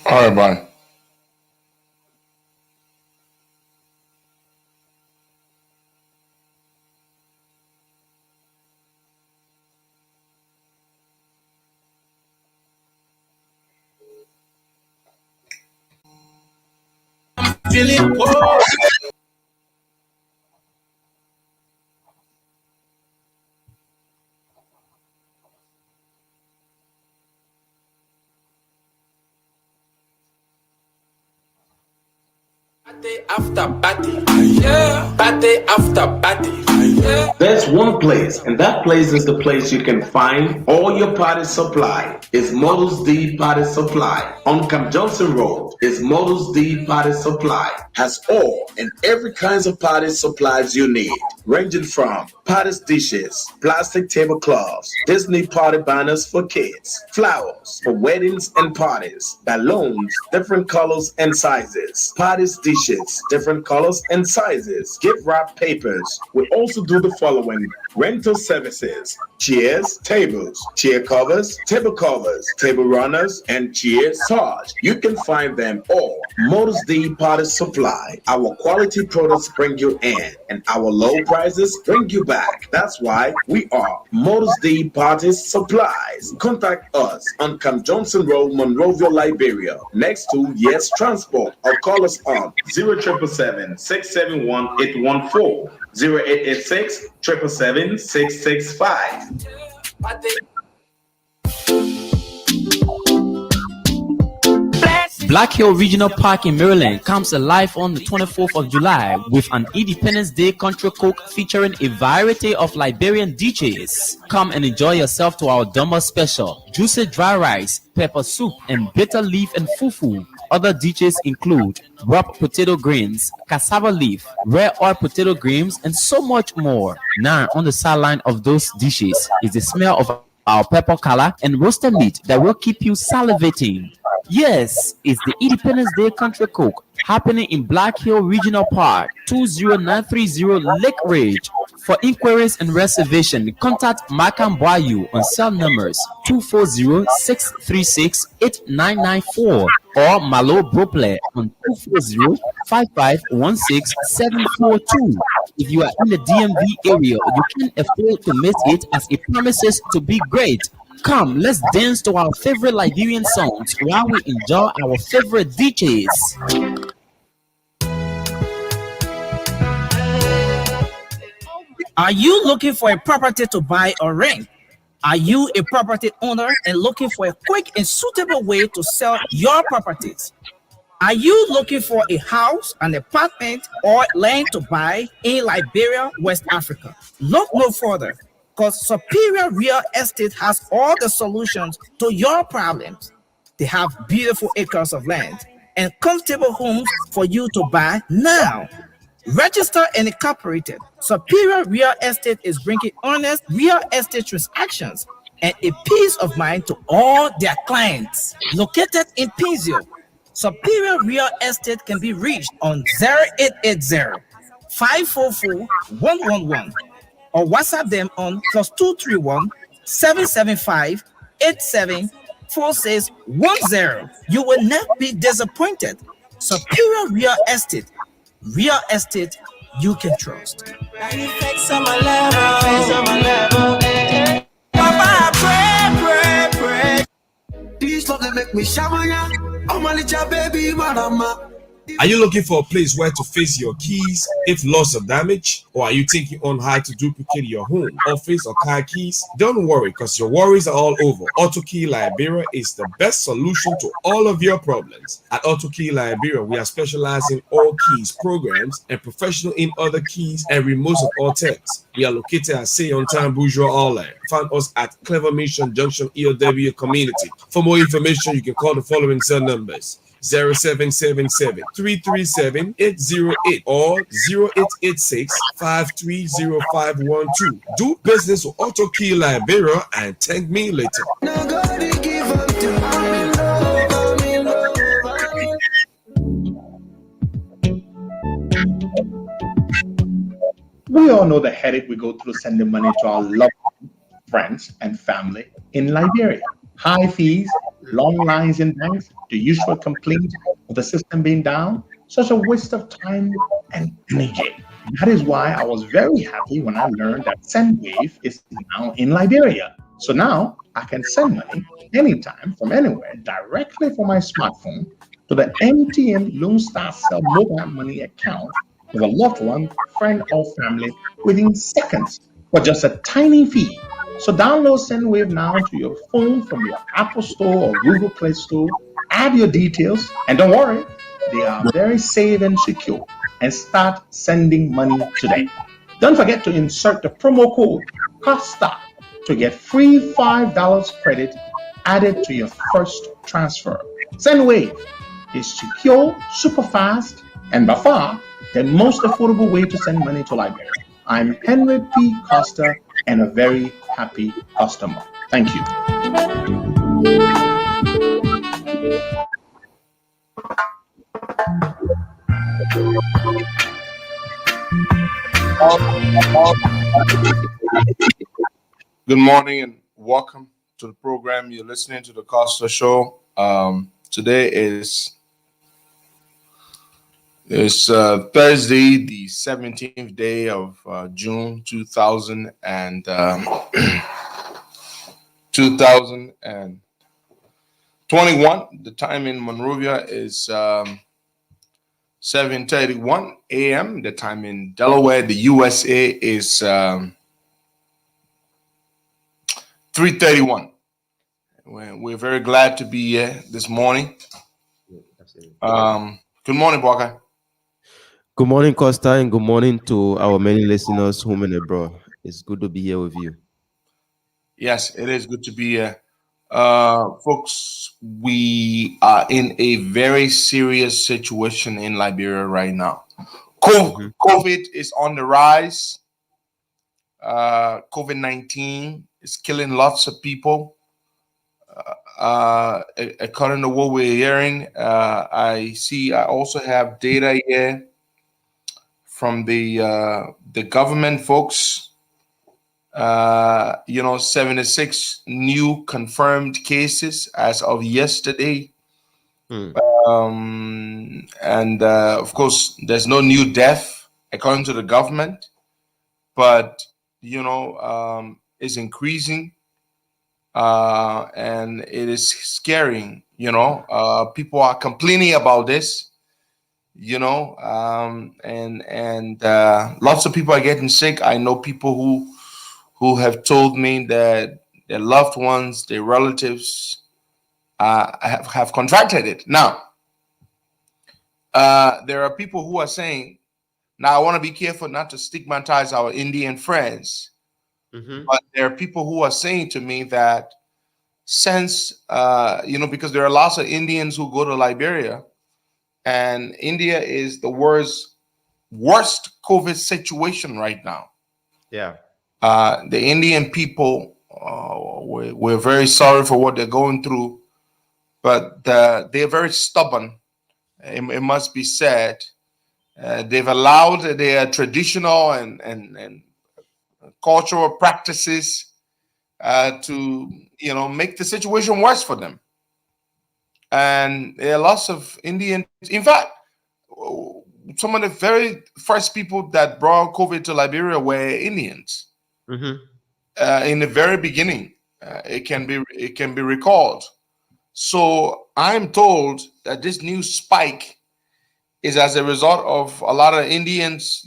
All right, bye. Feeling cold. Party after party, yeah. Party after party, yeah. There's one place, and that place is the place you can find all your party supply. It's Models D Party Supply. On Camp Johnson Road is Models D Party Supply. Has all and every kinds of party supplies you need, ranging from party dishes, plastic tablecloths, Disney party banners for kids, flowers for weddings and parties, balloons, different colors and sizes, party dishes, different colors and sizes, gift wrap papers. We also do the following: rental services, chairs, tables, chair covers, table runners, and chair sarge. You can find them all. Models D Party Supply. Our quality products bring you in, and our low prices bring you back. That's why we are Models D Party Supplies. Contact us on Camp Johnson Road, Monrovia, Liberia, next to Yes Transport, or call us on 0777 671 814. 0886 777 665. Black Hill Regional Park in Maryland comes alive on the 24th of July with an Independence Day Country Coke featuring a variety of Liberian DJs. Come and enjoy yourself to our Dumber special, juicy dry rice, pepper soup, and bitter leaf and fufu. Other DJs include wrapped potato greens, cassava leaf, rare oil potato greens, and so much more. Now, on the sideline of those dishes is the smell of our pepper color and roasted meat that will keep you salivating. Yes, it's the Independence Day Country Coke happening in Black Hill Regional Park, 20930 Lake Ridge. For inquiries and reservation, contact Makam Boyu on cell numbers 240-636-8994 or Malo Brople on 240-5516-742. If you are in the DMV area, you can't afford to miss it as it promises to be great. Come, let's dance to our favorite Liberian songs while we enjoy our favorite DJs. Are you looking for a property to buy or rent? Are you a property owner and looking for a quick and suitable way to sell your properties? Are you looking for a house, an apartment, or land to buy in Liberia, West Africa? Look no further, because Superior Real Estate has all the solutions to your problems. They have beautiful acres of land and comfortable homes for you to buy now. Registered and incorporated, Superior Real Estate is bringing honest real estate transactions and a peace of mind to all their clients. Located in Pinzio, Superior Real Estate can be reached on 0880-544-111 or WhatsApp them on +231-775-874610. You will not be disappointed. Superior Real Estate. Real estate you can trust. These love they make me shower. I'm a little baby, madama. Are you looking for a place where to face your keys if lost or damaged? Or are you thinking on how to duplicate your home, office, or car keys? Don't worry, because your worries are all over. AutoKey Liberia is the best solution to all of your problems. At AutoKey Liberia, we are specializing in all keys, programs, and professional in other keys and remotes of all types. We are located at Say on Time Bourgeois Online. Find us at Clever Mission Junction, EOW Community. For more information, you can call the following cell numbers: 0777-337-808 or 0886-530-512. Do business with AutoKey Liberia and thank me later. We all know the headache we go through sending money to our loved friends and family in Liberia. high fees, long lines in banks, the usual complaint of the system being down, such a waste of time and energy. That is why I was very happy when I learned that SendWave is now in Liberia. So now I can send money anytime from anywhere directly from my smartphone to the MTN Lone Star Cell mobile money account of a loved one, friend, or family within seconds for just a tiny fee. So download SendWave now to your phone from your Apple Store or Google Play Store. Add your details, and don't worry, they are very safe and secure. And start sending money today. Don't forget to insert the promo code COSTA to get free $5 credit added to your first transfer. SendWave is secure, super fast, and by far the most affordable way to send money to Liberia. I'm Henry P. Costa and a very happy customer. Thank you. Good morning and welcome to the program. You're listening to the Costa Show. Today is Thursday, the 17th day of June 2021. The time in Monrovia is 7:31 a.m. The time in Delaware, the USA, is 3:31. We're very glad to be here this morning. Good morning, Bwaka. Good morning, Costa, and good morning to our many listeners home and abroad. It's good to be here with you. Yes, it is good to be here. Folks, we are in a very serious situation in Liberia right now. COVID is on the rise. COVID-19 is killing lots of people. According to what we're hearing, I also have data here from the government folks. 76 new confirmed cases as of yesterday. And of course, there's no new death according to the government, but it's increasing, and it is scaring. People are complaining about this. And lots of people are getting sick. I know people who have told me that their loved ones, their relatives, have contracted it. Now, there are people who are saying, now I want to be careful not to stigmatize our Indian friends, but there are people who are saying to me that since, because there are lots of Indians who go to Liberia, and India is the worst COVID situation right now. Yeah. The Indian people, we're very sorry for what they're going through, but they're very stubborn. It must be said. They've allowed their traditional and cultural practices to make the situation worse for them. And there are lots of Indian. In fact, some of the very first people that brought COVID to Liberia were Indians. In the very beginning, it can be recalled. So I'm told that this new spike is as a result of a lot of Indians,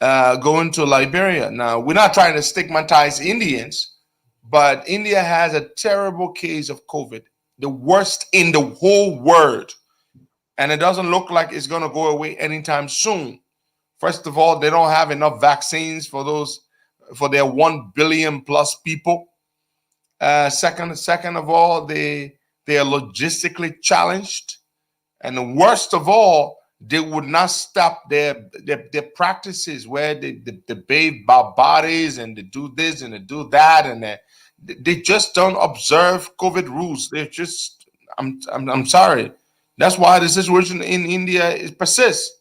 going to Liberia. Now, we're not trying to stigmatize Indians, but India has a terrible case of COVID, the worst in the whole world. And it doesn't look like it's going to go away anytime soon. First of all, they don't have enough vaccines for their 1 billion plus people. Second of all, they are logistically challenged. And the worst of all, they would not stop their practices where they bathe bodies and they do this and they do that, and they just don't observe COVID rules. They're just, I'm sorry. That's why the situation in India persists.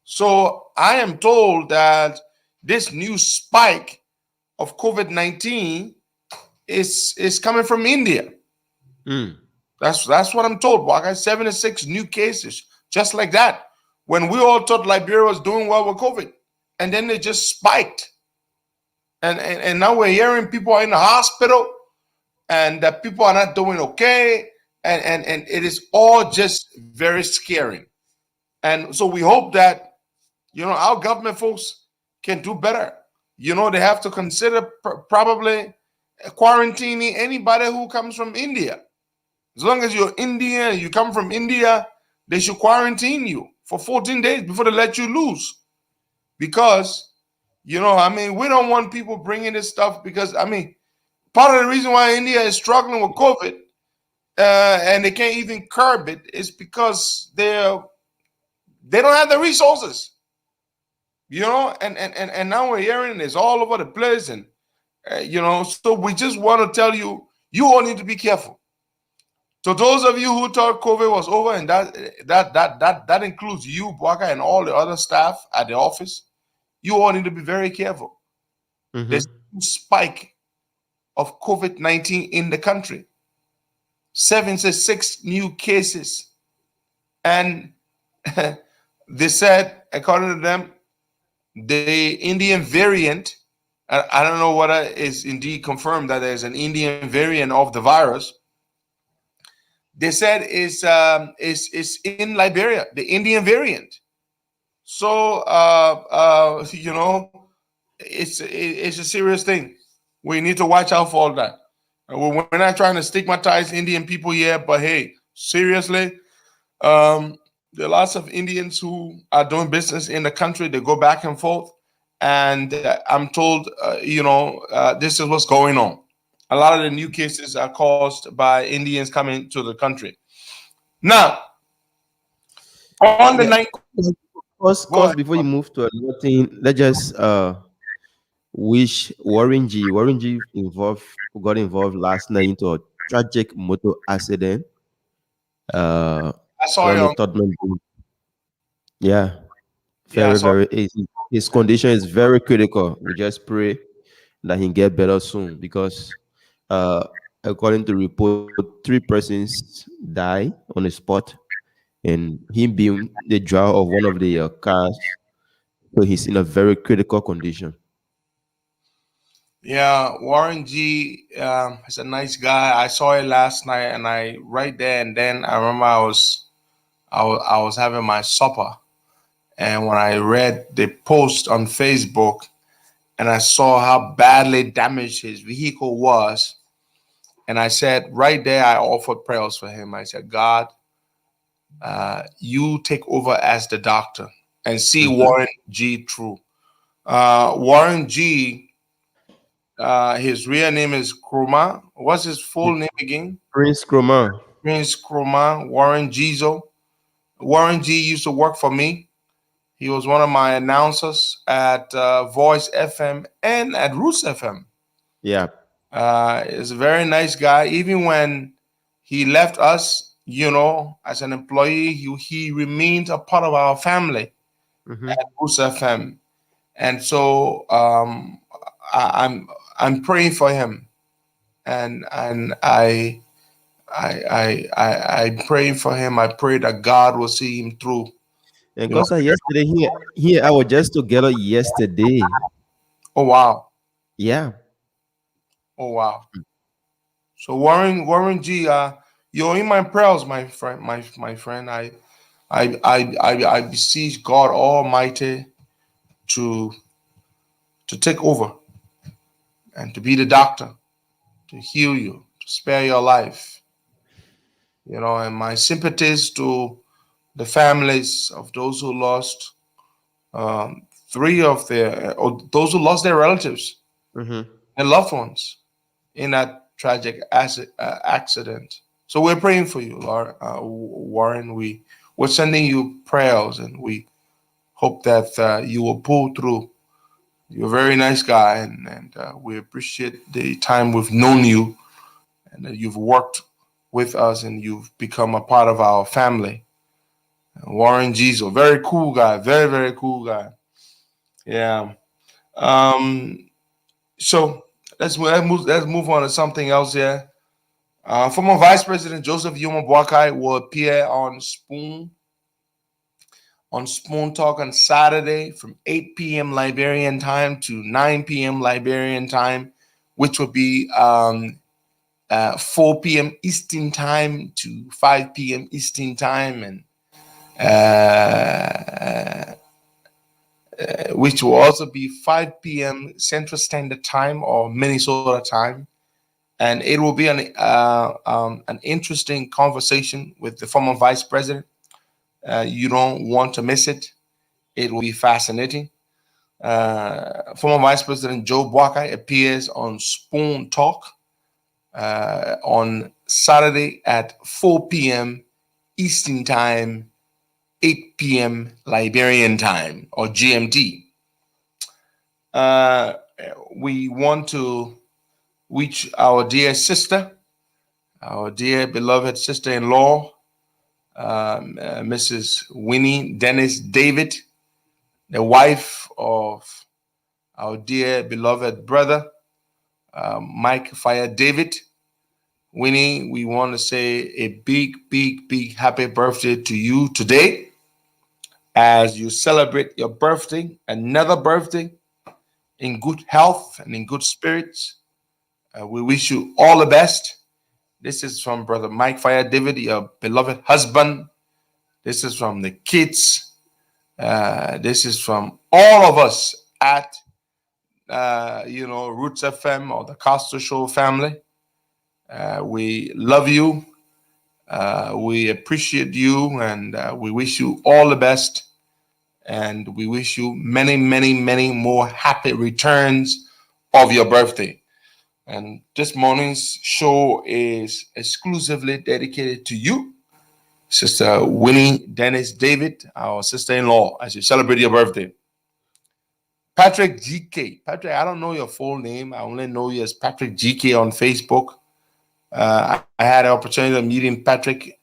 So I am told that this new spike of COVID-19 is coming from India. That's what I'm told. Well, I got 76 new cases, just like that. When we all thought Liberia was doing well with COVID, and then they just spiked, and now we're hearing people are in the hospital, and that people are not doing okay, and it is all just very scary. And so we hope that our government folks can do better. They have to consider probably quarantining anybody who comes from India. As long as you're Indian, you come from India, they should quarantine you for 14 days before they let you loose. Because, we don't want people bringing this stuff because, part of the reason why India is struggling with COVID and they can't even curb it is because they don't have the resources. And now we're hearing this all over the place. And, so we just want to tell you, you all need to be careful. So those of you who thought COVID was over, and that includes you, Bwaka, and all the other staff at the office, you all need to be very careful. There's a spike of COVID-19 in the country. 76 new cases. And they said, according to them, the Indian variant, I don't know whether it's indeed confirmed that there's an Indian variant of the virus. They said is in Liberia, the Indian variant. So it's a serious thing. We need to watch out for all that. We're not trying to stigmatize Indian people here, but hey, seriously, there are lots of Indians who are doing business in the country. They go back and forth, and I'm told, this is what's going on. A lot of the new cases are caused by Indians coming to the country. Now, on the night, Cause before you move to another thing, let's just wish Warren G. Got involved last night into a tragic motor accident. I saw On you the on. Tottenham. Yeah, Yeah, I very, saw. very. His condition is very critical. We just pray that he get better soon because, according to report, 3 persons die on the spot, and him being the driver of one of the cars, so he's in a very critical condition. Yeah, Warren G is a nice guy. I saw it last night, and I right there and then I remember I was having my supper, and when I read the post on Facebook, and I saw how badly damaged his vehicle was, and I said right there I offered prayers for him. I said, God, you take over as the doctor and see Warren G through. Warren G. His real name is Kroma. What's his full name again? Prince Kroma. Prince Kroma, Warren Gizo. Warren G used to work for me. He was one of my announcers at Voice FM and at Roots FM. Yeah. He's a very nice guy. Even when he left us, as an employee, he remained a part of our family at Roots FM. And so I'm praying for him, and I'm praying for him. I pray that God will see him through. And because yesterday here I was just together yesterday. Oh wow! Yeah. Oh wow! So Warren G, you're in my prayers, my friend. My friend, I beseech God Almighty to take over and to be the doctor, to heal you, to spare your life. And my sympathies to the families of those who lost three of or those who lost their relatives and loved ones in that tragic accident. So we're praying for you, Lord, Warren. We're sending you prayers, and we hope that you will pull through. You're a very nice guy, and we appreciate the time we've known you, and that you've worked with us, and you've become a part of our family. Warren Gizo, very cool guy, very, very cool guy. Yeah. So let's move on to something else here. Former Vice President Joseph Yuma Boakai will appear on Spoon Talk on Saturday from 8 p.m. Liberian time to 9 p.m. Liberian time, which will be 4 p.m. Eastern time to 5 p.m. Eastern time, and which will also be 5 p.m. Central Standard Time or Minnesota time. And it will be an interesting conversation with the former vice president. You don't want to miss it. It will be fascinating. Former Vice President Joe Boakai appears on Spoon Talk on Saturday at 4 p.m. Eastern Time, 8 p.m. Liberian Time or GMT. We want to reach our dear sister, our dear beloved sister-in-law, Mrs. Winnie Dennis David, the wife of our dear beloved brother, Mike Fire David. Winnie, we want to say a big, big, big happy birthday to you today as you celebrate your birthday, another birthday in good health and in good spirits. We wish you all the best. This is from Brother Mike Fire David, your beloved husband. This is from the kids. This is from all of us at Roots FM or the Costa Show family. We love you. We appreciate you, and we wish you all the best. And we wish you many, many, many more happy returns of your birthday. And this morning's show is exclusively dedicated to you, Sister Winnie Dennis David, our sister-in-law, as you celebrate your birthday. Patrick GK. Patrick, I don't know your full name. I only know you as Patrick GK on Facebook. I had an opportunity of meeting Patrick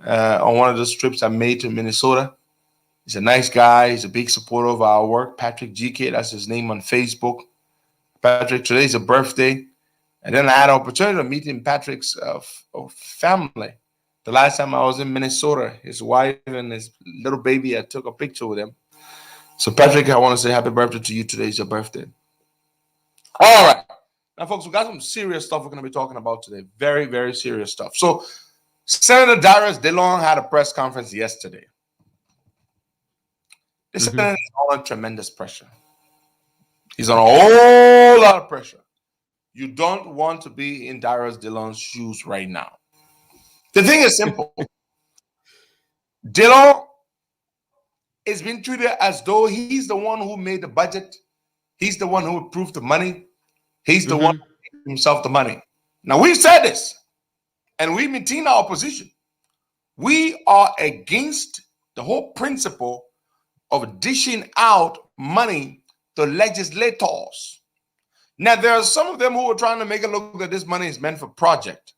on one of those trips I made to Minnesota. He's a nice guy. He's a big supporter of our work. Patrick GK, that's his name on Facebook. Patrick, today's a birthday. And then I had an opportunity of meeting Patrick's family. The last time I was in Minnesota, his wife and his little baby, I took a picture with him. So Patrick, I want to say happy birthday to you. Today's your birthday. All right. Now, folks, we got some serious stuff we're going to be talking about today. Very, very serious stuff. So Senator Darius DeLong had a press conference yesterday. The Senator is under tremendous pressure. He's on a whole lot of pressure. You don't want to be in Darius DeLong's shoes right now. The thing is simple. DeLong is being treated as though he's the one who made the budget. He's the one who approved the money. He's the one who gave himself the money. Now, we've said this, and we maintain our position. We are against the whole principle of dishing out money to legislators. Now, there are some of them who are trying to make it look that this money is meant for project.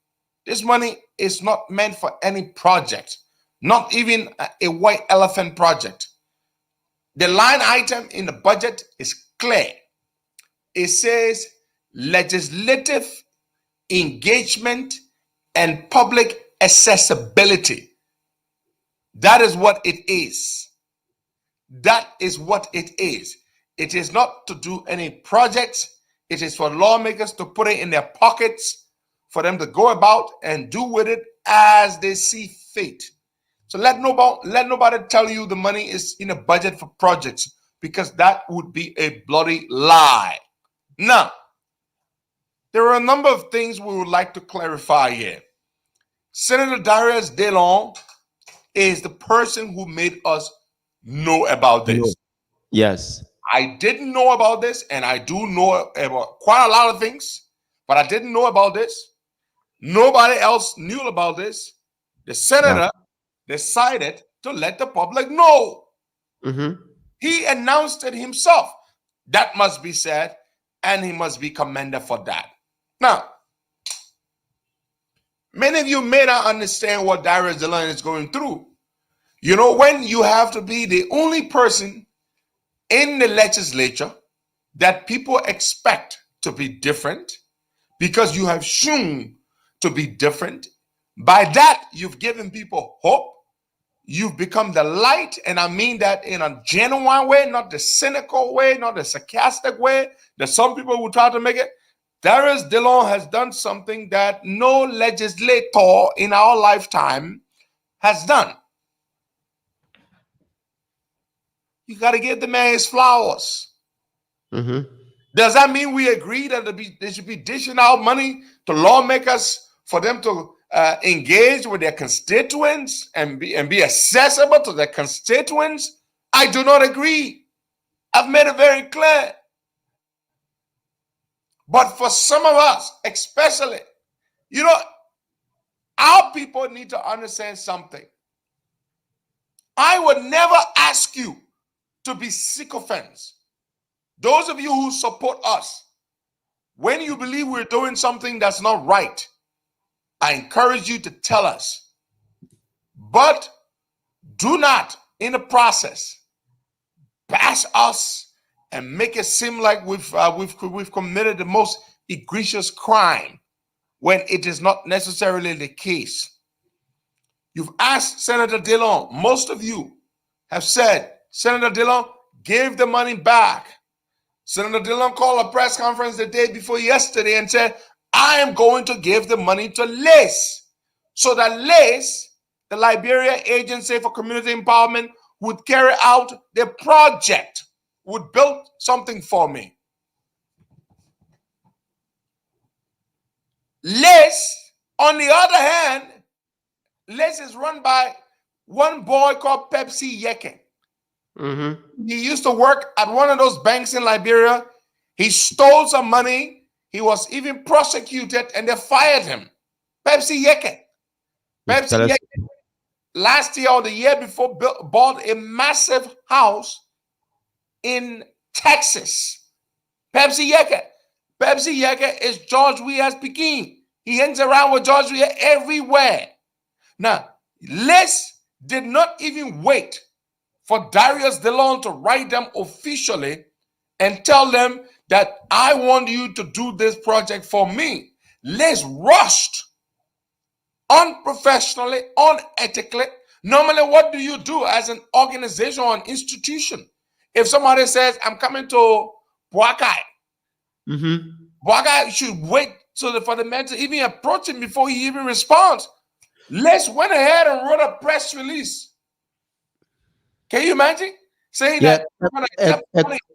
This money is not meant for any project, not even a white elephant project. The line item in the budget is clear. It says legislative engagement and public accessibility. That is what it is. That is what it is. It is not to do any projects. It is for lawmakers to put it in their pockets, for them to go about and do with it as they see fit. So let nobody tell you the money is in a budget for projects, because that would be a bloody lie. Now, there are a number of things we would like to clarify here. Senator Darius DeLong is the person who made us know about this. Yes. I didn't know about this, and I do know about quite a lot of things, but I didn't know about this. Nobody else knew about this. The senator decided to let the public know. He announced it himself. That must be said, and he must be commended for that. Now, many of you may not understand what Darius DeLong is going through. You know, when you have to be the only person in the legislature that people expect to be different, because you have shown to be different. By that, you've given people hope. You've become the light, and I mean that in a genuine way, not the cynical way, not the sarcastic way that some people will try to make it. Darius Dillon has done something that no legislator in our lifetime has done. You got to give the man his flowers. Does that mean we agree that they should be dishing out money to lawmakers for them to engage with their constituents and be accessible to their constituents? I do not agree. I've made it very clear. But for some of us, especially, our people need to understand something. I would never ask you to be sycophants. Those of you who support us, when you believe we're doing something that's not right, I encourage you to tell us. But do not, in the process, bash us and make it seem like we've committed the most egregious crime when it is not necessarily the case. You've asked Senator Dillon. Most of you have said, Senator Dillon, give the money back. Senator Dillon called a press conference the day before yesterday and said, I am going to give the money to LACE, so that LACE, the Liberia Agency for Community Empowerment, would carry out their project, would build something for me. LACE, on the other hand, LACE is run by one boy called Pepsi Yeke. He used to work at one of those banks in Liberia. He stole some money. He was even prosecuted and they fired him. Pepsi Yeke. Pepsi Yeke, last year or the year before, bought a massive house in Texas. Pepsi Yeke. Pepsi Yeke is George Weah's Pekin. He hangs around with George Weah everywhere. Now, LACE did not even wait for Darius Dillon to write them officially and tell them that I want you to do this project for me. LACE rushed unprofessionally, unethically. Normally, what do you do as an organization or an institution? If somebody says, I'm coming to Boakai, Boakai should wait for the man to even approach him before he even responds. LACE went ahead and wrote a press release. Can you imagine? Saying that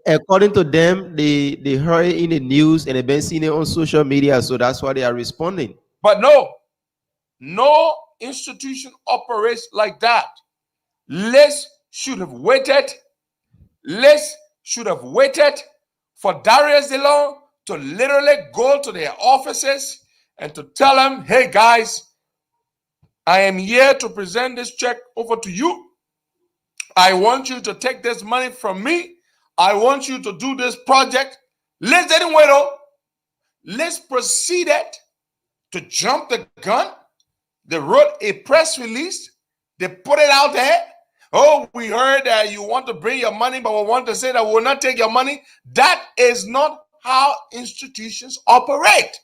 according to them, they heard it in the news and they've been seeing it on social media, so that's why they are responding. But no institution operates like that. LACE should have waited. LACE should have waited for Darius Dillon to literally go to their offices and to tell them, hey guys, I am here to present this check over to you. I want you to take this money from me. I want you to do this project. LACE didn't wait though. LACE proceeded to jump the gun. They wrote a press release. They put it out there. Oh, we heard that you want to bring your money, but we want to say that we will not take your money. That is not how institutions operate.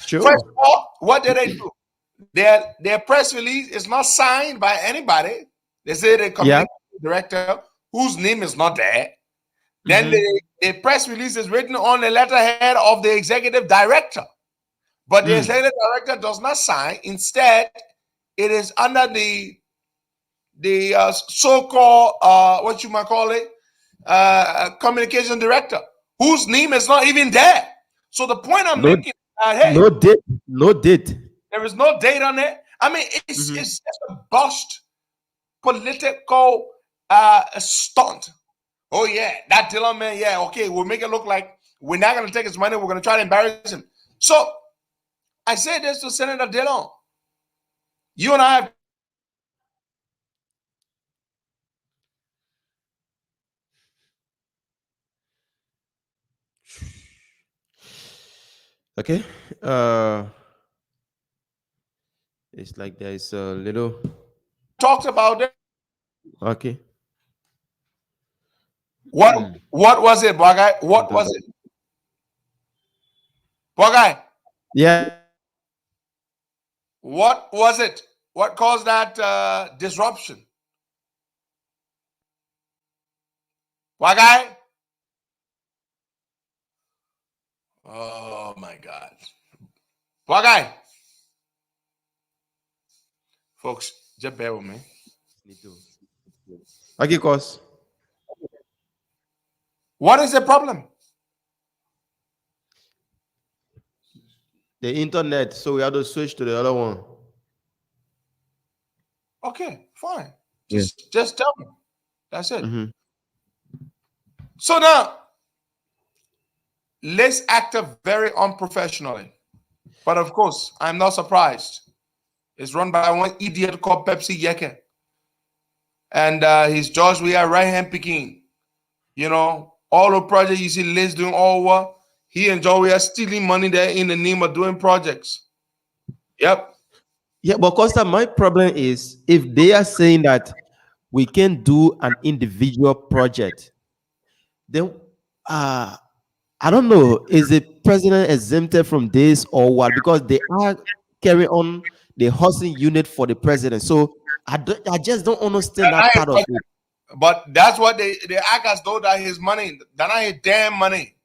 Sure. First of all, what did they do? Their press release is not signed by anybody. They say the community director whose name is not there. Then the press release is written on the letterhead of the executive director. But the executive director does not sign. Instead, it is under the so-called what you might call it, communication director, whose name is not even there. So the point I'm making is that, hey, no date. There is no date on it. I mean, it's just a bust political stunt. Oh yeah, that Dillon man, yeah, okay, we'll make it look like we're not going to take his money. We're going to try to embarrass him. So I say this to Senator Dillon. You and I have Okay. It's like there is a little. talked about it. Okay. What was it, Bagay? What was it? Poor guy, Yeah. what was it? What caused that disruption? Poor guy? Oh my God. Poor guy. Folks, just bear with me. Me too. Okay, cause What is the problem? the internet, so we have to switch to the other one. Okay, fine. Yeah. Just tell me. That's it. Mhm. So now, let's act very unprofessionally. But of course, I'm not surprised. It's run by one idiot called Pepsi Yeke. And he's George, we are right hand picking. You know, all the projects you see Liz doing all work, he and Joey are stealing money there in the name of doing projects. Yep. Yeah, but Costa, my problem is if they are saying that we can do an individual project, then I don't know, is the president exempted from this or what? Because they are carrying on the housing unit for the president. So I just don't understand that part of it. But that's what they act as though that his money, that not his damn money.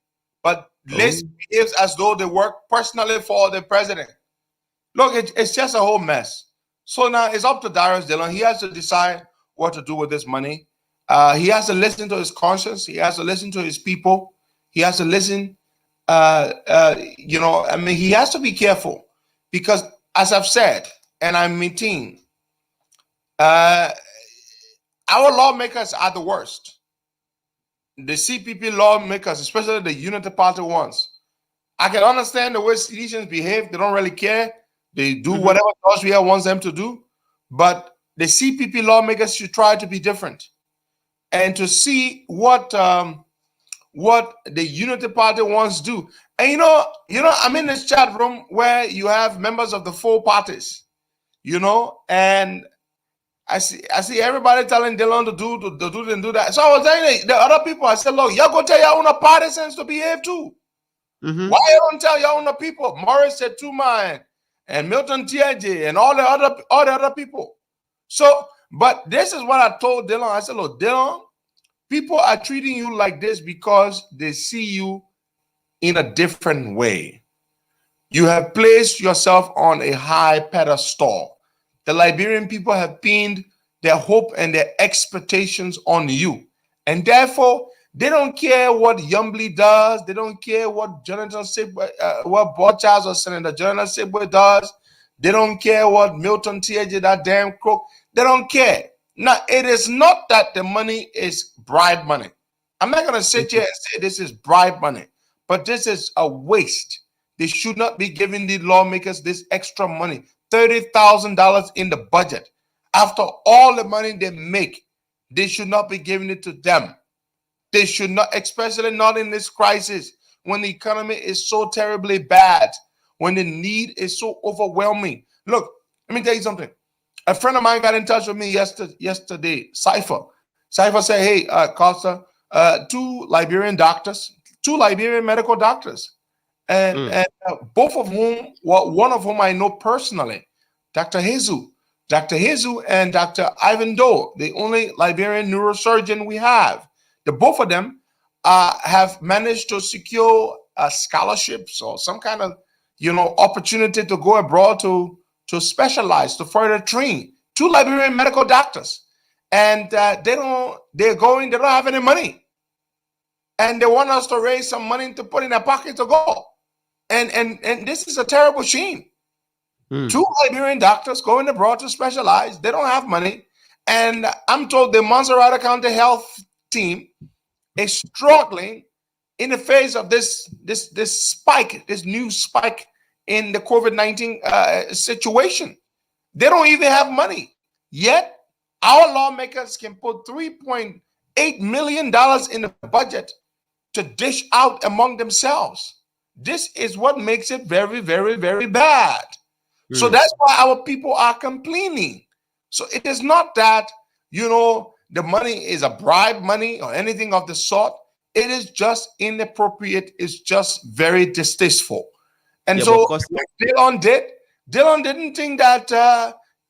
But Liz behaves as though they work personally for the president. Look, it's just a whole mess. So now it's up to Darius Dillon. He has to decide what to do with this money. He has to listen to his conscience. He has to listen to his people. He has to listen. I mean, he has to be careful because, as I've said, and I'm meeting, our lawmakers are the worst. The CPP lawmakers, especially the Unity Party ones. I can understand the way citizens behave. They don't really care. They do whatever Austria wants them to do. But the CPP lawmakers should try to be different and to see what the Unity Party wants to do. And you know, I'm in this chat room where you have members of the four parties, and I see everybody telling Dylan to do and do that. So I was telling the other people, I said, look, y'all go tell your own partisans to behave too. Why you don't tell your own people? Morris said to mine and Milton TJ and all the other people. So, but this is what I told Dylan. I said, look, Dylan, people are treating you like this because they see you in a different way. You have placed yourself on a high pedestal. The Liberian people have pinned their hope and their expectations on you. And therefore, they don't care what Yumbly does. They don't care what Jonathan Sibwe, what Borchaz or Senator Jonathan Sibwe does. They don't care what Milton TJ, that damn crook. They don't care. Now, it is not that the money is bribe money. I'm not going to sit here and say this is bribe money, but this is a waste. They should not be giving the lawmakers this extra money, $30,000 in the budget. After all the money they make, they should not be giving it to them. They should not, especially not in this crisis, when the economy is so terribly bad, when the need is so overwhelming. Look, let me tell you something. A friend of mine got in touch with me yesterday, Cypher. Cypher said, hey, Costa, two Liberian medical doctors, and both of whom, one of whom I know personally, Dr. Jesus and Dr. Ivan Doe, the only Liberian neurosurgeon we have. The both of them have managed to secure scholarships or some kind of opportunity to go abroad to specialize, to further train. Two Liberian medical doctors, and they don't have any money, and they want us to raise some money to put in their pocket to go. And this is a terrible shame. Two Liberian doctors going abroad to specialize. They don't have money, and I'm told the Montserrat County Health team is struggling in the face of this new spike in the COVID-19 situation. They don't even have money. Yet our lawmakers can put $3.8 million in the budget to dish out among themselves. This is what makes it very, very, very bad. So that's why our people are complaining. So it is not that, the money is a bribe money or anything of the sort. It is just inappropriate. It's just very distasteful. And Yeah, but so Costa, Dylan didn't think that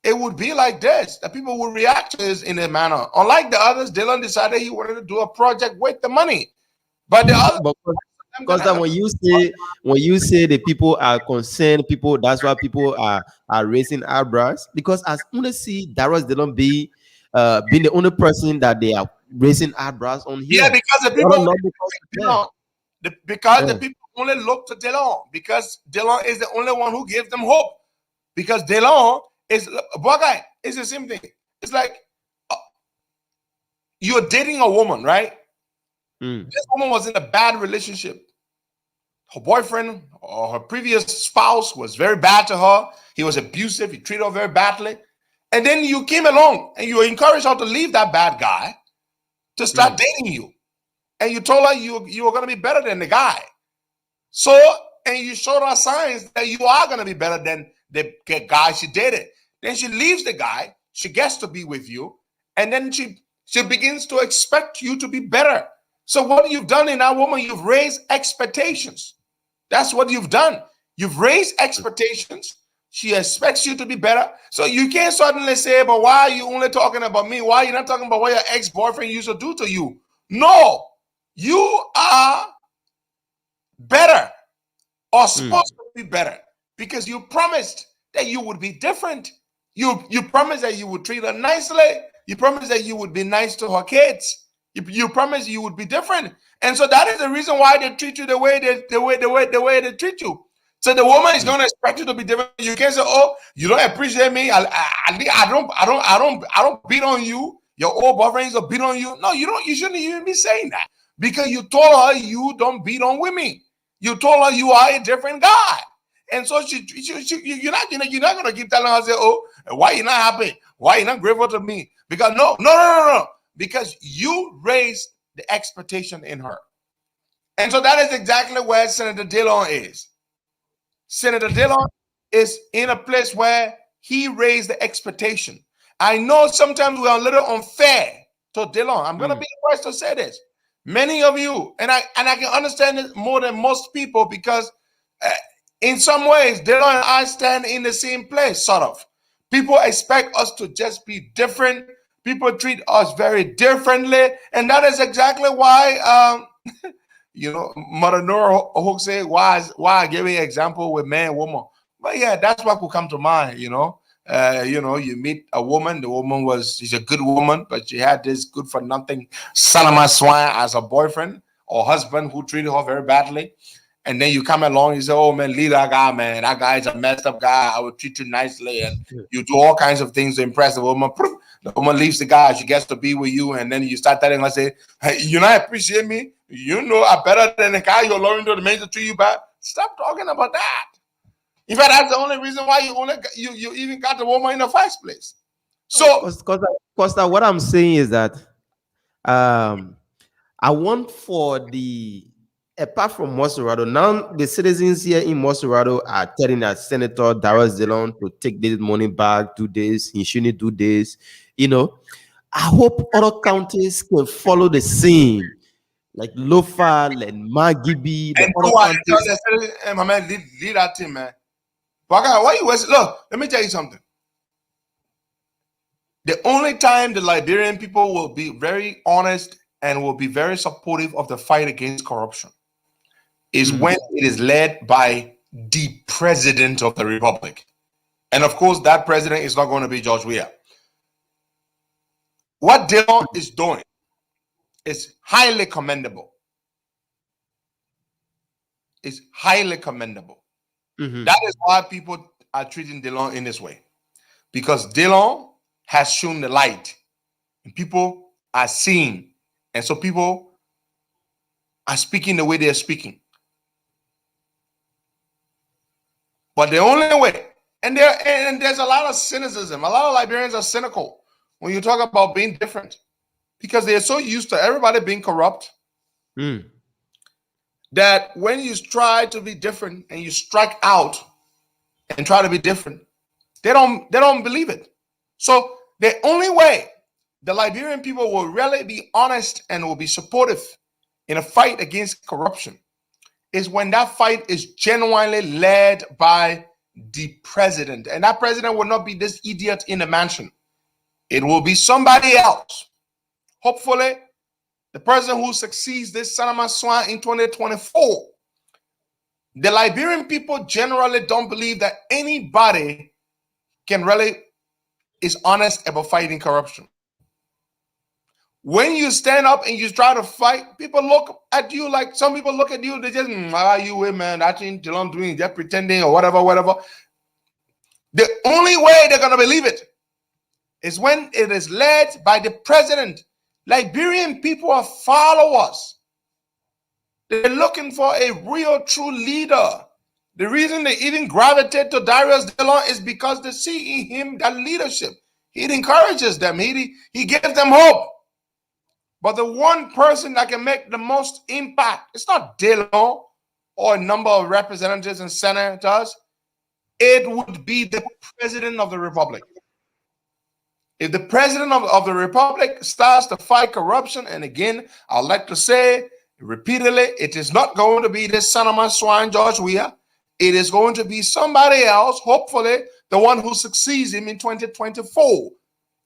it would be like this, that people would react to this in a manner. Unlike the others, Dylan decided he wanted to do a project with the money. But the other, but I'm gonna Costa, have when you say the people are concerned, people that's why people are raising eyebrows because as only see Darius they don't be being the only person that they are raising eyebrows on yeah, here. because the Not, people not because of them. Dylan, because the Yeah. people only look to Dylan because Dylan is the only one who gives them hope. Because Dylan is guy, it's the same thing. It's like uh, you're dating a woman, right? Mm. This woman was in a bad relationship. Her boyfriend or her previous spouse was very bad to her. He was abusive. He treated her very badly. And then you came along and you encouraged her to leave that bad guy to start dating you. And you told her you were going to be better than the guy. So, and you showed her signs that you are going to be better than the guy she dated. Then she leaves the guy. She gets to be with you. And then she begins to expect you to be better. So what you've done in that woman, you've raised expectations. That's what you've done. You've raised expectations. She expects you to be better. So you can't suddenly say, but why are you only talking about me? Why are you not talking about what your ex-boyfriend used to do to you? No, you are better or supposed to be better because you promised that you would be different. You promised that you would treat her nicely. You promised that you would be nice to her kids. You promised you would be different. And so that is the reason why they treat you the way they treat you. So the woman is going to expect you to be different. You can't say, "Oh, you don't appreciate me. I don't beat on you. Your old boyfriends will beat on you." No, you don't. You shouldn't even be saying that because you told her you don't beat on women. You told her you are a different guy, and so you're not going to keep telling her, say, "Oh, why you not happy? Why you not grateful to me?" Because no. Because you raised the expectation in her. And so that is exactly where Senator Dillon is. Senator Dillon is in a place where he raised the expectation. I know sometimes we are a little unfair to Dillon. I'm going to be the first to say this. Many of you, and I can understand it more than most people because in some ways, Dillon and I stand in the same place, sort of. People expect us to just be different. People treat us very differently, and that is exactly why, Mother Nora Hook say, "Why I give an example with man, woman?" But yeah, that's what could come to mind. You meet a woman. The woman she's a good woman, but she had this good for nothing son of a swine as a boyfriend or husband who treated her very badly. And then you come along, you say, "Oh man, leave that guy, man. That guy is a messed up guy. I will treat you nicely." And you do all kinds of things to impress the woman. The woman leaves the guy, she gets to be with you, and then you start telling her, say, "Hey, you not appreciate me? You know I'm better than the guy you're learning to make to treat you bad." Stop talking about that. In fact, that's the only reason why you even got the woman in the first place. So Costa, what I'm saying is that I want for apart from Monserrato, now the citizens here in Monserrato are telling that Senator Darius Dillon to take this money back, do this, he shouldn't do this. I hope other counties can follow the same, like Lofal and Magibi, the and do other what? counties. Hey, my man, lead that team, man. Why you wasting? Look, let me tell you something. The only time the Liberian people will be very honest and will be very supportive of the fight against corruption is when it is led by the president of the republic. And of course, that president is not going to be George Weah. What Dillon is doing is highly commendable. It's highly commendable. That is why people are treating Dillon in this way. Because Dillon has shown the light. And people are seeing. And so people are speaking the way they are speaking. But the only way, and there's a lot of cynicism. A lot of Liberians are cynical when you talk about being different because they are so used to everybody being corrupt that when you try to be different and you strike out and try to be different, they don't believe it. So the only way the Liberian people will really be honest and will be supportive in a fight against corruption is when that fight is genuinely led by the president. And that president will not be this idiot in the mansion. It will be somebody else. Hopefully, the president who succeeds this Sanama Swan in 2024. The Liberian people generally don't believe that anybody can really is honest about fighting corruption. When you stand up and you try to fight, people look at you like some people look at you, they just, how are you, man? That ain't doing, they're pretending or whatever. The only way they're going to believe it is when it is led by the president. Liberian people are followers. They're looking for a real, true leader. The reason they even gravitate to Darius Dillon is because they see in him that leadership. He encourages them. He gives them hope. But the one person that can make the most impact, it's not Dillon or a number of representatives and senators. It would be the president of the republic. If the president of the republic starts to fight corruption, and again, I'd like to say repeatedly, it is not going to be this son of my swine, George Weah. It is going to be somebody else, hopefully the one who succeeds him in 2024.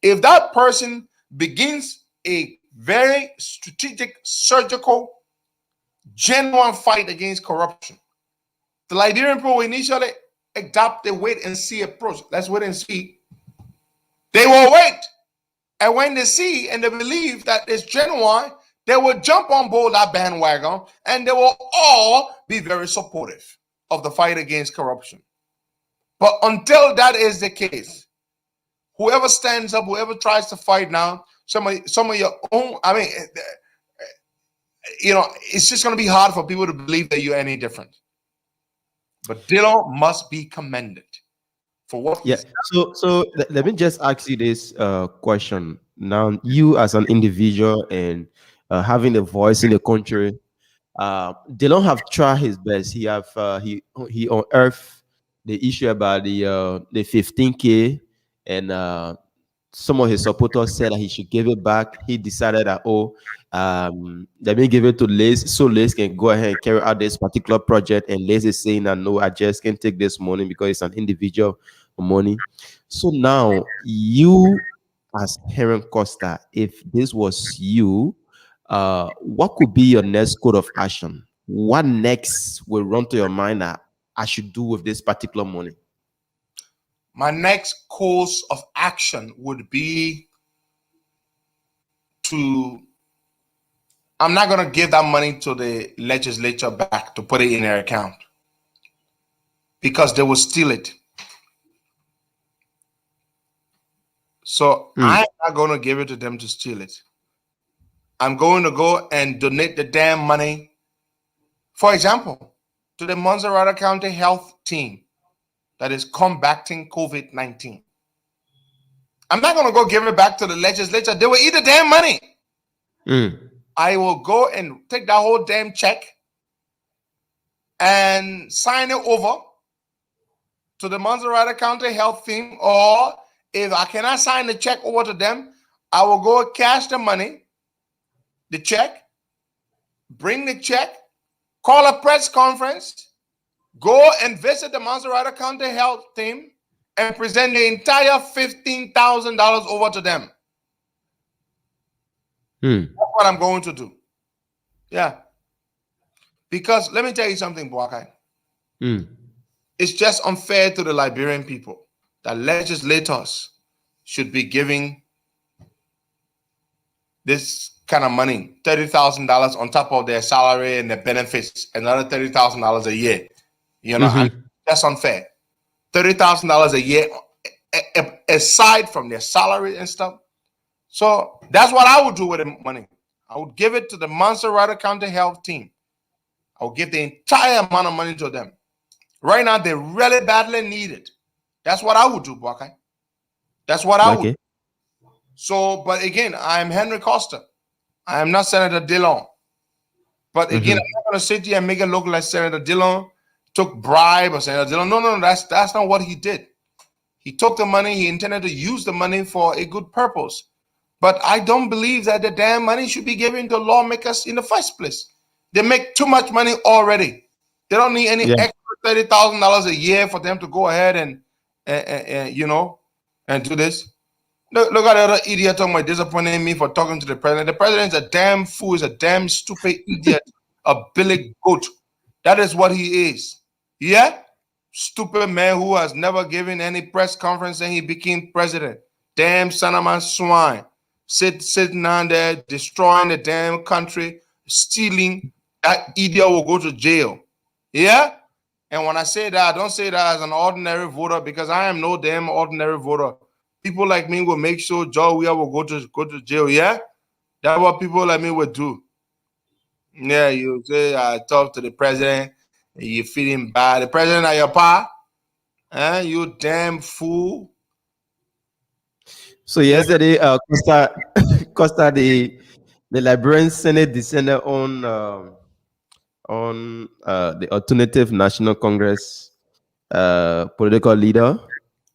If that person begins a very strategic, surgical, genuine fight against corruption, the Liberian people will initially adopt the wait and see approach. Let's wait and see. They will wait. And when they see and they believe that it's genuine, they will jump on board that bandwagon and they will all be very supportive of the fight against corruption. But until that is the case, whoever stands up, whoever tries to fight now, some of your own, I mean, it's just going to be hard for people to believe that you're any different. But Dillon must be commended for what. Yeah. So let me just ask you this question. Now, you as an individual and having a voice in the country, Dillon have tried his best. He unearthed the issue about the 15K, and some of his supporters said that he should give it back. He decided that let me give it to Liz, so Liz can go ahead and carry out this particular project. And Liz is saying that no, I just can't take this money because it's an individual money. So now you, as Heron Costa, if this was you, what could be your next code of action? What next will run to your mind that I should do with this particular money? My next course of action would be I'm not going to give that money to the legislature back to put it in their account because they will steal it. So I'm not going to give it to them to steal it. I'm going to go and donate the damn money, for example, to the Montserrat County Health Team that is combating COVID-19. I'm not going to go give it back to the legislature. They will eat the damn money. I will go and take that whole damn check and sign it over to the Montserrat County Health Team, or if I cannot sign the check over to them, I will go cash the money, the check, bring the check, call a press conference, go and visit the Montserrat County Health Team and present the entire $15,000 over to them. That's what I'm going to do. Yeah. Because let me tell you something, Boakai. It's just unfair to the Liberian people that legislators should be giving this kind of money, $30,000 on top of their salary and their benefits, another $30,000 a year. That's unfair. $30,000 a year aside from their salary and stuff. So that's what I would do with the money. I would give it to the Montserrat County Health Team. I would give the entire amount of money to them. Right now, they really badly need it. That's what I would do, Boakai. That's what I would. So, but again, I'm Henry Costa. I am not Senator Dillon. But again, I'm not going to sit here and make it look like Senator Dillon took bribe or Senator Dillon. No, that's not what he did. He took the money. He intended to use the money for a good purpose. But I don't believe that the damn money should be given to lawmakers in the first place. They make too much money already. They don't need any Yeah. extra $30,000 a year for them to go ahead and and do this. Look at the other idiot talking about disappointing me for talking to the president. The president's a damn fool, he's a damn stupid idiot, a billy goat. That is what he is. Yeah? Stupid man who has never given any press conference and he became president. Damn son of a swine. Sitting down there, destroying the damn country, stealing. That idiot will go to jail. Yeah? And when I say that, I don't say that as an ordinary voter because I am no damn ordinary voter. People like me will make sure Joe Weir will go to jail. Yeah? That's what people like me would do. Yeah, you say I talk to the president, and you feeling bad. The president of your pa, you damn fool. So yesterday, Costa, the Liberian Senate descended on the Alternative National Congress political leader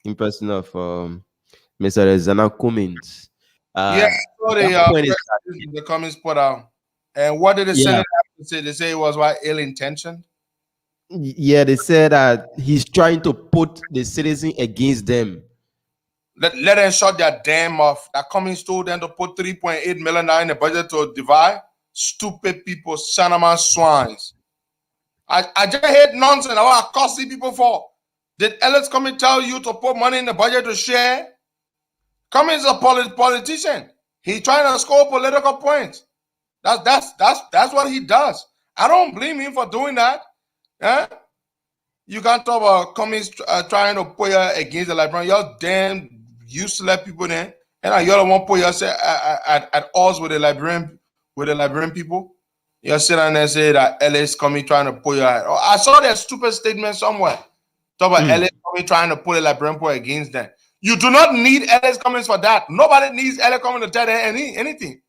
in person of Mr. Zana Cummins. Yeah, so That point is the comments put out. And what did the Yeah. Senate have to say? They say it was what ill intention. yeah, they said that he's trying to put the citizen against them. Let them shut their damn mouth. That Cummings told them to put 3.8 million in the budget to divide. Stupid people, Shanaman swines. I just hate nonsense. I want to cost these people for. Did Ellis Cummings tell you to put money in the budget to share? Cummings is a politician. He's trying to score political points. That's what he does. I don't blame him for doing that. Yeah? You can't talk about Cummings trying to put you against the Liberian. Y'all damn useless people there. And y'all don't want to put yourself at odds with the Liberian people. You're sitting down there and say that Ellis Cummings trying to put you at. Oh, I saw that stupid statement somewhere. Talk about Ellis Cummings trying to put the Liberian people against them. You do not need Ellis Cummings for that. Nobody needs Ellis Cummings to tell them anything.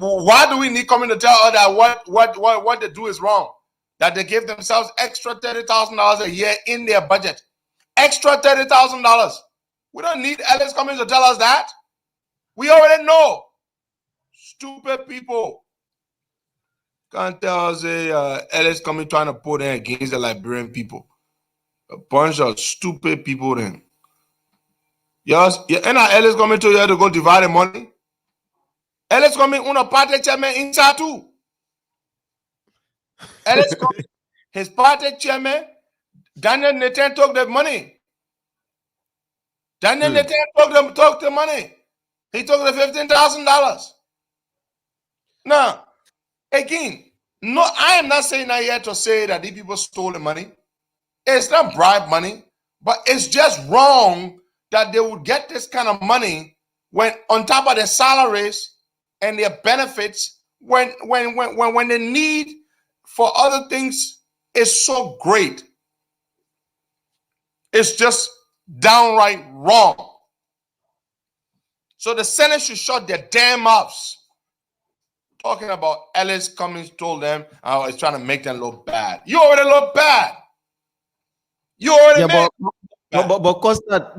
Why do we need Cummings to tell us that what they do is wrong? That they give themselves extra $30,000 a year in their budget. Extra $30,000. We don't need Ellis Cummings to tell us that. We already know. Stupid people. Can't tell us Ellis Cummings trying to put in against the Liberian people. A bunch of stupid people then. Yes, and Ellis Cummings told you to go divide the money. Ellis Cummings una party chairman inside too. Ellis Cummings, his party chairman, Daniel Nathan took the money. Daniel Nathan took the money. He took the $15,000. Now, again, no, I am not saying that yet to say that these people stole the money. It's not bribe money, but it's just wrong that they would get this kind of money when on top of their salaries and their benefits when the need for other things is so great. It's just downright wrong. So the Senate should shut their damn mouths. Talking about Ellis Cummings told them, oh, it's trying to make them look bad. You already look bad. You already made But Costa,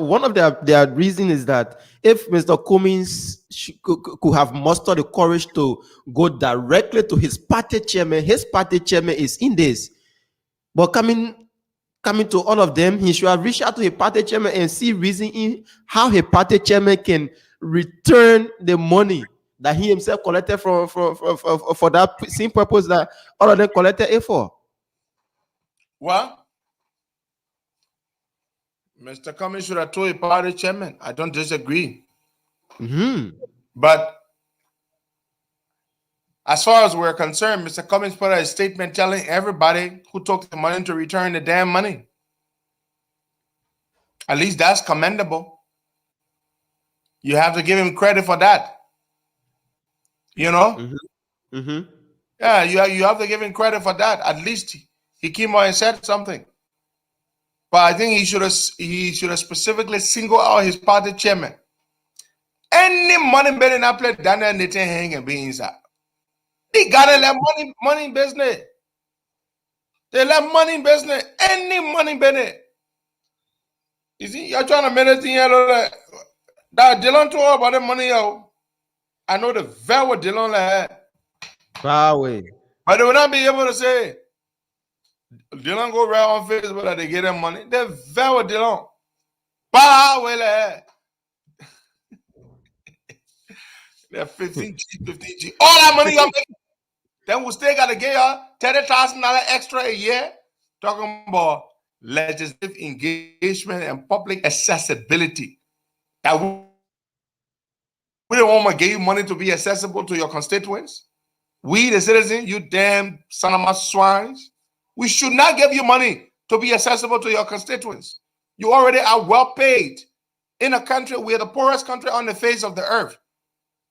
one of their reason is that if Mr. Cummings could have mustered the courage to go directly to his party chairman is in this. But coming to all of them, he should have reached out to his party chairman and see reason in how his party chairman can return the money that he himself collected for that same purpose that all of them collected it for. Well, Mr. Cummings should have told a party chairman. I don't disagree. But as far as we're concerned, Mr. Cummings put out a statement telling everybody who took the money to return the damn money. At least that's commendable. You have to give him credit for that. You know? Yeah, you have to give him credit for that. At least he came out and said something. But I think he should have specifically singled out his party chairman. Any money better than that place, Daniel Nathan hang and be inside. They gotta let money business. They let money business. Any money business. You see, you're trying to make it here that Dylan told her about the money, yo. I know the very what Dylan had. Far away. But they will not be able to say, Dylan go right on Facebook that they get them money. They're very Dylan. Bah, well, they're 15G, 15G. All that money y'all make, then we still got to get y'all $30,000 extra a year. Talking about legislative engagement and public accessibility. That we don't want to give you money to be accessible to your constituents. We, the citizens, you damn son of my swines, we should not give you money to be accessible to your constituents. You already are well paid. In a country, we are the poorest country on the face of the earth.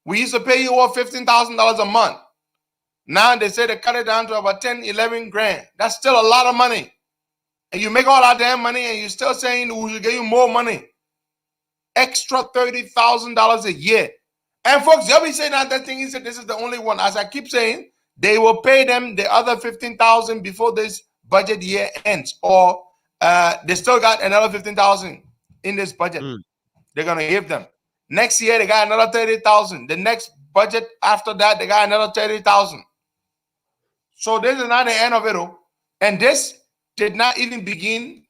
We used to pay you all $15,000 a month. Now they say they cut it down to about 10, 11 grand. That's still a lot of money. And you make all that damn money and you're still saying we should give you more money. Extra $30,000 a year. And folks, they'll be saying that thing is that this is the only one. As I keep saying, they will pay them the other 15,000 before this budget year ends. Or they still got another 15,000 in this budget. They're gonna give them. Next year they got another 30,000. The next budget after that, they got another 30,000. So this is not the end of it all. And this did not even begin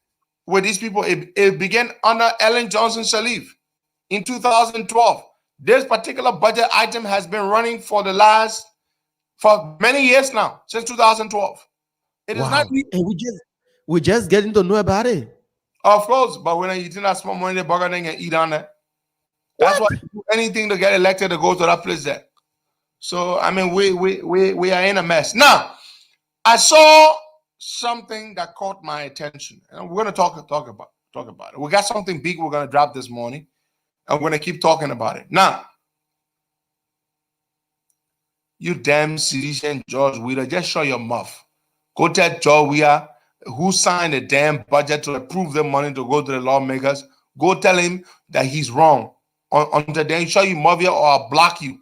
with these people. It began under Ellen Johnson Sirleaf in 2012. This particular budget item has been running for many years now, since 2012. It is not. And we just getting to know about it. Of course, but when you eating that small money, the burger thing and eat on that. That's why you do anything to get elected to go to that place there. So I mean, we are in a mess. Now, I saw something that caught my attention, and we're gonna talk about it. We got something big we're gonna drop this morning, and we're gonna keep talking about it. Now, you damn citizen George Wheeler, just show your mouth. Go tell George Wheeler who signed the damn budget to approve the money to go to the lawmakers. Go tell him that he's wrong. Until then, show you mafia or I'll block you.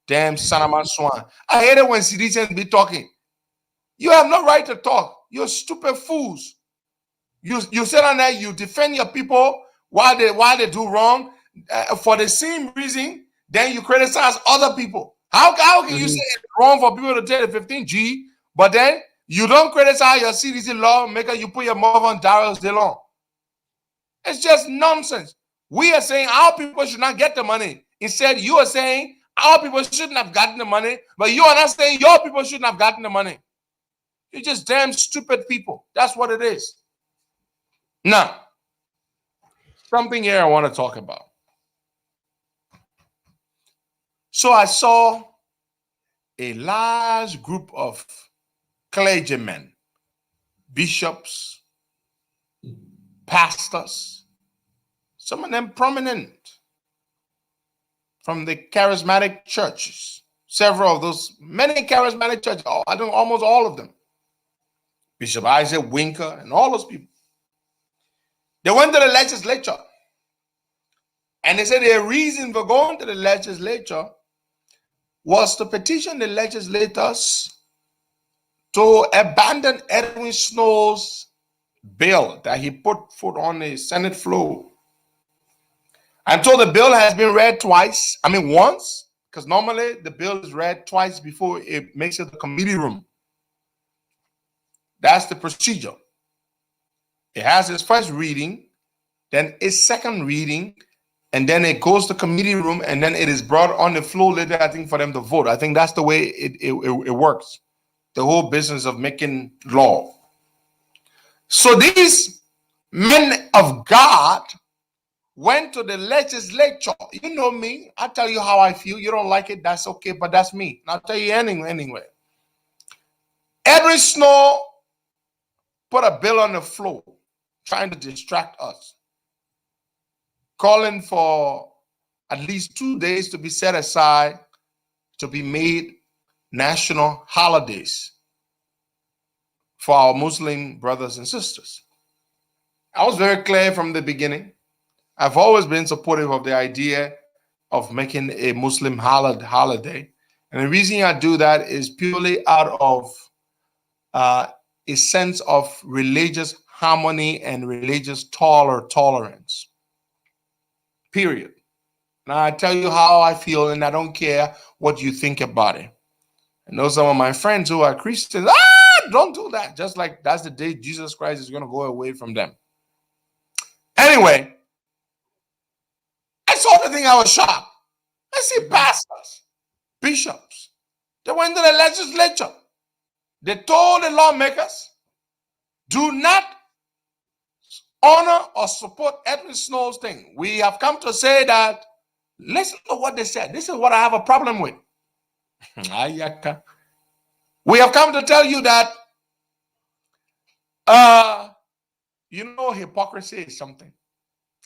Damn son of a swan. I hate it when citizens be talking. You have no right to talk. You're stupid fools. You sit on there, you defend your people while they do wrong for the same reason. Then you criticize other people. How can you say it's wrong for people to take the 15G, but then you don't criticize your CDC lawmaker? You put your mouth on Darius Dillon. It's just nonsense. We are saying our people should not get the money. Instead, you are saying our people shouldn't have gotten the money, but you are not saying your people shouldn't have gotten the money. You're just damn stupid people. That's what it is. Now, something here I want to talk about. So I saw a large group of clergymen, bishops, pastors, some of them prominent from the charismatic churches, several of those, many charismatic churches, I think almost all of them. Bishop Isaac Winker and all those people. They went to the legislature and they said their reason for going to the legislature was to petition the legislators to abandon Edwin Snow's bill that he put foot on the Senate floor. I'm told the bill has been read twice. I mean, once, because normally the bill is read twice before it makes it to the committee room. That's the procedure. It has its first reading, then its second reading, and then it goes to committee room, and then it is brought on the floor later, I think, for them to vote. I think that's the way it works. The whole business of making law. So these men of God went to the legislature. You know me. I tell you how I feel. You don't like it, that's okay, but that's me. And I'll tell you anyway. Edwin Snow put a bill on the floor trying to distract us, calling for at least 2 days to be set aside to be made national holidays for our Muslim brothers and sisters. I was very clear from the beginning. I've always been supportive of the idea of making a Muslim holiday. And the reason I do that is purely out of a sense of religious harmony and religious tolerance. Period. Now I tell you how I feel, and I don't care what you think about it. I know some of my friends who are Christians. Don't do that. Just like that's the day Jesus Christ is going to go away from them. Anyway, I saw the thing. I was shocked. I see pastors, bishops. They went to the legislature. They told the lawmakers, do not honor or support Edwin Snow's thing. We have come to say that, listen to what they said. This is what I have a problem with. We have come to tell you that, hypocrisy is something.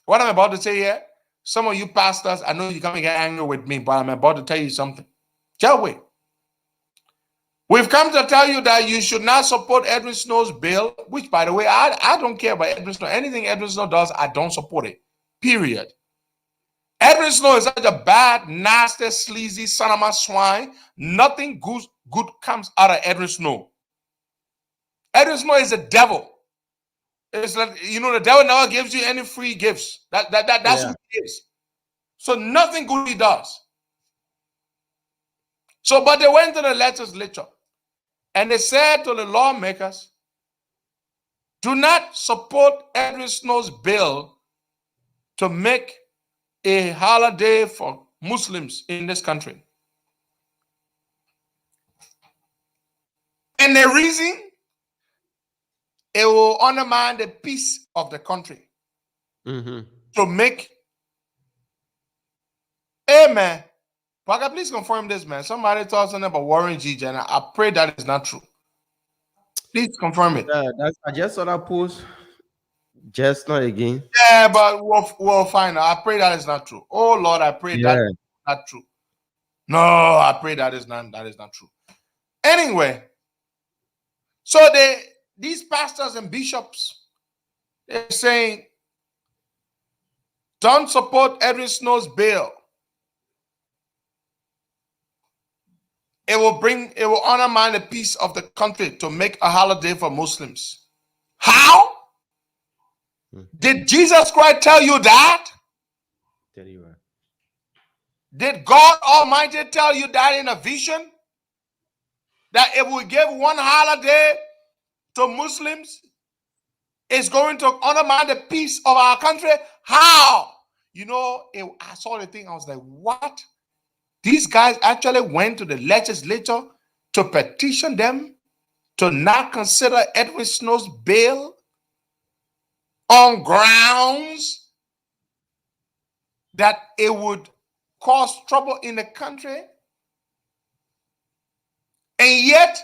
What I'm about to say here, some of you pastors, I know you're going to get angry with me, but I'm about to tell you something. Just wait. We've come to tell you that you should not support Edwin Snow's bill, which, by the way, I don't care about Edwin Snow. Anything Edwin Snow does, I don't support it. Period. Edwin Snow is such a bad, nasty, sleazy son of a swine. Nothing good comes out of Edwin Snow. Edwin Snow is a devil. It's like, the devil never gives you any free gifts. That's who he is. So nothing good he does. So, but they went to the legislature and they said to the lawmakers, do not support Edwin Snow's bill to make a holiday for Muslims in this country. And the reason, it will undermine the peace of the country. To make, amen. Parker, please confirm this, man. Somebody told something about Warren G. and I pray that is not true. Please confirm it. I just saw that post. Just not again. Yeah, but we'll find out. I pray that is not true. Oh Lord, I pray that is not true. No, I pray that is not true. Anyway, so these pastors and bishops, they're saying, don't support Edwin Snow's bill. It will undermine the peace of the country to make a holiday for Muslims. How? Did Jesus Christ tell you that? Tell you what. Did God Almighty tell you that in a vision? That if we give one holiday to Muslims, it's going to undermine the peace of our country? How? I saw the thing. I was like, what? These guys actually went to the legislature to petition them to not consider Edwin Snow's bill on grounds that it would cause trouble in the country. And yet,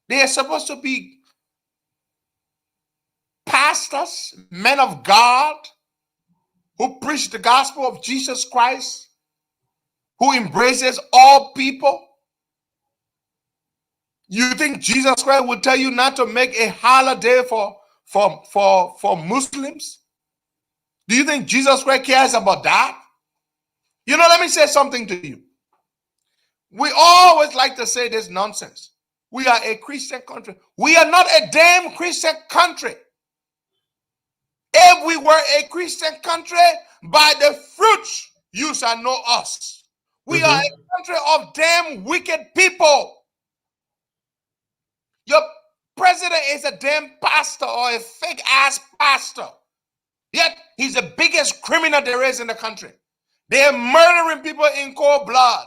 they are supposed to be pastors, men of God, who preach the gospel of Jesus Christ, who embraces all people. You think Jesus Christ would tell you not to make a holiday for Muslims? Do you think Jesus Christ cares about that? Let me say something to you. We always like to say this nonsense. We are a Christian country. We are not a damn Christian country. If we were a Christian country, by the fruits you shall know us. We are a country of damn wicked people. Your president is a damn pastor or a fake ass pastor. Yet he's the biggest criminal there is in the country. They are murdering people in cold blood.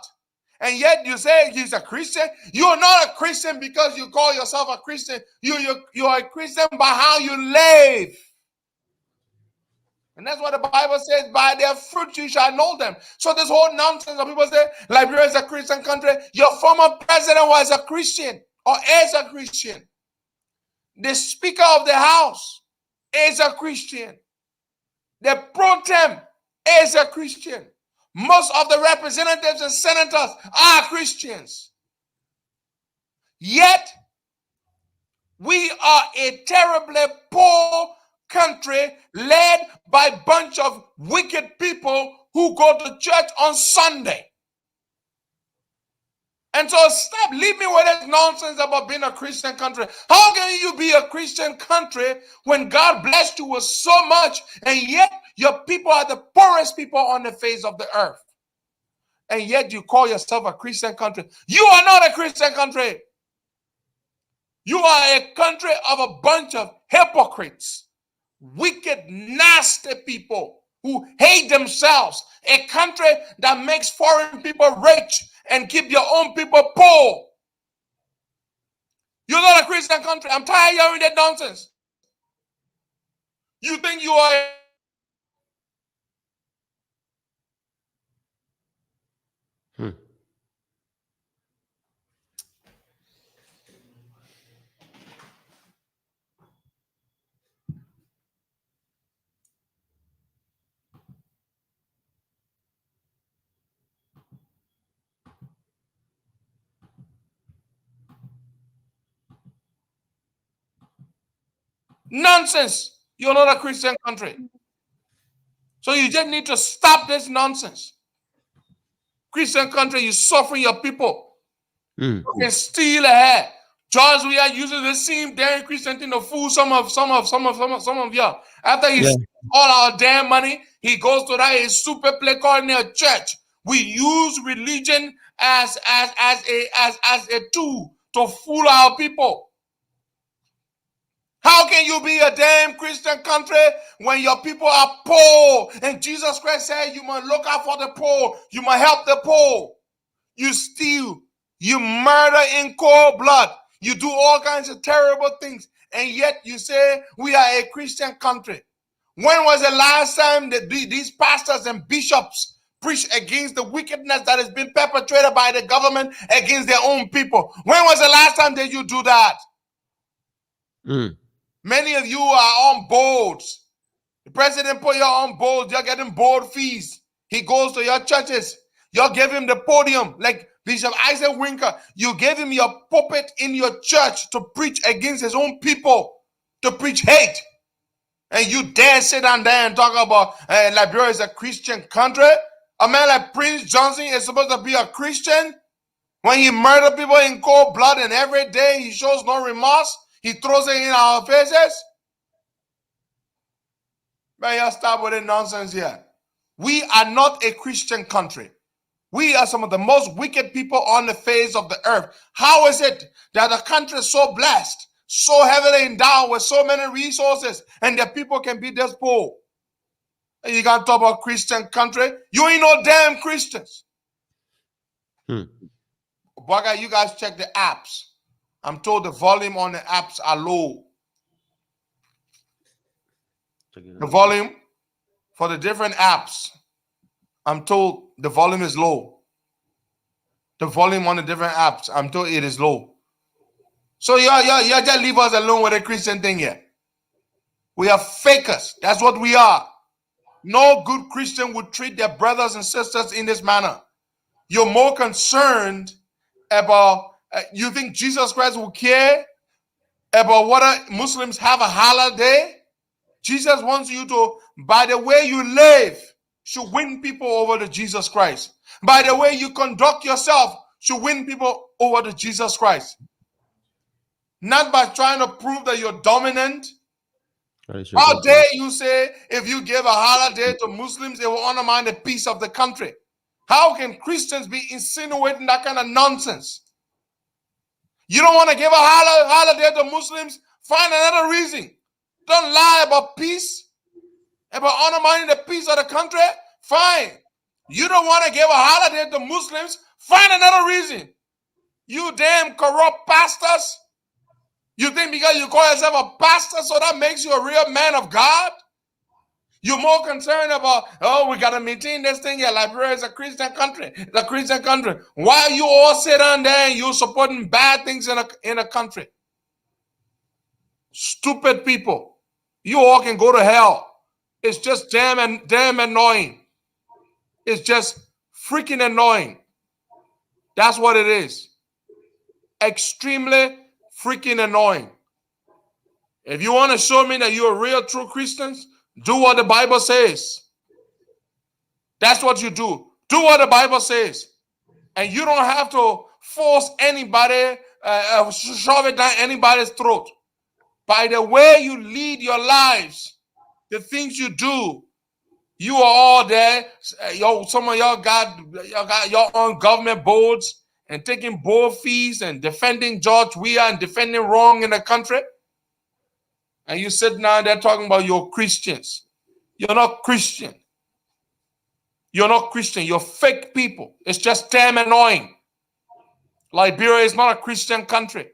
And yet you say he's a Christian. You're not a Christian because you call yourself a Christian. You're a Christian by how you live. And that's what the Bible says, by their fruit you shall know them. So this whole nonsense of people say, Liberia is a Christian country. Your former president was a Christian or is a Christian. The Speaker of the House is a Christian. The pro tem is a Christian. Most of the representatives and senators are Christians. Yet, we are a terribly poor country led by a bunch of wicked people who go to church on Sunday. And so stop, leave me with this nonsense about being a Christian country. How can you be a Christian country when God blessed you with so much and yet your people are the poorest people on the face of the earth? And yet you call yourself a Christian country. You are not a Christian country. You are a country of a bunch of hypocrites, wicked, nasty people who hate themselves. A country that makes foreign people rich and keep your own people poor. You're not a Christian country. I'm tired of hearing that nonsense. You think you are nonsense. You're not a Christian country. So you just need to stop this nonsense. Christian country, you suffering your people. You can steal ahead. George, we are using the same damn Christian thing to fool some of y'all. After he steals all our damn money, he goes to that super play called near church. We use religion as a tool to fool our people. How can you be a damn Christian country when your people are poor? And Jesus Christ said you must look out for the poor. You must help the poor. You steal. You murder in cold blood. You do all kinds of terrible things. And yet you say we are a Christian country. When was the last time that these pastors and bishops preached against the wickedness that has been perpetrated by the government against their own people? When was the last time that you do that? Many of you are on boards. The president put you on boards. You're getting board fees. He goes to your churches. You give him the podium. Like Bishop Isaac Winker, you gave him your pulpit in your church to preach against his own people, to preach hate. And you dare sit down there and talk about Liberia is a Christian country? A man like Prince Johnson is supposed to be a Christian? When he murdered people in cold blood and every day he shows no remorse? He throws it in our faces. Man, y'all stop with the nonsense here. We are not a Christian country. We are some of the most wicked people on the face of the earth. How is it that the country is so blessed, so heavily endowed with so many resources, and the people can be this poor? And you can't talk about Christian country? You ain't no damn Christians. Bugger, you guys check the apps. I'm told the volume on the apps are low. The volume for the different apps, I'm told the volume is low. The volume on the different apps, I'm told it is low. So y'all just leave us alone with the Christian thing here. We are fakers. That's what we are. No good Christian would treat their brothers and sisters in this manner. You're more concerned about, you think Jesus Christ will care about whether Muslims have a holiday? Jesus wants you to, by the way you live, should win people over to Jesus Christ. By the way you conduct yourself, should win people over to Jesus Christ. Not by trying to prove that you're dominant. How dare you say if you give a holiday to Muslims, it will undermine the peace of the country? How can Christians be insinuating that kind of nonsense? You don't want to give a holiday to Muslims? Find another reason. Don't lie about peace, about undermining the peace of the country. Fine. You don't want to give a holiday to Muslims? Find another reason. You damn corrupt pastors. You think because you call yourself a pastor, so that makes you a real man of God? You're more concerned about, oh, we got to maintain this thing here. Liberia is a Christian country. It's a Christian country. Why you all sit down there and you're supporting bad things in a country? Stupid people. You all can go to hell. It's just damn annoying. It's just freaking annoying. That's what it is. Extremely freaking annoying. If you want to show me that you're real true Christians, do what the Bible says. That's what you do. Do what the Bible says. And you don't have to force anybody, shove it down anybody's throat. By the way you lead your lives, the things you do, you are all there. Some of y'all got your own government boards, and taking bold fees and defending George Weah and defending wrong in the country. And you sit now there talking about you're Christians. You're not Christian. You're not Christian. You're fake people. It's just damn annoying. Liberia is not a Christian country.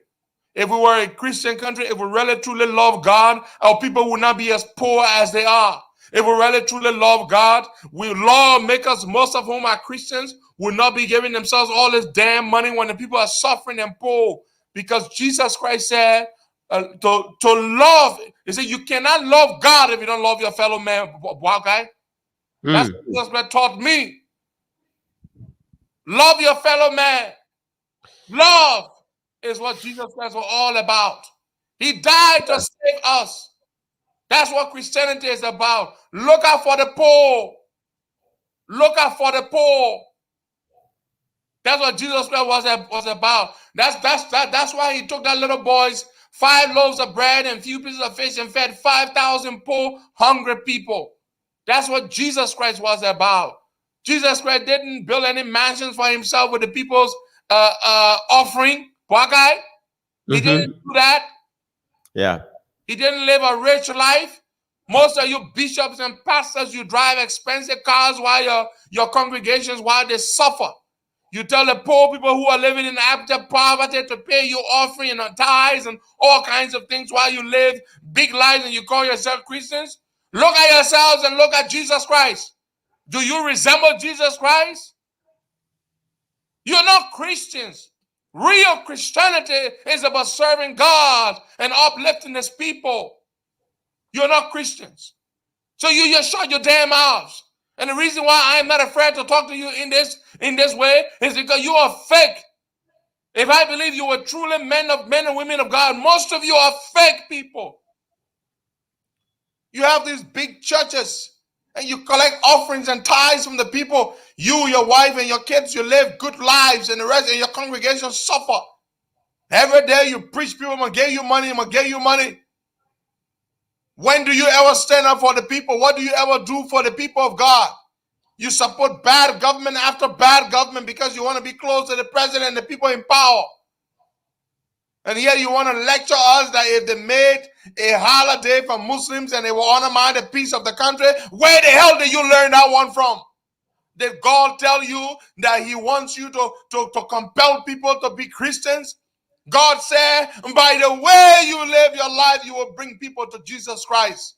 If we were a Christian country, if we really truly love God, our people would not be as poor as they are. If we really truly love God, we lawmakers, most of whom are Christians, would not be giving themselves all this damn money when the people are suffering and poor. Because Jesus Christ said to love. He said you cannot love God if you don't love your fellow man. Okay? That's what Jesus Christ taught me. Love your fellow man. Love is what Jesus Christ was all about. He died to save us. That's what Christianity is about. Look out for the poor. Look out for the poor. That's what Jesus Christ was about. That's why he took that little boy's 5 loaves of bread and few pieces of fish and fed 5,000 poor, hungry people. That's what Jesus Christ was about. Jesus Christ didn't build any mansions for himself with the people's offering. He didn't do that. Yeah. He didn't live a rich life. Most of you bishops and pastors, you drive expensive cars while your congregations, while they suffer. You tell the poor people who are living in abject poverty to pay you offering and tithes and all kinds of things while you live big lives and you call yourself Christians. Look at yourselves and look at Jesus Christ. Do you resemble Jesus Christ? You're not Christians. Real Christianity is about serving God and uplifting his people. You're not Christians. So you just shut your damn mouths. And the reason why I'm not afraid to talk to you in this way is because you are fake. If I believe you were truly men and women of God, most of you are fake people. You have these big churches and you collect offerings and tithes from the people. You, your wife, and your kids, you live good lives, and the rest of your congregation suffer. Every day you preach, people, I'm going to give you money, I'm going to give you money. When do you ever stand up for the people? What do you ever do for the people of God? You support bad government after bad government because you want to be close to the president and the people in power. And yet you want to lecture us that if they made a holiday for Muslims and they will undermine the peace of the country, where the hell did you learn that one from? Did God tell you that he wants you to compel people to be Christians? God said, by the way you live your life, you will bring people to Jesus Christ.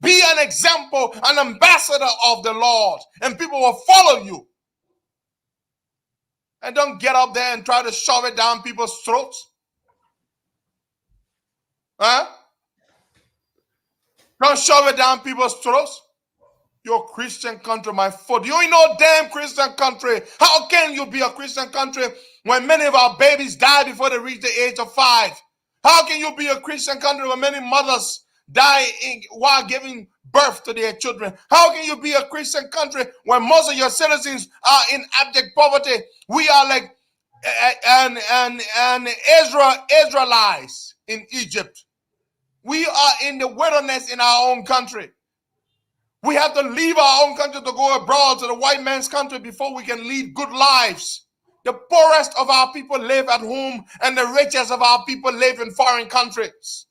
Be an example, an ambassador of the Lord, and people will follow you. And don't get up there and try to shove it down people's throats. Huh? Don't shove it down people's throats. Your Christian country, my foot. You ain't no damn Christian country. How can you be a Christian country when many of our babies die before they reach the age of 5? How can you be a Christian country when many mothers die while giving birth to their children? How can you be a Christian country when most of your citizens are in abject poverty? We are like Israelites in Egypt. We are in the wilderness in our own country. We have to leave our own country to go abroad to the white man's country before we can lead good lives. The poorest of our people live at home, and the richest of our people live in foreign countries.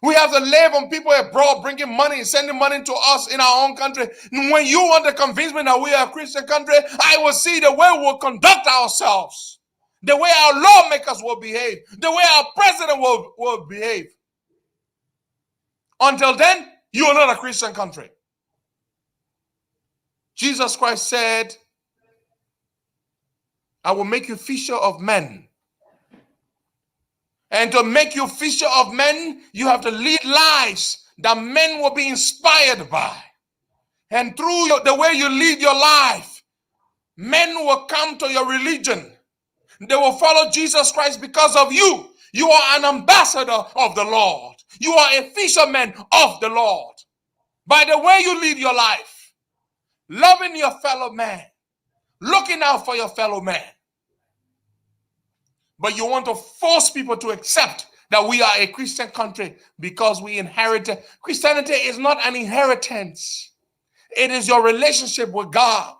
We have to live on people abroad bringing money and sending money to us in our own country. When you want to convince me that we are a Christian country, I will see the way we'll conduct ourselves, the way our lawmakers will behave, the way our president will behave. Until then, you are not a Christian country. Jesus Christ said, I will make you fisher of men. And to make you fisher of men, you have to lead lives that men will be inspired by. And through the way you lead your life, men will come to your religion. They will follow Jesus Christ because of you. You are an ambassador of the Lord. You are a fisherman of the Lord. By the way you live your life, loving your fellow man, looking out for your fellow man. But you want to force people to accept that we are a Christian country because we inherited. Christianity is not an inheritance. It is your relationship with God.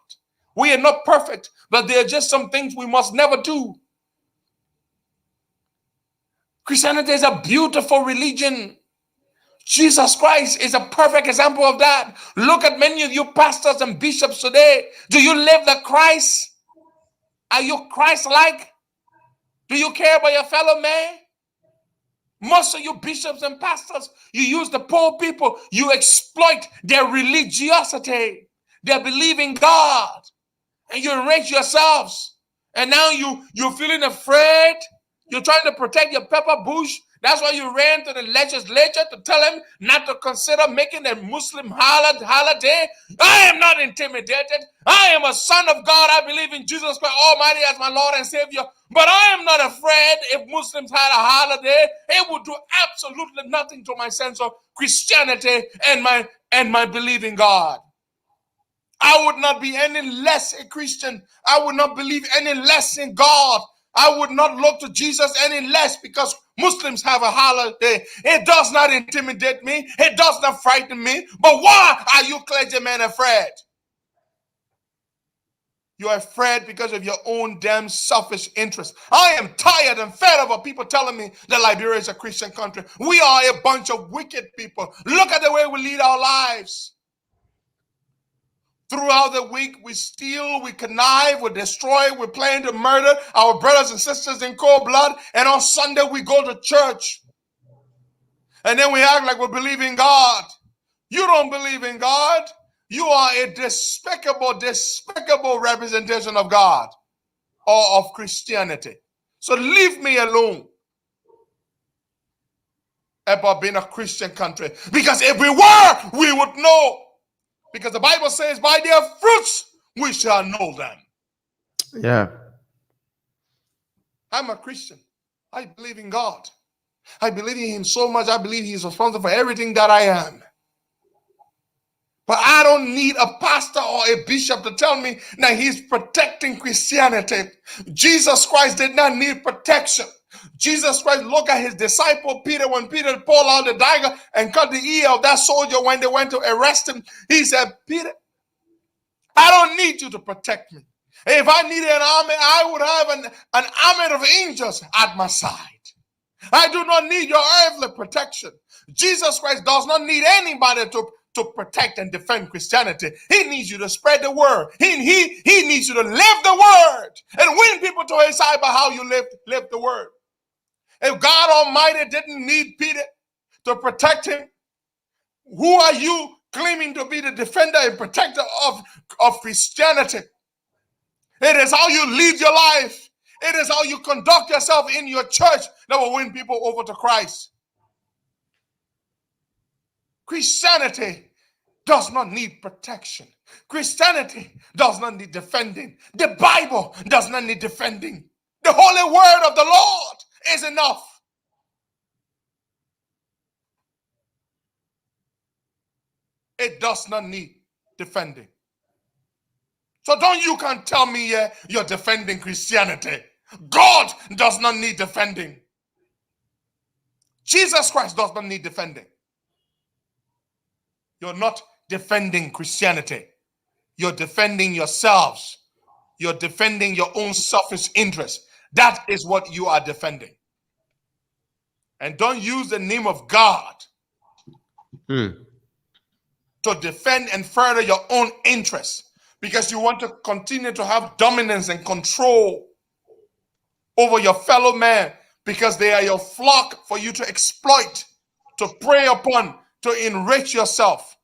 We are not perfect, but there are just some things we must never do. Christianity is a beautiful religion. Jesus Christ is a perfect example of that. Look at many of you pastors and bishops today. Do you live the Christ? Are you Christ-like? Do you care about your fellow man? Most of you bishops and pastors, you use the poor people. You exploit their religiosity. They believe in God. And you enrich yourselves. And now you're feeling afraid. You're trying to protect your pepper bush. That's why you ran to the legislature to tell him not to consider making a Muslim holiday. I am not intimidated. I am a son of God. I believe in Jesus Christ Almighty as my Lord and Savior. But I am not afraid if Muslims had a holiday. It would do absolutely nothing to my sense of Christianity and my belief in God. I would not be any less a Christian. I would not believe any less in God. I would not look to Jesus any less because Muslims have a holiday. It does not intimidate me. It does not frighten me. But why are you clergymen afraid? You're afraid because of your own damn selfish interest. I am tired and fed of people telling me that Liberia is a Christian country. We are a bunch of wicked people. Look at the way we lead our lives. Throughout the week, we steal, we connive, we destroy, we plan to murder our brothers and sisters in cold blood. And on Sunday, we go to church. And then we act like we believe in God. You don't believe in God. You are a despicable representation of God or of Christianity. So leave me alone about being a Christian country. Because if we were, we would know. Because the Bible says, by their fruits, we shall know them. Yeah. I'm a Christian. I believe in God. I believe in him so much. I believe he's responsible for everything that I am. But I don't need a pastor or a bishop to tell me that he's protecting Christianity. Jesus Christ did not need protection. Jesus Christ looked at his disciple Peter when Peter pulled out the dagger and cut the ear of that soldier when they went to arrest him. He said, Peter, I don't need you to protect me. If I needed an army, I would have an army of angels at my side. I do not need your earthly protection. Jesus Christ does not need anybody to protect and defend Christianity. He needs you to spread the word. He needs you to live the word and win people to his side by how you live the word. If God Almighty didn't need Peter to protect him, who are you claiming to be the defender and protector of Christianity? It is how you lead your life. It is how you conduct yourself in your church that will win people over to Christ. Christianity does not need protection. Christianity does not need defending. The Bible does not need defending. The holy word of the Lord is enough. It does not need defending. So you can't tell me you're defending Christianity. God does not need defending. Jesus Christ does not need defending. You're not defending Christianity. You're defending yourselves. You're defending your own selfish interest. That is what you are defending. And don't use the name of God to defend and further your own interests because you want to continue to have dominance and control over your fellow man because they are your flock for you to exploit, to prey upon, to enrich yourself.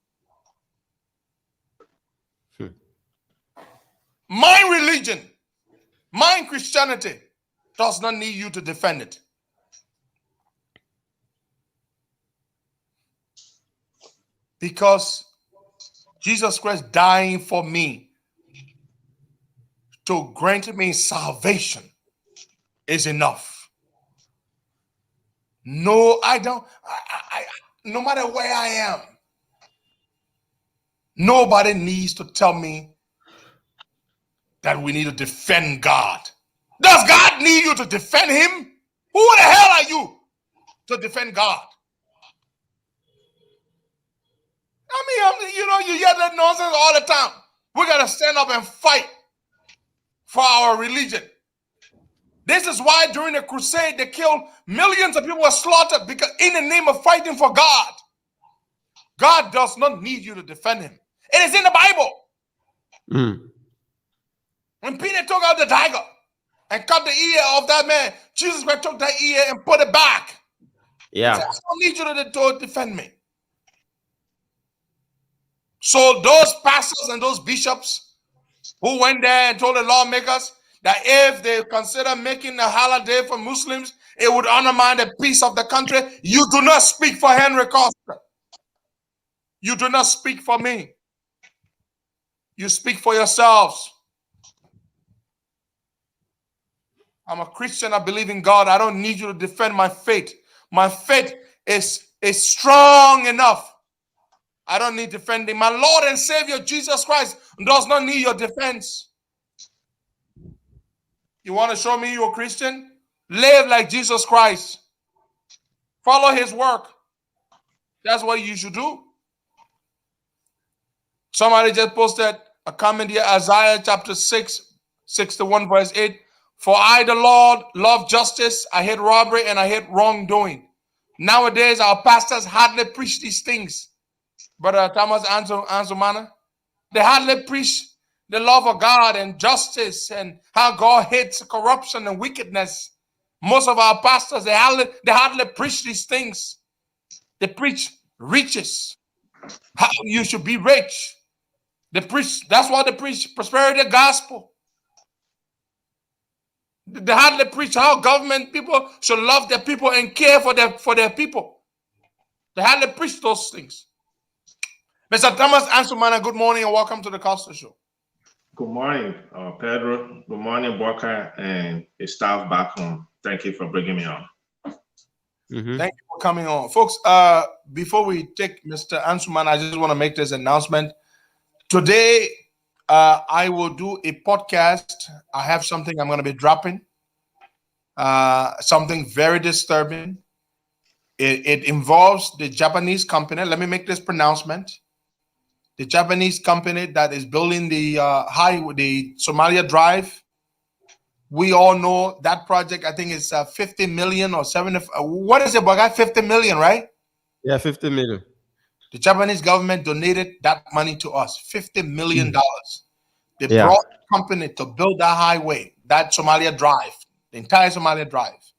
My religion, my Christianity does not need you to defend it. Because Jesus Christ dying for me to grant me salvation is enough. No, I don't. No matter where I am, nobody needs to tell me that we need to defend God. Does God need you to defend him? Who the hell are you to defend God? I mean, you hear that nonsense all the time. We got to stand up and fight for our religion. This is why during the crusade they killed millions of people, were slaughtered, because in the name of fighting for God. God does not need you to defend him. It is in the Bible. When Peter took out the dagger and cut the ear of that man, Jesus Christ took that ear and put it back. Yeah. He said, I don't need you to defend me. So those pastors and those bishops who went there and told the lawmakers that if they consider making a holiday for Muslims, it would undermine the peace of the country. You do not speak for Henry Costa. You do not speak for me. You speak for yourselves. I'm a Christian. I believe in God. I don't need you to defend my faith. My faith is strong enough. I don't need defending. My Lord and Savior Jesus Christ does not need your defense. You want to show me you're a Christian? Live like Jesus Christ. Follow his work. That's what you should do. Somebody just posted a comment here, Isaiah chapter 6, 61 verse 8. For I, the Lord, love justice. I hate robbery and I hate wrongdoing. Nowadays, our pastors hardly preach these things. Brother Thomas Anzumana, they hardly preach the love of God and justice and how God hates corruption and wickedness. Most of our pastors, they hardly preach these things. They preach riches, how you should be rich. They preach, that's why they preach prosperity gospel. They hardly preach how government people should love their people and care for their people. They hardly preach those things. Mr. Thomas Ansumana, good morning and welcome to the Costa Show. Good morning, Pedro. Good morning, Walker, and the staff back home. Thank you for bringing me on. Thank you for coming on. Folks, before we take Mr. Ansumana, I just want to make this announcement. Today, I will do a podcast. I have something I'm going to be dropping. Something very disturbing. It involves the Japanese company. Let me make this pronouncement. The Japanese company that is building the the Somalia Drive. We all know that project. I think it's 50 million or 70. What is it, Bagai? 50 million, right? Yeah, 50 million. The Japanese government donated that money to us, $50 million. They Yeah. brought a company to build that highway, that Somalia Drive, the entire Somalia Drive.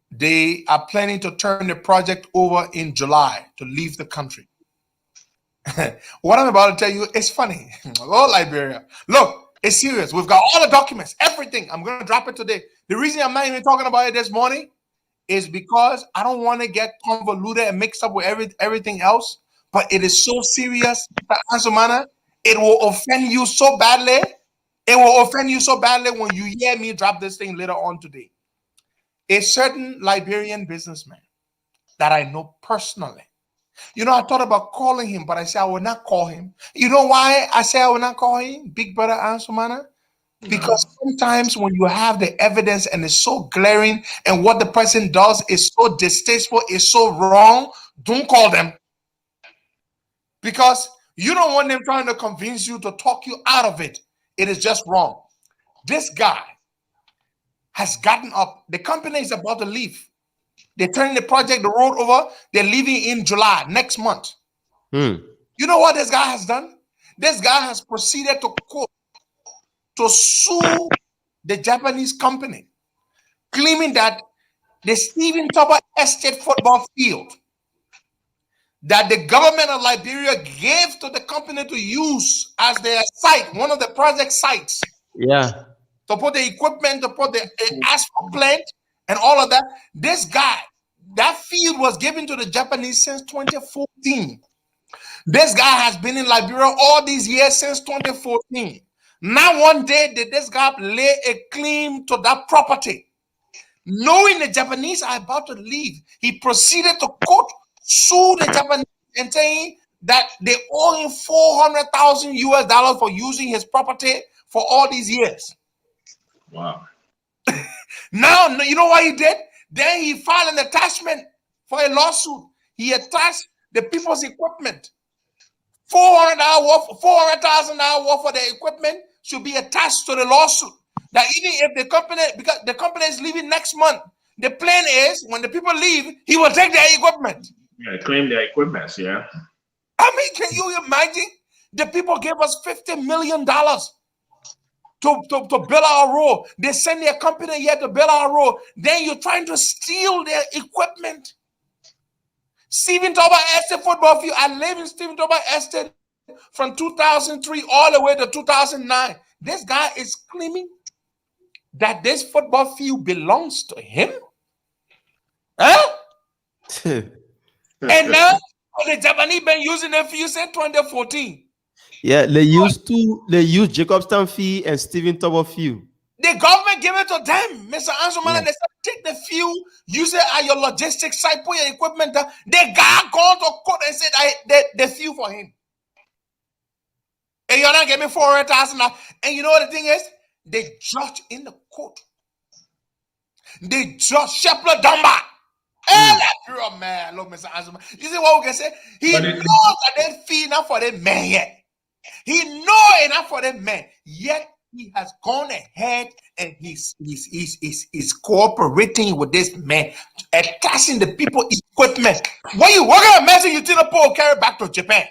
They are planning to turn the project over in July to leave the country. What I'm about to tell you is funny. Oh, Liberia. Look, it's serious. We've got all the documents, everything. I'm going to drop it today. The reason I'm not even talking about it this morning is because I don't want to get convoluted and mixed up with everything else. But it is so serious, Ansumana. It will offend you so badly. It will offend you so badly when you hear me drop this thing later on today. A certain Liberian businessman that I know personally. You know, I thought about calling him, but I said I will not call him. You know why I say I will not call him, Big Brother Ansumana? Because sometimes when you have the evidence and it's so glaring and what the person does is so distasteful, is so wrong, don't call them. Because you don't want them trying to convince you to talk you out of it. It is just wrong. This guy has gotten up. The company is about to leave. They're turning the project, the road over. They're leaving in July, next month. You know what this guy has done? This guy has proceeded to court to sue the Japanese company, claiming that the Stephen Tupper Estate football field that the government of Liberia gave to the company to use as their site, one of the project sites. Yeah. To put the equipment, to put the asphalt plant and all of that. This guy, that field was given to the Japanese since 2014. This guy has been in Liberia all these years since 2014. Now one day did this guy lay a claim to that property. Knowing the Japanese are about to leave, he proceeded to court, sue the Japanese and saying that they owe him $400,000 for using his property for all these years. Wow. Now, you know what he did? Then he filed an attachment for a lawsuit. He attached the people's equipment. $400,000 worth for the equipment should be attached to the lawsuit. That even if the company, because the company is leaving next month, the plan is when the people leave, he will take their equipment. Yeah, claim their equipment. Yeah. I mean, can you imagine? The people gave us $50 million to build our road. They send their company here to build our road. Then you're trying to steal their equipment. Stephen Toba Estate football field. I live in Stephen Toba Estate from 2003 all the way to 2009. This guy is claiming that this football field belongs to him. Huh? And now the Japanese been using the field since 2014. Yeah, they used Jacobstown Fee and Stephen Tobo Few. The government gave it to them, Mr. Ansomana. Yeah. They said, take the fuel, use it at your logistics site, put your equipment there. The guy gone to court and said, the fuel for him. And you're not giving me $400,000. And you know what the thing is? The judge in the court, the judge, Shepler Dunbar. Hey, that girl, man. Look, Mr. Ansomana. You see what we can say? He knows that they fee not for the man yet. He know enough for the man, yet he has gone ahead and he's cooperating with this man, attaching the people equipment. What kind of message you think the Paul carry back to Japan?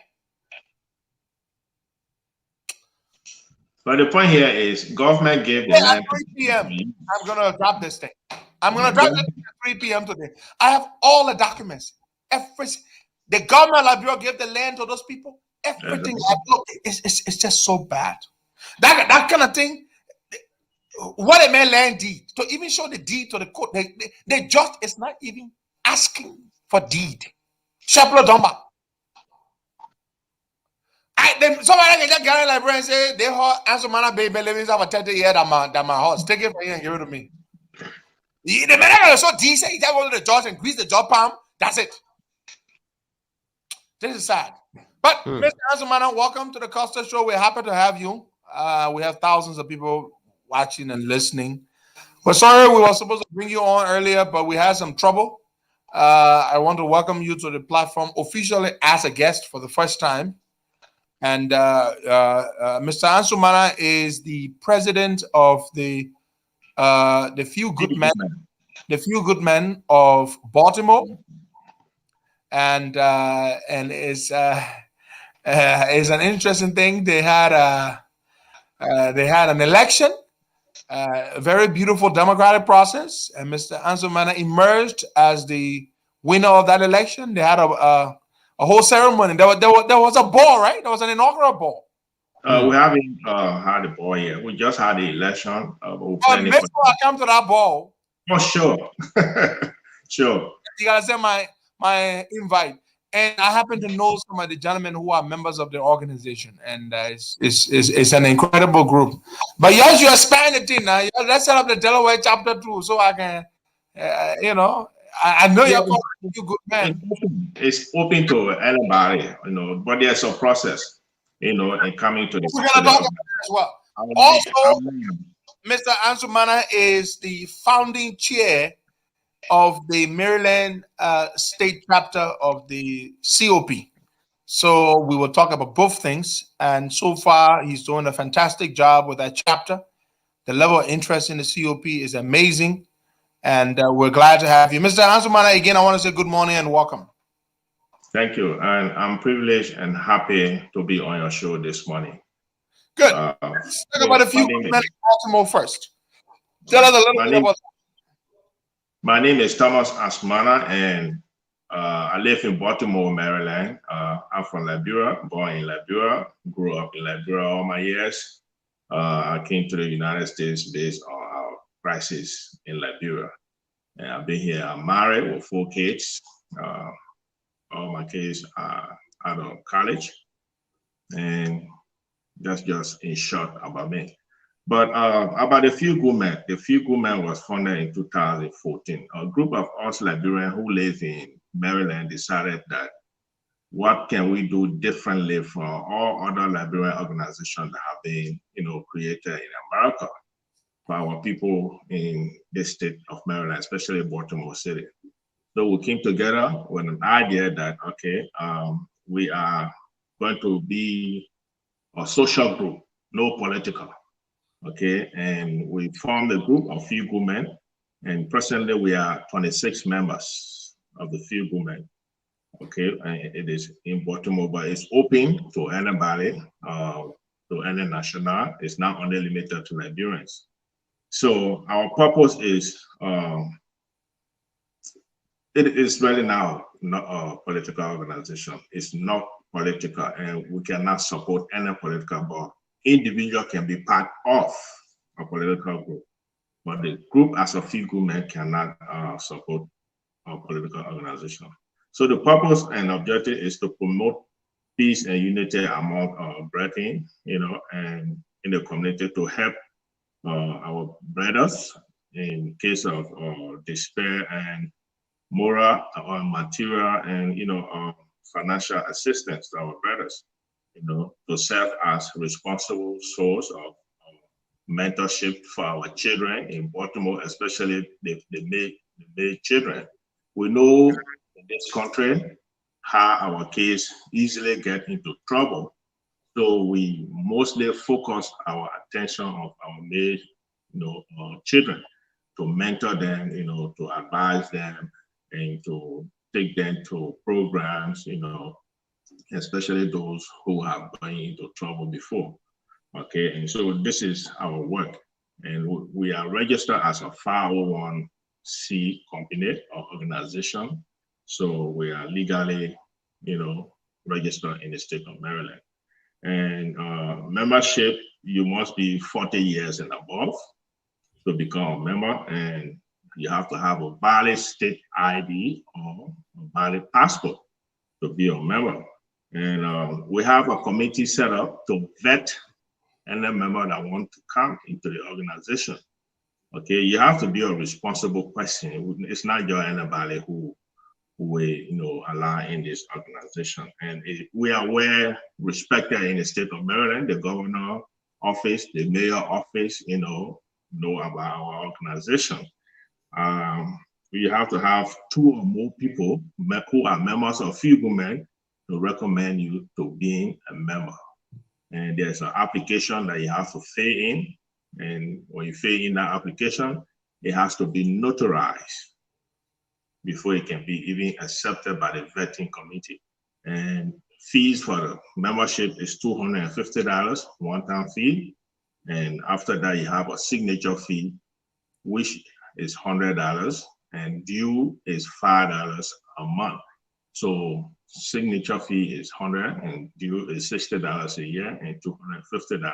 But the point here is government gave the land. At 3 p.m. I'm gonna drop this thing. I'm gonna drop this thing at 3 p.m. today. I have all the documents. The government of Liberia gave the land to those people. Everything. Look, it's just so bad. That kind of thing. What a man land deed to even show the deed to the court. The judge is not even asking for deed. Shepler Dumba. Somebody can just get in library and say they heard Ansomana baby living for 30 years than my house. Take it from you and give it to me. The man is so decent. He just go to the judge and grease the judge palm. That's it. This is sad. But Mr. Ansomana, welcome to the Costa Show. We're happy to have you. We have thousands of people watching and listening. We're sorry we were supposed to bring you on earlier, but we had some trouble. I want to welcome you to the platform officially as a guest for the first time. And Mr. Ansomana is the president of the Few Good Men of Baltimore, and it's an interesting thing. They had an election, a very beautiful democratic process, and Mr. Ansomana emerged as the winner of that election. They had a whole ceremony. There was a ball, right? There was an inaugural ball. We haven't had a ball yet. We just had the election. Next time I come to that ball. For sure. Sure. You gotta send my invite. And I happen to know some of the gentlemen who are members of the organization, and it's an incredible group. But yes, you expand the thing now. Let's set up the Delaware chapter too, so I can, I know you're you good man. It's open to anybody, but there's a process, in coming to the. We're gonna talk about that as well. Also, Mr. Ansomana is the founding chair of the Maryland state chapter of the COP. So we will talk about both things. And so far, he's doing a fantastic job with that chapter. The level of interest in the COP is amazing. And we're glad to have you. Mr. Ansomana, again, I want to say good morning and welcome. Thank you. And I'm privileged and happy to be on your show this morning. Good. Let's talk about a few minutes in Baltimore first. Tell us a little bit about that. My name is Thomas Ansomana, and I live in Baltimore, Maryland. I'm from Liberia, born in Liberia, grew up in Liberia all my years. I came to the United States based on our crisis in Liberia. And I've been here. I'm married with 4 kids. All my kids are out of college. And that's just in short about me. But about the Few Good Men. The Few Good Men was founded in 2014. A group of us Liberians who live in Maryland decided that what can we do differently from all other Liberian organizations that have been, created in America for our people in the state of Maryland, especially Baltimore City. So we came together with an idea that, we are going to be a social group, no political. Okay, and we formed a group of Feel Good Men, and presently we are 26 members of the Feel Good Men. Okay, and it is in Baltimore, but it's open to anybody, to any national. It's not only limited to Liberians. So our purpose is, it is really now not a political organization. It's not political, and we cannot support any political, but individual can be part of a political group. But the group as a Feel Good Men cannot support a political organization. So the purpose and objective is to promote peace and unity among brethren, and in the community, to help our brothers in case of despair, and moral or material, and financial assistance to our brothers, to serve as responsible source of mentorship for our children in Baltimore, especially the male children. We know in this country how our kids easily get into trouble. So we mostly focus our attention of our male, children, to mentor them, to advise them, and to take them to programs, especially those who have gone into trouble before. Okay, and so this is our work, and we are registered as a 501c company or organization. So we are legally, registered in the state of Maryland. And membership, you must be 40 years and above to become a member, and you have to have a valid state ID or a valid passport to be a member. And we have a committee set up to vet any member that want to come into the organization. Okay, you have to be a responsible person. It's not just anybody who we allow in this organization. And we are well respected in the state of Maryland. The governor office, the mayor office, know about our organization. We have to have 2 or more people who are members of Feel Good Men to recommend you to being a member. And there's an application that you have to fill in. And when you fill in that application, it has to be notarized before it can be even accepted by the vetting committee. And fees for the membership is $250, one-time fee. And after that, you have a signature fee, which is $100, and due is $5 a month. So signature fee is $100 and due is $60 a year and $250.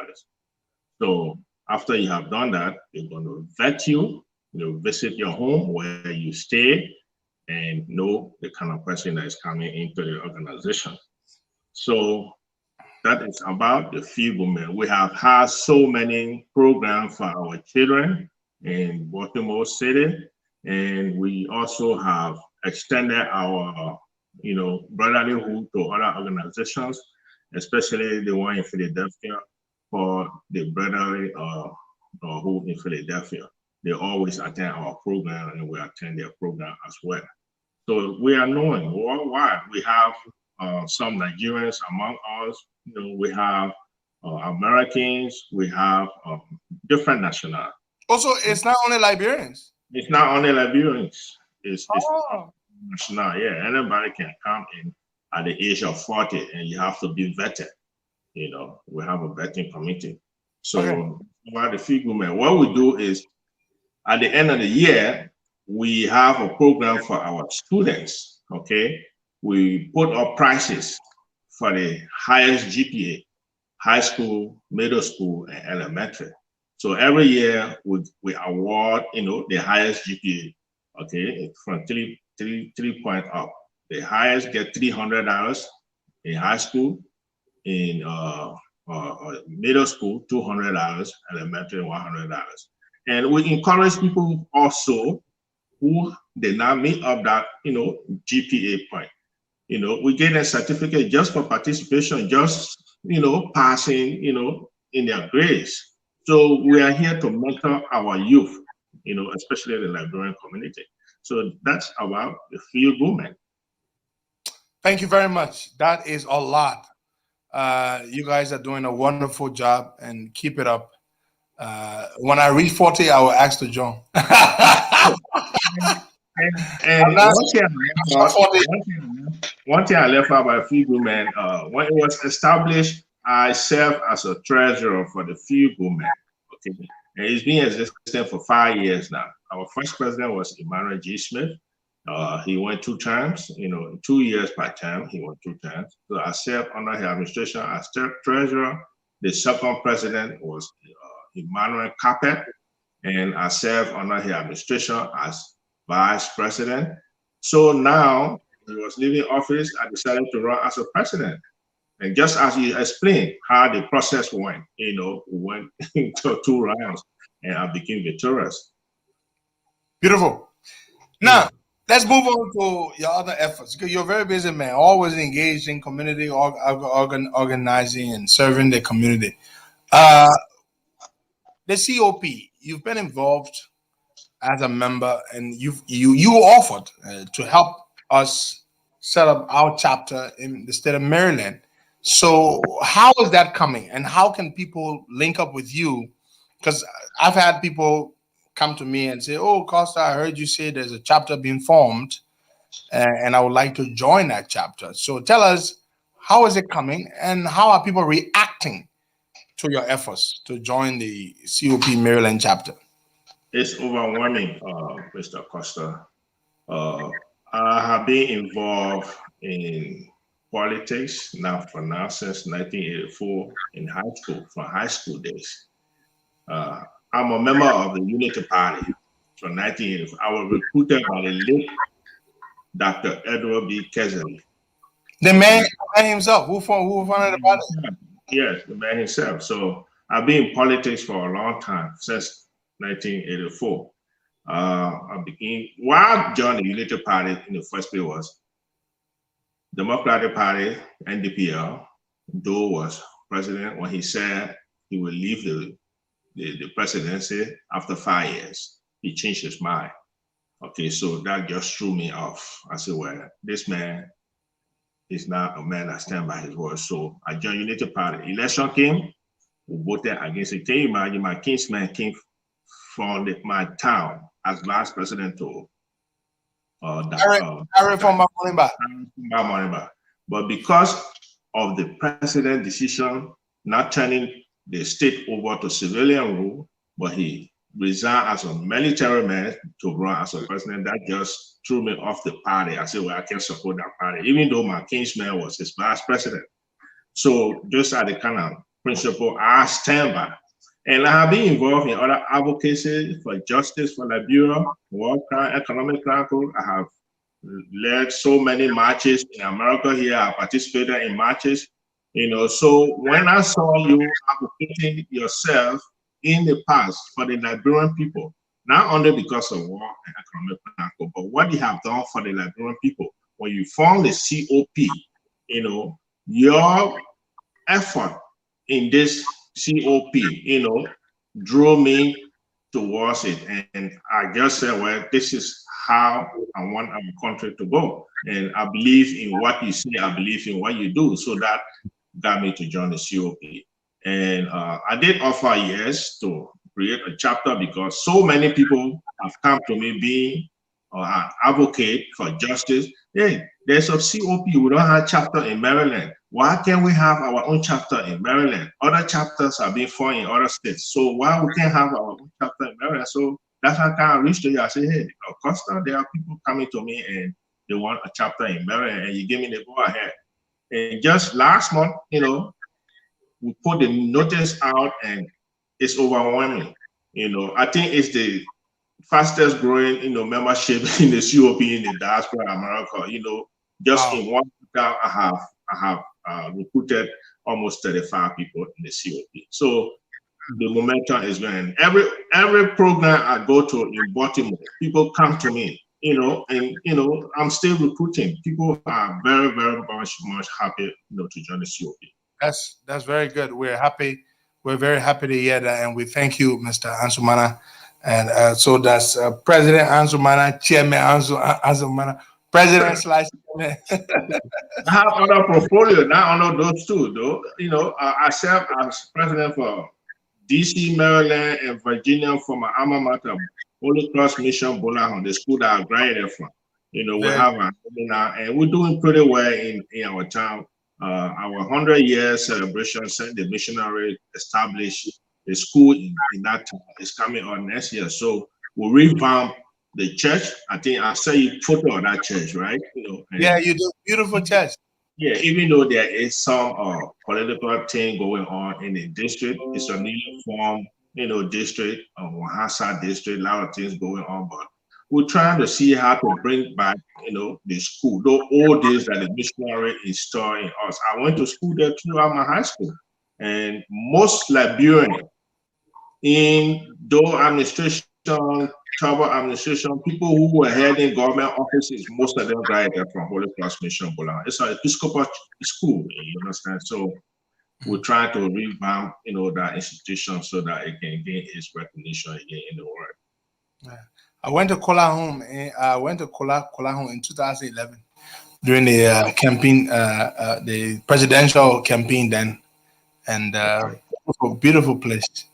So after you have done that, they're going to vet you. They'll visit your home where you stay and know the kind of person that is coming into the organization. So that is about the Feel Good Men. We have had so many programs for our children in Baltimore City, and we also have extended our brotherlyhood to other organizations, especially the one in Philadelphia, for the brotherly who in Philadelphia. They always attend our program, and we attend their program as well. So we are known worldwide. We have some Nigerians among us. We have Americans. We have different nationalities. Also, it's not only Liberians. It's not only Liberians. It's national. Yeah, anybody can come in at the age of 40, and you have to be vetted. We have a vetting committee. So about the Feel Good Men, what we do is at the end of the year, we have a program for our students. Okay, we put up prices for the highest GPA, high school, middle school, and elementary. So every year we award, the highest GPA. Okay, from three point up. The highest get $300 in high school, in middle school $200, elementary $100. And we encourage people also who did not meet up that GPA point. We get a certificate just for participation, just passing in their grades. So we are here to mentor our youth, especially the Liberian community. So that's about the Feel Good Men. Thank you very much. That is a lot. You guys are doing a wonderful job, and keep it up. When I reach 40, I will ask to join. And I'm not out, 40. one thing I left out by Field Women, when it was established, I served as a treasurer for the Field Women. Okay, and it's been existing for 5 years now. Our first president was Emmanuel G. Smith. He went 2 terms, 2 years per term. He went 2 terms. So I served under his administration as treasurer. The second president was Emmanuel Capet, and I served under his administration as vice president. So now he was leaving office, I decided to run as a president. And just as you explained how the process went, we went into 2 rounds and I became victorious. Beautiful. Now, let's move on to your other efforts, because you're a very busy man, always engaged in community organizing and serving the community. The COP, you've been involved as a member, and you offered to help us set up our chapter in the state of Maryland. So how is that coming, and how can people link up with you? Because I've had people come to me and say, "Oh, Costa, I heard you say there's a chapter being formed, and I would like to join that chapter." So tell us, how is it coming, and how are people reacting to your efforts to join the COP Maryland chapter? It's overwhelming, Mr. Costa. I have been involved in politics now since 1984 in high school, from high school days. I'm a member of the Unity Party from 1984. I was recruited by the late Dr. Edward B. Kesley. The man himself, who founded the party? Yes, the man himself. So I've been in politics for a long time, since 1984. Why I joined the Unity Party in the first place was Democratic Party, NDPL. Doe was president when he said he would leave the presidency after 5 years. He changed his mind. Okay, so that just threw me off. I said, well, this man is not a man that stands by his word. So I joined Unity Party. Election came, we voted against it. Can you imagine, my kinsman came from my town as vice president to from Mamoniba. But because of the president decision not turning the state over to civilian rule, but he resigned as a military man to run as a president, that just threw me off the party. I said, well, I can't support that party, even though my kinsman was his vice president. So just at the kind of principle I stand by. And I have been involved in other advocacy for justice for Liberia, war crime, economic crime. I have led so many marches in America here. I participated in marches, So when I saw you advocating yourself in the past for the Liberian people, not only because of war and economic crime, but what you have done for the Liberian people, when you formed the COP, your effort in this COP, drew me towards it. And I just said, well, this is how I want our country to go. And I believe in what you say, I believe in what you do. So that got me to join the COP. And I did offer yes to create a chapter because so many people have come to me being an advocate for justice. Hey, there's a COP, we don't have a chapter in Maryland. Why can't we have our own chapter in Maryland? Other chapters are being formed in other states. So why we can't have our own chapter in Maryland? So that's how I kind of reached to you. I said, hey, Costa, there are people coming to me and they want a chapter in Maryland, and you give me the go ahead. And just last month, we put the notice out and it's overwhelming. I think it's the fastest growing, membership in the COP in the diaspora America. Just in one time, I have recruited almost 35 people in the COP. So the momentum is going. Every program I go to in Baltimore, people come to me, and I'm still recruiting. People are very, very much happy, to join the COP. That's very good. We're happy. We're very happy to hear that, and we thank you, Mr. Ansumana. And so that's President Ansumana, Chairman Ansumana, President / I have other portfolio, not only those two, though. I serve as president for DC, Maryland, and Virginia from my alma mater, Holy Cross Mission Bolahan, the school that I graduated from. We have a seminar, and we're doing pretty well in our town. Our 100-year celebration, since the missionary established the school in that town, is coming on next year. So we'll revamp the church. I think I saw you photo of that church, right? Yeah, you do. Beautiful church. Yeah, even though there is some political thing going on in the district, it's a newly formed, district, Wahasa district, a lot of things going on, but we're trying to see how to bring back, the school, the old days that the missionary installed in us. I went to school there throughout my high school, and most Liberians in the administration, tribal administration, people who were heading government offices, most of them graduated from Holy Cross Mission Bola. It's an Episcopal school, you understand? So we're trying to revamp, that institution so that it can gain its recognition again in the world. Yeah. I went to Kolahome. I went to Kolahome in 2011 during the campaign, the presidential campaign then, and beautiful place.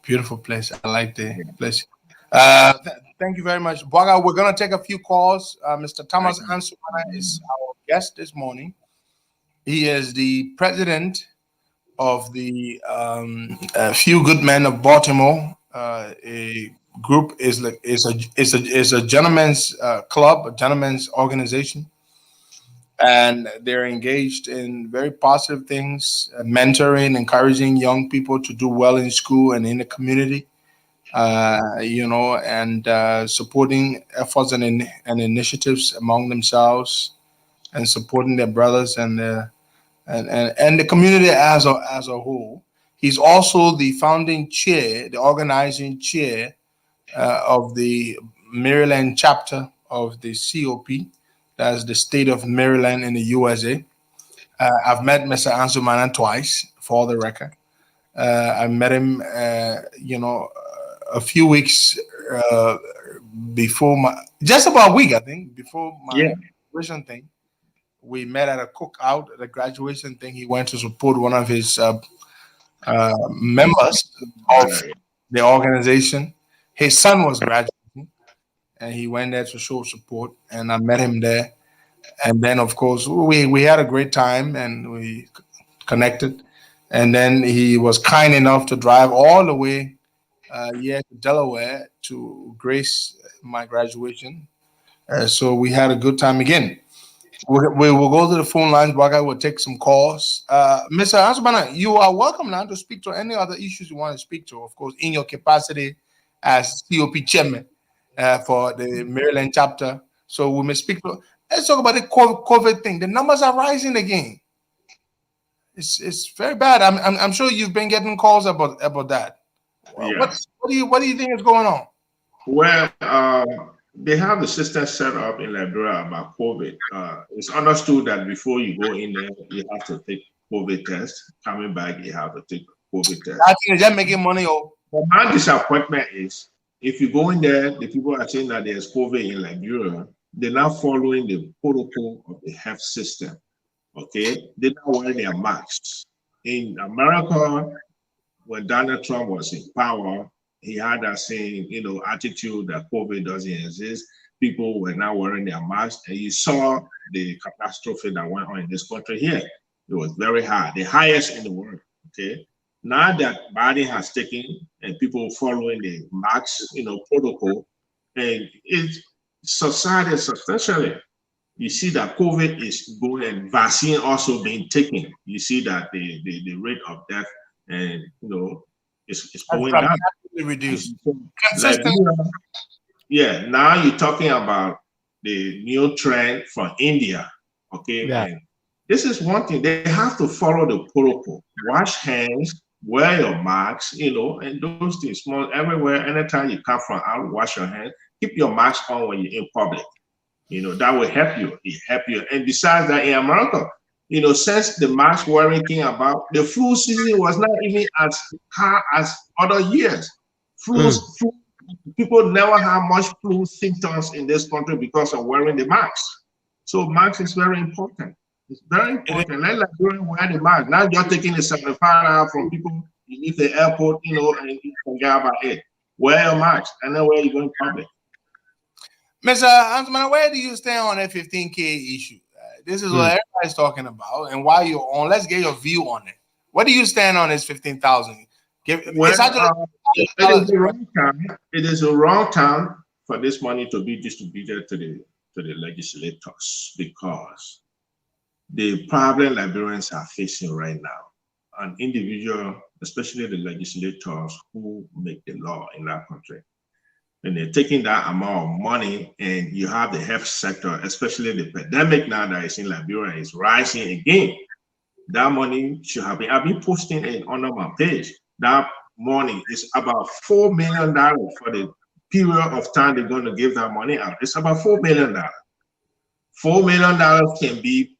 Beautiful place. I like the place. Thank you very much, Bwaga. We're gonna take a few calls. Mr. Thomas Ansumana is our guest this morning. He is the president of the Few Good Men of Baltimore. A group is a gentleman's club, a gentleman's organization, and they're engaged in very positive things, mentoring, encouraging young people to do well in school and in the community. And supporting efforts and initiatives among themselves, and supporting their brothers and the community as a whole. He's also the founding chair, the organizing chair of the Maryland chapter of the COP. That's the state of Maryland in the USA. I've met Mr. Ansumana twice, for the record. I met him, a few weeks before just about a week, I think, before my graduation thing. We met at a cookout at a graduation thing. He went to support one of his members of the organization. His son was graduating, and he went there to show support, and I met him there. And then, of course, we had a great time, and we connected. And then he was kind enough to drive all the way to Delaware to grace my graduation. So we had a good time again. We will go to the phone lines. Baga will take some calls. Mr. Ansumana, you are welcome now to speak to any other issues you want to speak to, of course, in your capacity as COP chairman for the Maryland chapter. So we may speak to. Let's talk about the COVID thing. The numbers are rising again. It's very bad. I'm sure you've been getting calls about that. Yeah. What do you think is going on? Well, they have the system set up in Liberia about COVID. It's understood that before you go in there, you have to take COVID test. Coming back, you have to take COVID test. I think they're making money. But my disappointment is, if you go in there, the people are saying that there's COVID in Liberia. They're not following the protocol of the health system. Okay, they're not wearing their masks. In America, when Donald Trump was in power, he had that same, attitude that COVID doesn't exist. People were not wearing their masks, and you saw the catastrophe that went on in this country here. It was very high, the highest in the world. Okay, now that Biden has taken and people following the mask, protocol, and it's society substantially. You see that COVID is going, and vaccine also being taken. You see that the rate of death and is going down. Reduced. Now you're talking about the new trend from India. Okay, Yeah. And this is one thing. They have to follow the protocol. Wash hands, wear your mask, and those things. Small everywhere. Anytime you come from out, wash your hands. Keep your mask on when you're in public. That will help you. It help you. And besides that, in America, since the mask wearing thing about the flu season was not even as high as other years. Flu, people never have much flu symptoms in this country because of wearing the mask. So mask is very important. It's very important. Let Liberians wear the mask. Now you're taking the $75 from people You leave the airport, and you forget about it. Wear your mask, and then where you going public. Mr. Ansman, where do you stand on that 15K issue? This is what everybody's talking about, and why you're on. Let's get your view on it. What do you stand on this 15,000? Well, it is the wrong time. It is the wrong time for this money to be distributed to the legislators, because the problem Liberians are facing right now, an individual, especially the legislators who make the law in that country, and they're taking that amount of money, and you have the health sector, especially the pandemic now that is in Liberia is rising again. That money should have been, I've been posting it on my page. That money is about $4 million for the period of time they're going to give that money out. It's about $4 million. $4 million can be,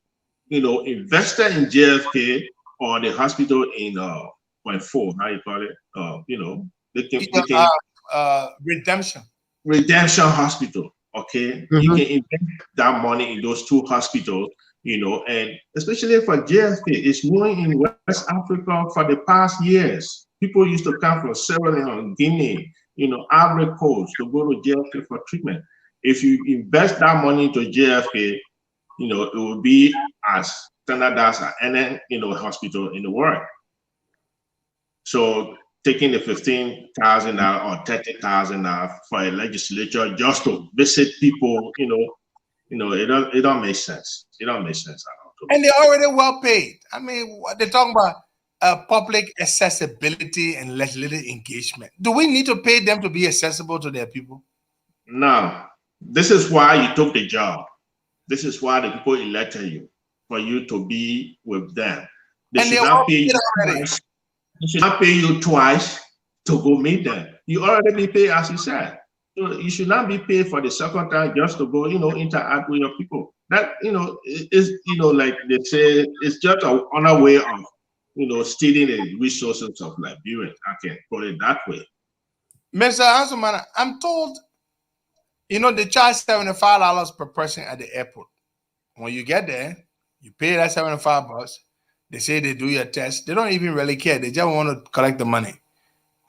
invested in JFK or the hospital in point four, how you call it? They can Redemption Hospital. Okay, you can invest that money in those two hospitals, and especially for JFK, it's known in West Africa for the past years. People used to come from Sierra Leone, Guinea, Ivory Coast to go to JFK for treatment. If you invest that money into JFK, it will be as standardized as any hospital in the world. So taking the $15,000 or $30,000 for a legislature just to visit people, it don't make sense. It don't make sense at all. And they're already well paid. I mean, they're talking about public accessibility and legislative engagement. Do we need to pay them to be accessible to their people? No. This is why you took the job. This is why the people elected you, for you to be with them. They should not pay you twice. They should not pay you twice to go meet them. You already be paid, as you said. So you should not be paid for the second time just to go, interact with your people. That, is, like they say, it's just another way of, stealing the resources of Liberia. I can put it that way. Mr. Ansman, I'm told, they charge $75 per person at the airport. When you get there, you pay that $75. They say they do your test. They don't even really care. They just want to collect the money.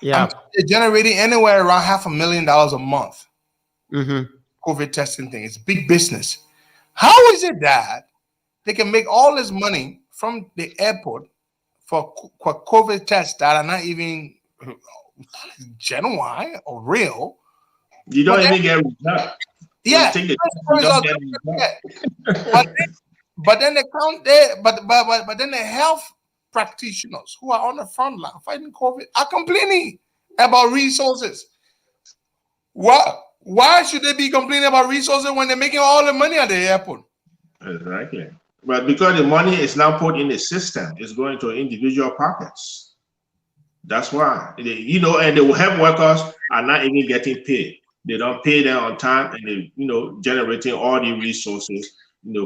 Yeah. They're generating anywhere around $500,000 a month. COVID testing thing. It's big business. How is it that they can make all this money from the airport for COVID tests that are not even genuine or real? You don't even get results. Yeah. But then they count there, but then the health practitioners who are on the front line fighting COVID are complaining about resources. Why should they be complaining about resources when they're making all the money at the airport? Exactly. But because the money is now put in the system, it's going to individual pockets. That's why. And the health workers are not even getting paid. They don't pay them on time, and they, generating all the resources.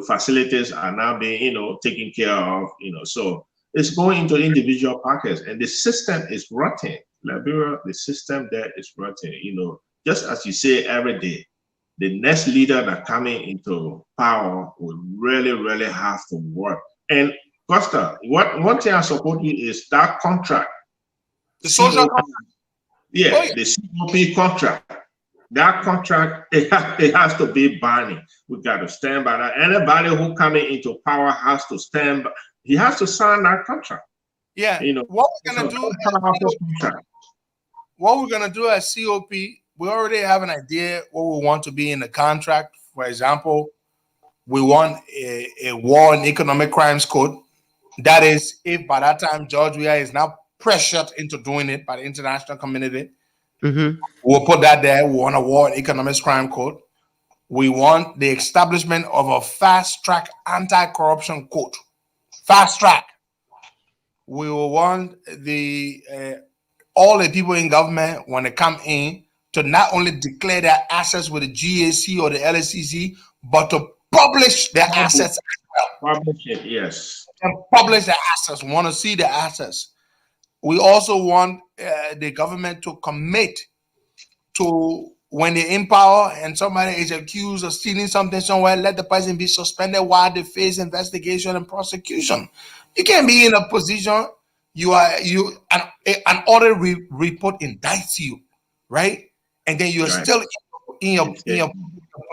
Facilities are now being, taken care of, so it's going into individual pockets, and the system is rotten. Liberia, the system there is rotten. Just as you say every day, the next leader that coming into power will really, really have to work. And Costa, one thing I support you is that contract. The social contract. Yeah, the COP contract. That contract, it has to be binding. We got to stand by that. Anybody who coming into power has to stand by. He has to sign that contract. Yeah. What we're gonna do? What we're gonna do as COP? We already have an idea what we want to be in the contract. For example, we want a war and economic crimes code. That is, if by that time George Weah is now pressured into doing it by the international community. We'll put that there. We want a war and economic crime code. We want the establishment of a fast-track anti-corruption court. Fast track. We will want all the people in government when they come in to not only declare their assets with the GAC or the LSCC, but to publish their assets as well. Publish it, yes. And publish their assets. We want to see the assets. We also want the government to commit to, when they're in power and somebody is accused of stealing something somewhere, let the person be suspended while they face investigation and prosecution. You can't be in a position an audit report indicts you, right? And then you're Right. still in your It's getting,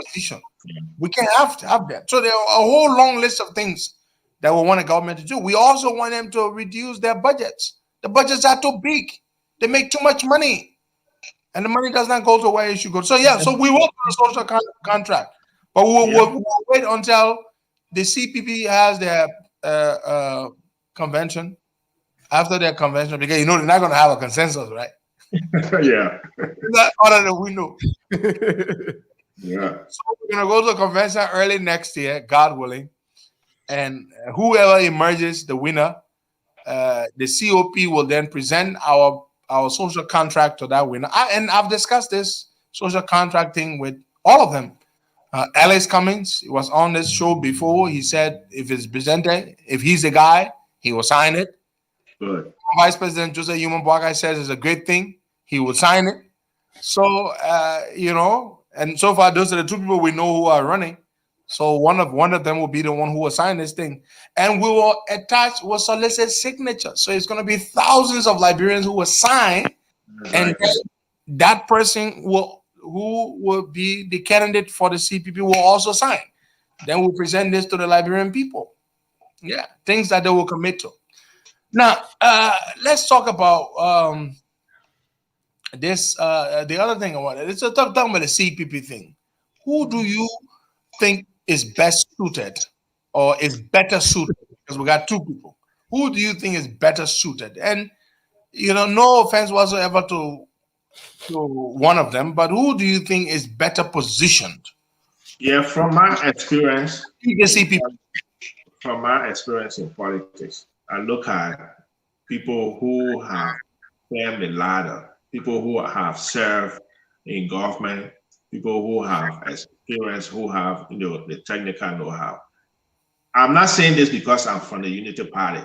position. yeah. We can't have that. So there are a whole long list of things that we want the government to do. We also want them to reduce their budgets. The budgets are too big. They make too much money, and the money does not go to where it should go. So yeah, so we will do a social contract, but we'll wait until the CPP has their convention. After their convention, because they're not going to have a consensus, right? Yeah. That other than we know. Yeah. So we're going to go to a convention early next year, God willing, and whoever emerges the winner, the COP will then present our social contract to that winner. And I've discussed this social contract thing with all of them. Alex Cummings was on this show before. He said if it's presented, if he's the guy, he will sign it. Good. Vice President Joseph Human Boakai says it's a great thing. He will sign it. So and so far those are the two people we know who are running. So one of them will be the one who will sign this thing, and we'll solicit signatures. So it's going to be thousands of Liberians who will sign, and that person who will be the candidate for the CPP will also sign. Then we'll present this to the Liberian people. Yeah, things that they will commit to. Now, let's talk about this. The other thing I wanted, it's a talking about the CPP thing. Who do you think is best suited or is better suited? Because we got two people. Who do you think is better suited? And no offense whatsoever to one of them, but who do you think is better positioned? Yeah, from my experience, The CPP. From my experience in politics, I look at people who have climbed the ladder, people who have served in government, people who have experience, who have the technical know-how. I'm not saying this because I'm from the Unity Party,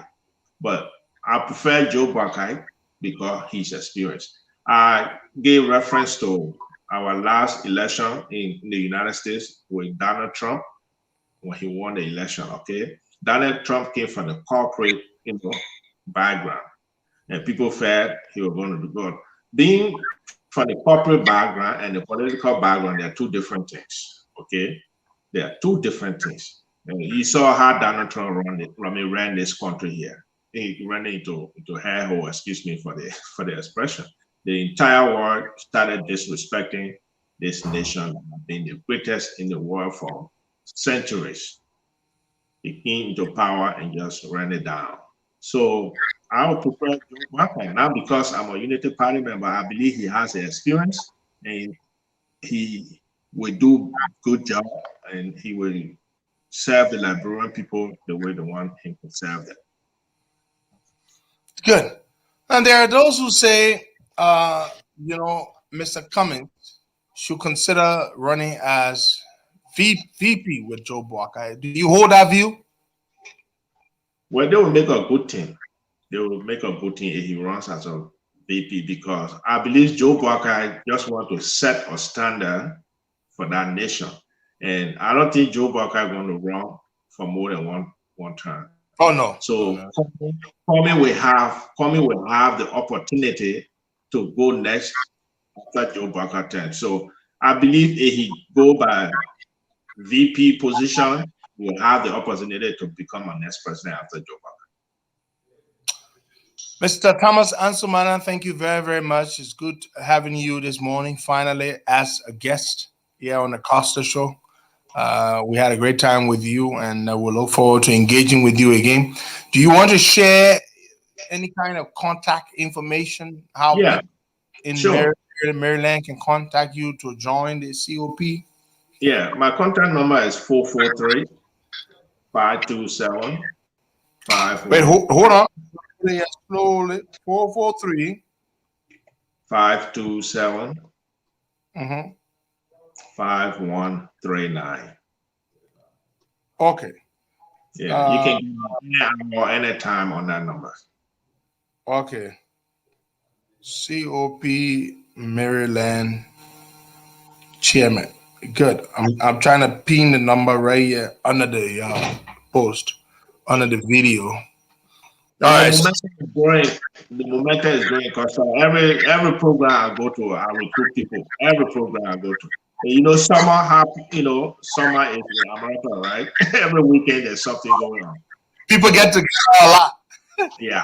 but I prefer Joe Buckeye because he's experienced. I gave reference to our last election in the United States with Donald Trump when he won the election. Okay, Donald Trump came from the corporate background, and people felt he was going to do good. Being from the corporate background and the political background, they are two different things. Okay, they are two different things. And you saw how Donald Trump ran this country here. He ran into hair hole. Excuse me for the expression. The entire world started disrespecting this nation, being the greatest in the world for centuries. He came into power and just ran it down. So I would prefer Joe Biden now because I'm a Unity Party member. I believe he has the experience and he will do good job and he will serve the Liberian people the way they want him to serve them. Good. And there are those who say, Mr. Cummings should consider running as VP with Joe Buckeye. Do you hold that view? Well, they will make a good team. They will make a good team if he runs as a VP because I believe Joe Buckeye just want to set a standard for that nation. And I don't think Joe Buckeye is going to run for more than one term. Oh no. So Kwame will have the opportunity to go next after Joe Buckeye turn. So I believe if he go by VP position, will have the opportunity to become a next president after Joe Buckeye. Mr. Thomas Ansumana, thank you very, very much. It's good having you this morning, finally, as a guest here on the Costa Show. We had a great time with you, and we'll look forward to engaging with you again. Do you want to share any kind of contact information? How people in Maryland can contact you to join the COP? Yeah, my contact number is 443-527-51. Wait, hold on. Slowly. 443 527 5139. Okay. Yeah, you can give me anytime on that number. Okay. COP Maryland chairman. Good. I'm trying to pin the number right here under the post, under the video. All And the right. momentum is growing. The momentum is growing because every program I go to, I recruit people. Every program I go to. And summer is in America, right? Every weekend there's something going on. People get together a lot. Yeah.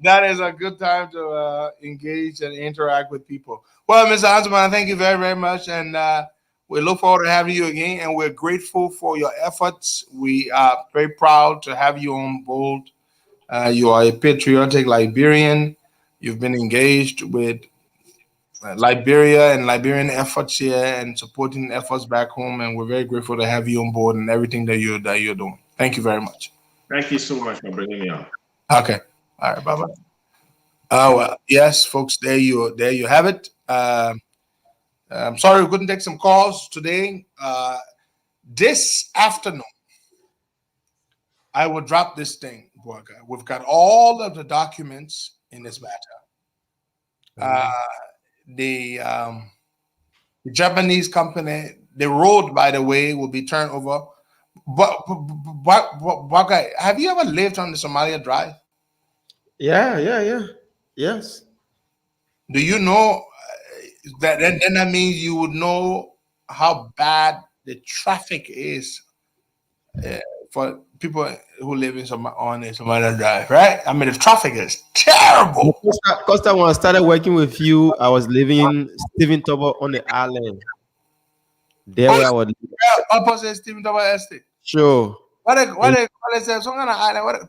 That is a good time to engage and interact with people. Well, Mr. Hansman, thank you very, very much. And we look forward to having you again. And we're grateful for your efforts. We are very proud to have you on board. You are a patriotic Liberian. You've been engaged with Liberia and Liberian efforts here and supporting efforts back home. And we're very grateful to have you on board and everything that you're doing. Thank you very much. Thank you so much for bringing me on. Okay. All right. Bye bye. Oh well, yes, folks. There you have it. I'm sorry we couldn't take some calls today. This afternoon, I will drop this thing, Borga. We've got all of the documents in this matter. Uh, the Japanese company, the road, by the way, will be turned over. Borga, have you ever lived on the Somalia Drive? Yeah. Yes. Do you know that then that means you would know how bad the traffic is for people who live on the Somalia Drive, right? I mean, the traffic is terrible. Costa, when I started working with you, I was living Stephen Tobo on the island. There where I was. Opposite Stephen Tower Estate. Sure. What they call it? Some kind of island.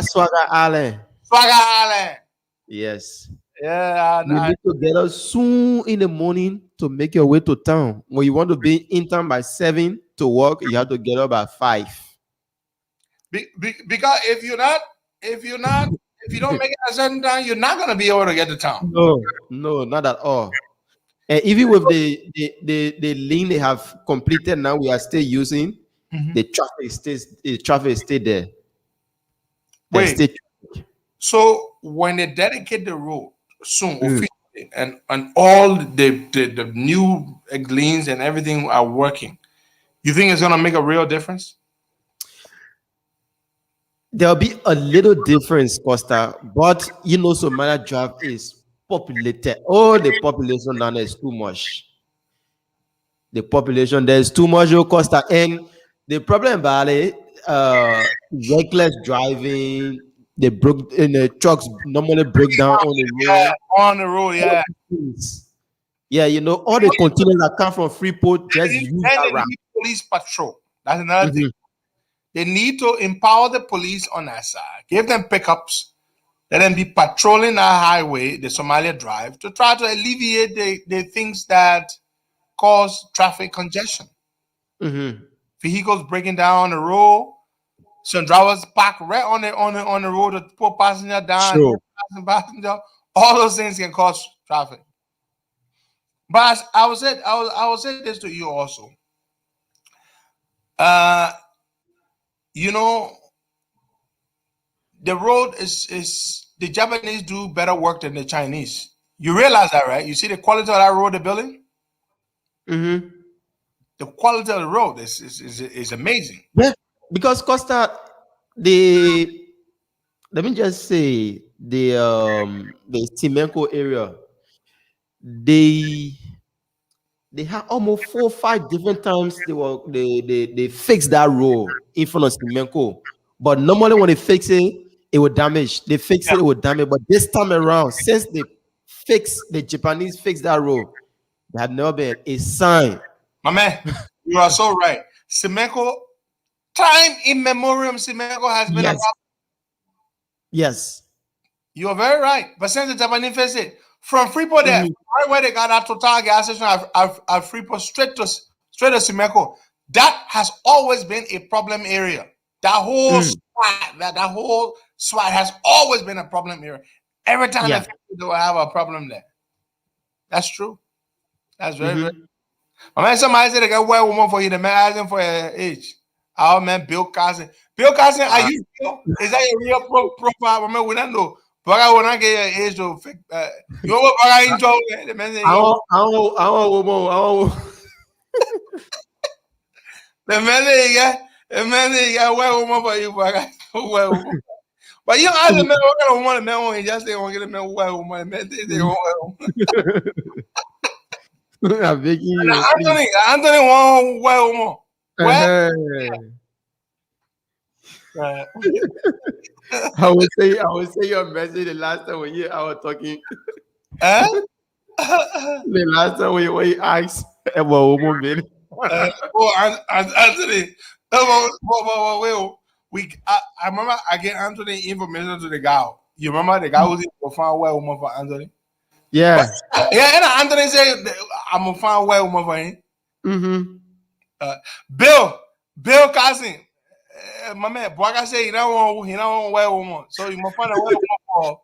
Swagger Island. Swagger Island. Yes. Yeah. You need to get up soon in the morning to make your way to town. When you want to be in town by 7 to work, you have to get up at 5. Because if you don't make it at a certain time, you're not gonna be able to get to town. No, not at all. And even with the lane they have completed now, we are still using the traffic is still there. Wait. So when they dedicate the road soon, officially, and all the new lanes and everything are working, you think it's gonna make a real difference? There'll be a little difference, Costa, but Somalia Drive is populated. Oh, the population down there is too much. The population there is too much, Costa. And the problem about it, reckless driving, the trucks normally break down on the road. Yeah, on the road, yeah. Yeah, all the containers that come from Freeport just use that route. Police patrol. That's another thing. They need to empower the police on that side. Give them pickups. Let them be patrolling that highway, the Somalia Drive, to try to alleviate the things that cause traffic congestion. Vehicles breaking down on the road. Some drivers park right on the road to put passenger down. Sure. Passenger. All those things can cause traffic. But I will say this to you also. The road is the Japanese do better work than the Chinese. You realize that, right? You see the quality of that road they're building? The quality of the road is amazing. Yeah, because Costa, let me just say the Timenko area, they had almost 4 or 5 different times they fixed that road in front of Timenko. But normally when they fix it, it would damage. They fix it would damage. But this time around, since the Japanese fixed that road, there had never been a sign. My man, you are so right. Simenko, time immemorial, Simenko has been a problem. Yes. You are very right. But since the Japanese fixed it, from Freeport there, right where they got that Total gas station at Freeport, straight to Simenko, that has always been a problem area. That whole SWAT has always been a problem area. Every time they have a problem there. That's true. That's very, very true. My man, somebody said they got a white woman for you. The man asking for your age. Our man, Bill Carson. Bill Carson, are you real? Is that your real profile? Man, we don't know. But I will not get your age to fake. You know what I enjoy? The man said, I want the man said, yeah. The man said, yeah, white woman for you. But I got white woman. But you know, I don't know what kind of woman man want. Just they want to get a man white woman. Man, they want white woman. I'm begging you, please. Anthony want white woman. What? Uh-huh. I would say your message the last time when I was talking. Huh? The last time when you asked about woman, baby. Anthony. I remember I get Anthony information to the guy. You remember the guy who's going to find white woman for Anthony? Yeah. Yeah, and Anthony said, I'm going to find white woman for him. Mm-hmm. Bill Cousin. My man, Boaga said he don't want white woman. So you must find a white woman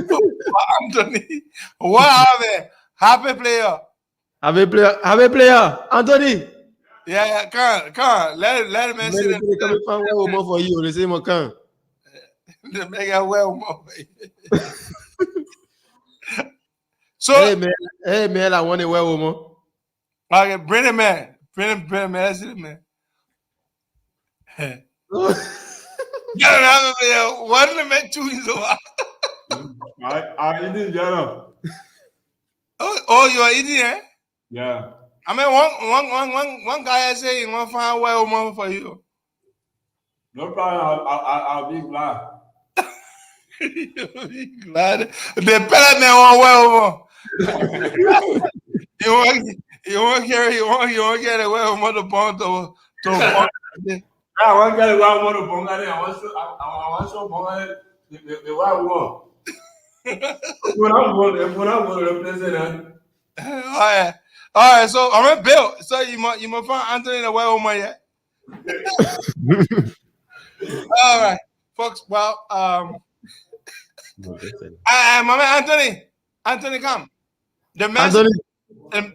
for Anthony. What happened? Happy player. Happy player. Anthony. Yeah, come on. Let him see the come find white woman for you. The same account. The mega white woman for you. So hey man, I want a white woman. Okay, bring him man. Bring him man. Let's see the man. What did the man choose? I'm eating Jana. Oh, you are eating, eh? Yeah. I mean, one guy say he want to find a white woman for you. No problem. I'll be glad. You'll be glad. The pellet man want white woman. You won't carry a white woman to bond to. I want to get a white woman to bond. I want to bond the white woman. When I'm going to replace it. All right. So I'm mean, Bill. So you must find Anthony the white woman yet? All right, folks. Well, my man Anthony, come. The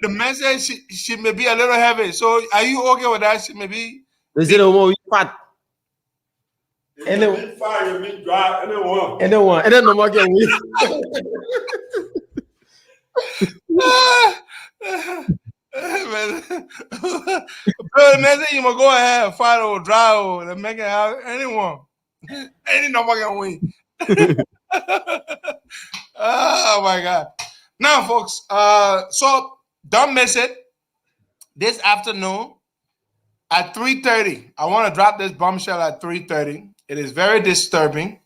message she may be a little heavy. So are you okay with that? She may be. Is it a woman fat? Anyone. Fire, you dry. Anyone. And then no more get weak. Message you must go ahead, fight or drive or make it have anyone. Any number can win. Oh my God. Now, folks, so don't miss it. This afternoon at 3:30. I want to drop this bombshell at 3:30. It is very disturbing.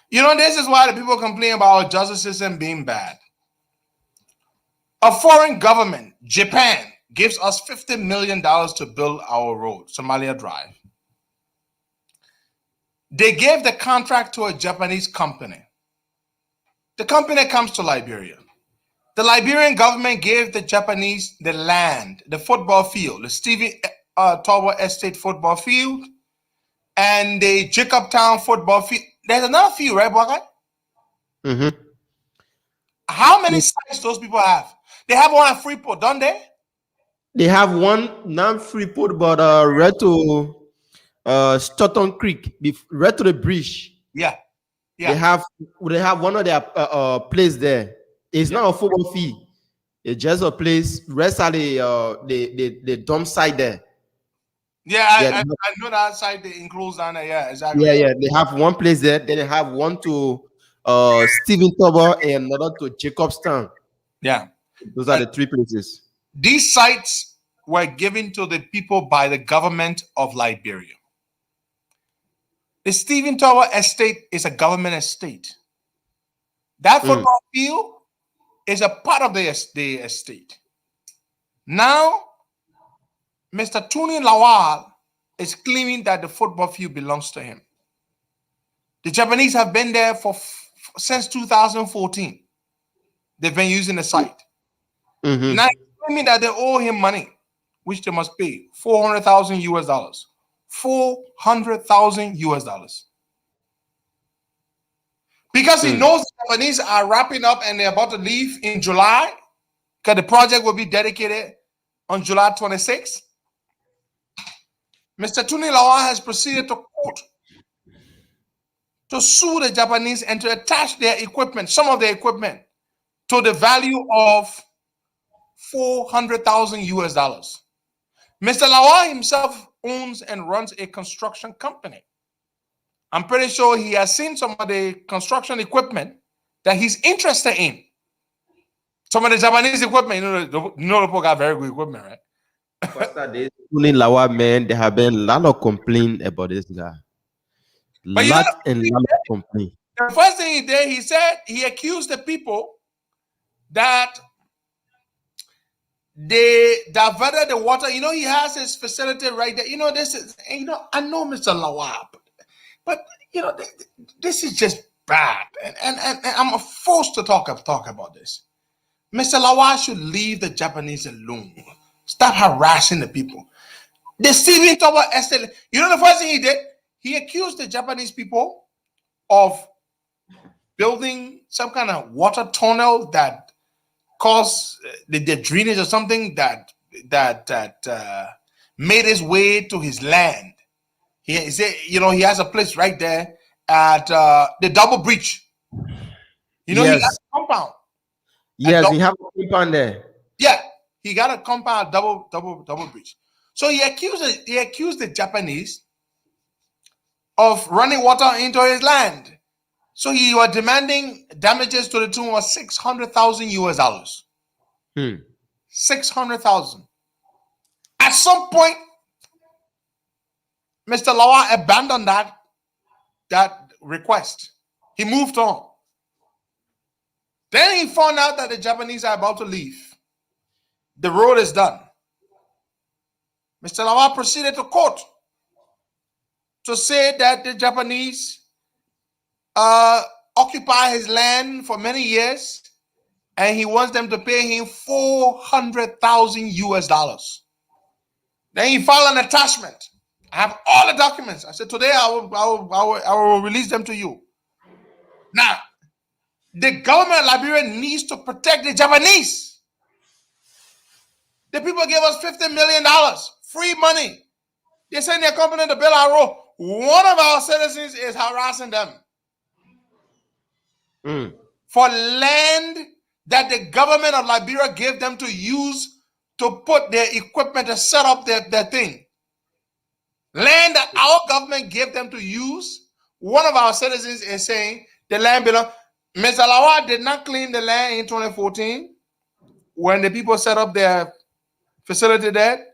You know, this is why the people complain about our justice system being bad. A foreign government, Japan, gives us $50 million to build our road, Somalia Drive. They gave the contract to a Japanese company. The company comes to Liberia. The Liberian government gave the Japanese the land, the football field, the Stephen Tower Estate football field, and the Jacobtown football field. There's another field, right, Boakai? Mm-hmm. How many sites those people have? They have one at Freeport, don't they? They have one non-Freeport, but right to Stoughton Creek, right to the bridge. Yeah. They have one of their place there. It's not a football field. It's just a place. Rest of the dump site there. Yeah, I know that site they enclosed down there. Yeah, exactly. Yeah. They have one place there. Then they have one to Stephen Tower and another to Jacobstown. Yeah. Those are the three places. These sites were given to the people by the government of Liberia. The Stephen Tower Estate is a government estate. That football field is a part of the estate. Now, Mr. Tony Lawal is claiming that the football field belongs to him. The Japanese have been there since 2014. They've been using the site. Mm-hmm. Now, he's claiming that they owe him money, which they must pay $400,000 US. $400,000 US. Because he knows the Japanese are wrapping up and they're about to leave in July, because the project will be dedicated on July 26th. Mr. Tony Lawa has proceeded to court to sue the Japanese and to attach their equipment, some of their equipment, to the value of $400,000 US. Mr. Lawa himself owns and runs a construction company. I'm pretty sure he has seen some of the construction equipment that he's interested in. Some of the Japanese equipment, the people got very good equipment, right? Costa, this Lawa man, there have been a lot of complaint about this guy. But Lot and lot of complaint. the first thing he did, he said he accused the people that they diverted the water. He has his facility right there. This is, I know Mr. Lawab, but this is just bad. And I'm forced to talk about this. Mr. Lawab should leave the Japanese alone. Stop harassing the people. The Stephen Tower Estate, the first thing he did, he accused the Japanese people of building some kind of water tunnel that caused the drainage or something that made its way to his land. He said, he has a place right there at the Double Breach. He has a compound. Yes, he have a compound there. Yeah, he got a compound double breach. So he accused the Japanese of running water into his land. So he was demanding damages to the tune of $600,000 US. 600,000. At some point, Mr. Lawa abandoned that request. He moved on. Then he found out that the Japanese are about to leave. The road is done. Mr. Lawa proceeded to court to say that the Japanese occupy his land for many years, and he wants them to pay him $400,000 US. Then he filed an attachment. I have all the documents. I said, today I will release them to you. Now, the government of Liberia needs to protect the Japanese. The people gave us $50 million, free money. They send their company to build our road. One of our citizens is harassing them for land that the government of Liberia gave them to use to put their equipment to set up their thing. Land that our government gave them to use. One of our citizens is saying the land belongs. Mr. Lawa did not claim the land in 2014 when the people set up their facility there.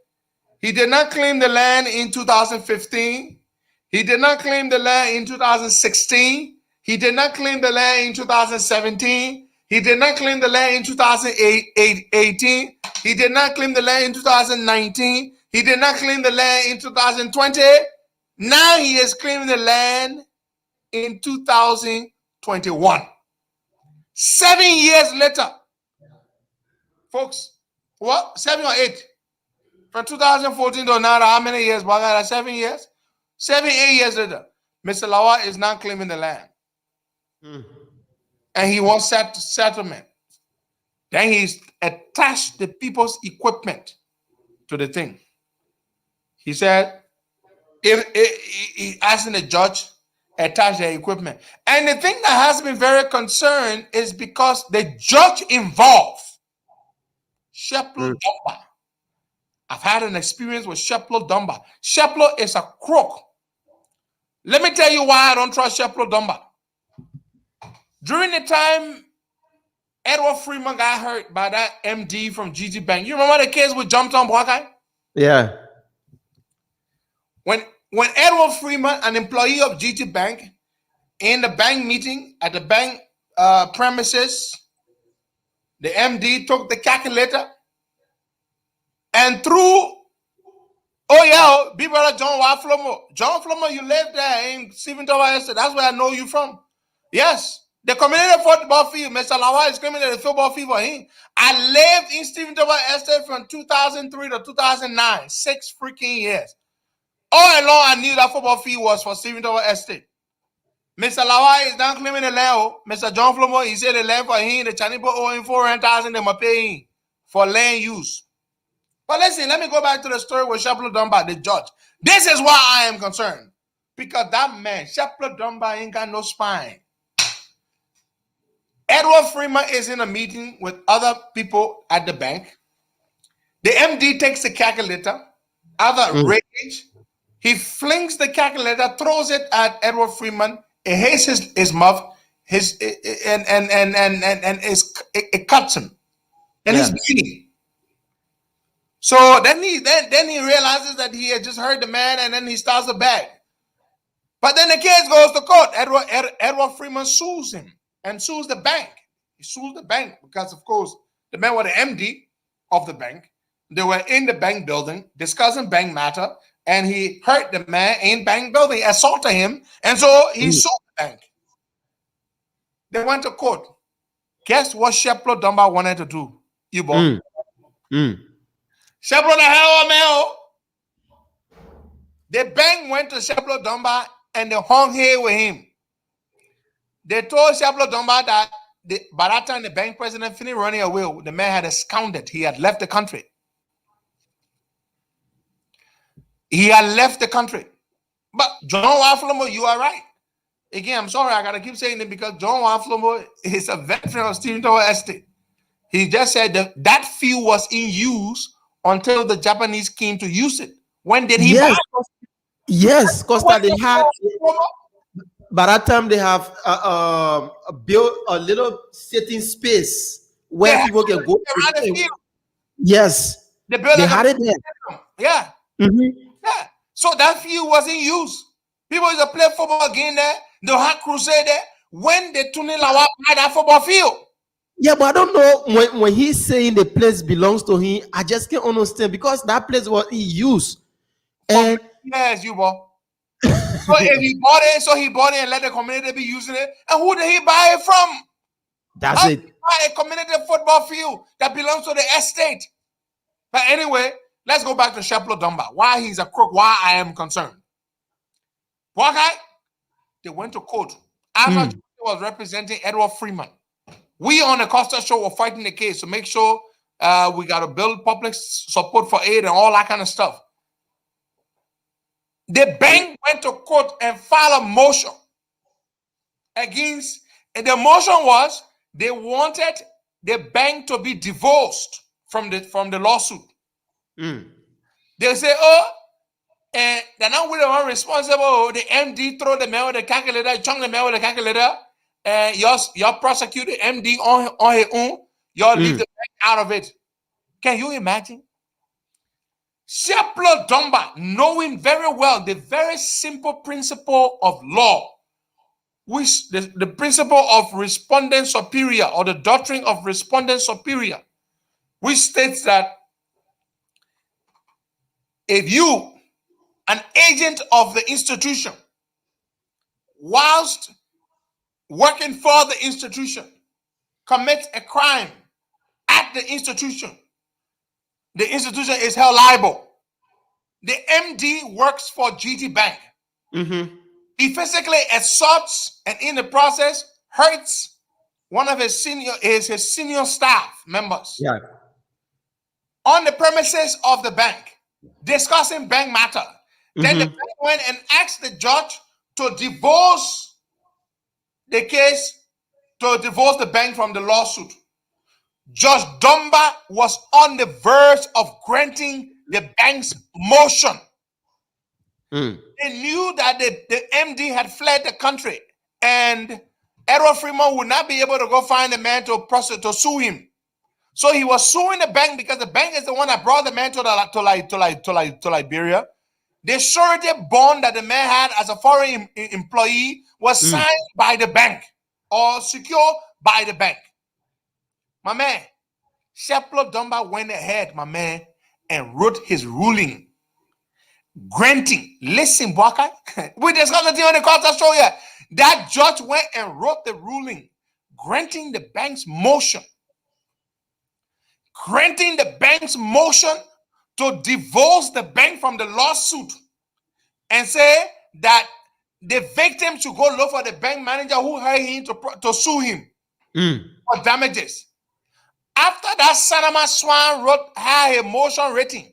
He did not claim the land in 2015. He did not claim the land in 2016. He did not claim the land in 2017. He did not claim the land in 2018. He did not claim the land in 2019. He did not claim the land in 2020. Now he is claiming the land in 2021. 7 years later, folks, what? 7 or 8? From 2014 to now, how many years? 7 years? 7, 8 years later, Mr. Lawa is now claiming the land. And he wants settlement. Then he's attached the people's equipment to the thing. He said, he asking the judge, attach their equipment. And the thing that has been very concerned is because the judge involved, Sheplo Dumba. I've had an experience with Sheplo Dumba. Sheplo is a crook. Let me tell you why I don't trust Sheplo Dumba. During the time Edward Freeman got hurt by that MD from GG Bank, you remember the case with jumped on Bwakai? Yeah. When Edward Freeman, an employee of GT Bank, in the bank meeting at the bank premises, the MD took the calculator and threw, big brother John Flomo. John Flomo, you live there in Stephen Tower Estate. That's where I know you from. Yes. The community football field, Mr. Lawa is coming to the football field for him. I lived in Stephen Tower Estate from 2003 to 2009. 6 freaking years. All along, I knew that football field was for Stephen Tower Estate. Mr. Lawa is now claiming the land. Mr. John Flomo, he said the land for him, the Chinese people owe him $400,000, they must pay him for land use. But listen, let me go back to the story with Sheplo Dumba, the judge. This is why I am concerned. Because that man, Sheplo Dumba, ain't got no spine. Edward Freeman is in a meeting with other people at the bank. The MD takes the calculator out of rage. He flings the calculator, throws it at Edward Freeman. It hits his mouth, it cuts him, and he's bleeding. So then he realizes that he had just hurt the man, and then he starts to beg. But then the case goes to court. Edward Freeman sues him and sues the bank. He sues the bank because, of course, the man was the MD of the bank. They were in the bank building discussing bank matter, and he hurt the man in bank building, assaulted him, and so he sued the bank. They went to court. Guess what Sheplo Dunbar wanted to do? You boy. Sheplo the hell, man. The bank went to Sheplo Dunbar and they hung here with him. They told Sheplo Dunbar that by that time the bank president finished running away. The man had absconded. He had left the country. But John Waflomo, you are right. Again, I'm sorry, I gotta keep saying it because John Waflomo is a veteran of Stephen Tower Estate. He just said that field was in use until the Japanese came to use it. When did he buy it? Yes, Costa, they had. By that time, they have built a little sitting space where people can go. Yes, they had it there. Yeah. Yeah. So that field was in use. People used to play football again there. They had crusade there. When the Tunilawa buy that football field. Yeah, but I don't know when he's saying the place belongs to him. I just can't understand because that place was in use. And yes, you boy. So if he bought it, and let the community be using it. And who did he buy it from? That's it. Buy a community football field that belongs to the estate. But anyway, let's go back to Sheplo Dunbar. Why he's a crook, why I am concerned. Okay? They went to court. After was representing Edward Freeman. We on the Costa Show were fighting the case to make sure we got to build public support for aid and all that kind of stuff. The bank went to court and filed a motion against, and the motion was they wanted the bank to be divorced from the lawsuit. They say, and they're not really the one responsible. The MD throw the man with the calculator, chunk the man with the calculator, and y'all prosecute the MD on his own. Y'all leave the bank out of it. Can you imagine? Sheplo Dunbar, knowing very well the very simple principle of law, which the principle of respondent superior or the doctrine of respondent superior, which states that if you, an agent of the institution, whilst working for the institution, commits a crime at the institution is held liable. The MD works for GT Bank. He physically assaults and in the process hurts one of his senior staff members. Yeah. On the premises of the bank, discussing bank matter. Then the bank went and asked the judge to divorce the case, to divorce the bank from the lawsuit. Judge Dunbar was on the verge of granting the bank's motion. They knew that the MD had fled the country and Edward Freeman would not be able to go find the man to sue him. So he was suing the bank because the bank is the one that brought the man to Liberia. The surety bond that the man had as a foreign employee was signed by the bank or secured by the bank. My man, Sheplo Dunbar went ahead, my man, and wrote his ruling granting. Listen, Bwaka, we discussed the thing on the Costa Show here. That judge went and wrote the ruling granting the bank's motion. Granting the bank's motion to divorce the bank from the lawsuit and say that the victim should go look for the bank manager who hired him to sue him for damages. After that Sanama Swan had a motion written,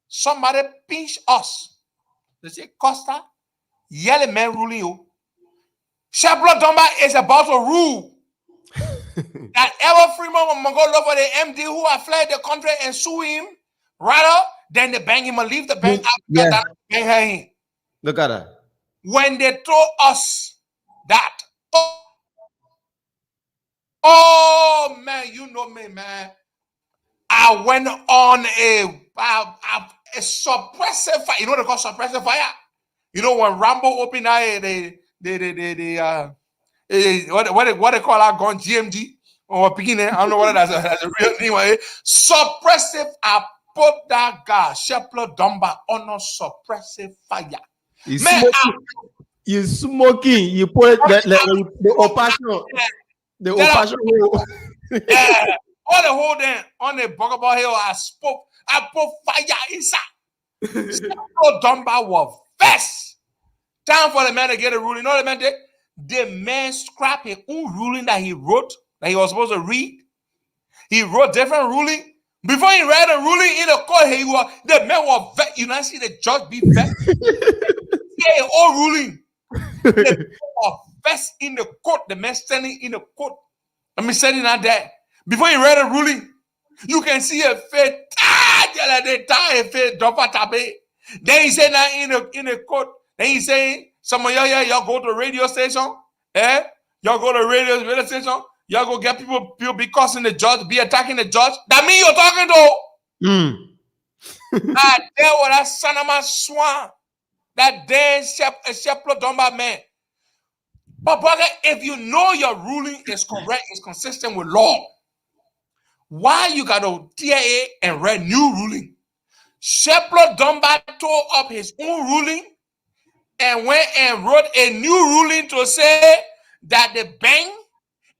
somebody pinched us. They say, Costa, yellow man ruling you. Sheplo Dunbar is about to rule that Edward Freeman will go look for the MD who had fled the country and sue him. Rather Then they bang him and leave the bank after Yeah. that. Bang him. Look at that. When they told us that, oh man, you know me, man. I went on a suppressive fire. You know what they call suppressive fire? You know when Rambo opened what they call our gun GMG or picking it. I don't know what that's a real name. Suppressive. I put that guy Sheplo Dumba on a suppressive fire. You smoking. You put the opation. The opation. Yeah. On the whole day, on the Bogabah Hill, I put fire inside. Sheplo Dumba was vexed. Time for the man to get a ruling. You know what the man did? The man scrapped his own ruling that he wrote, that he was supposed to read. He wrote different ruling. Before he read a ruling in the court, the man was vexed. You know, see the judge be vexed. Yeah, all ruling. The man was vexed in the court. The man standing in the court. I mean, standing out there. Before he read a ruling, you can see a face. Then he said now in the court. Then he saying, some of y'all go to radio station, y'all go to radio station, y'all go get people be cussing the judge, be attacking the judge. That mean you're talking to. There was that son of my swan, that damn Sheplo Dumba man. But brother, if you know your ruling is correct, is consistent with law, why you got to TIA and read new ruling? Sheplo Dumba tore up his own ruling and went and wrote a new ruling to say that the bank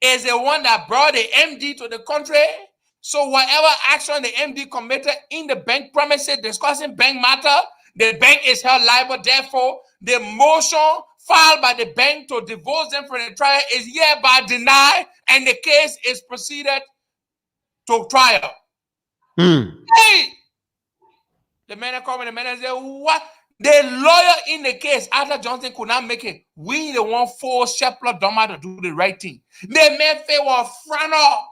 is the one that brought the MD to the country. So whatever action the MD committed in the bank premises discussing bank matter, the bank is held liable. Therefore, the motion filed by the bank to divorce them from the trial is hereby denied, and the case is proceeded to trial. Hey! The man called me, the man said, what? The lawyer in the case, Arthur Johnson, could not make it. We the one force Sheplo Dumba to do the right thing. The man was front off.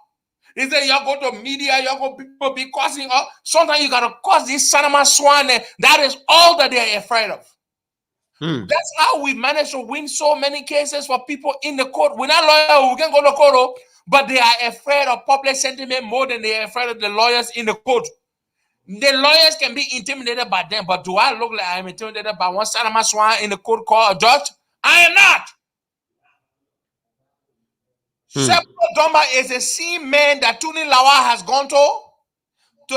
He said, y'all go to media, y'all go people be causing up. Sometimes you gotta cause this son of a swan. That is all that they're afraid of. That's how we manage to win so many cases for people in the court. We're not lawyers, we can go to court, but they are afraid of public sentiment more than they are afraid of the lawyers in the court. The lawyers can be intimidated by them, but do I look like I'm intimidated by one son of my swan in the court called a judge? I am not. Sheplo Dumba is the same man that Tony Lawa has gone to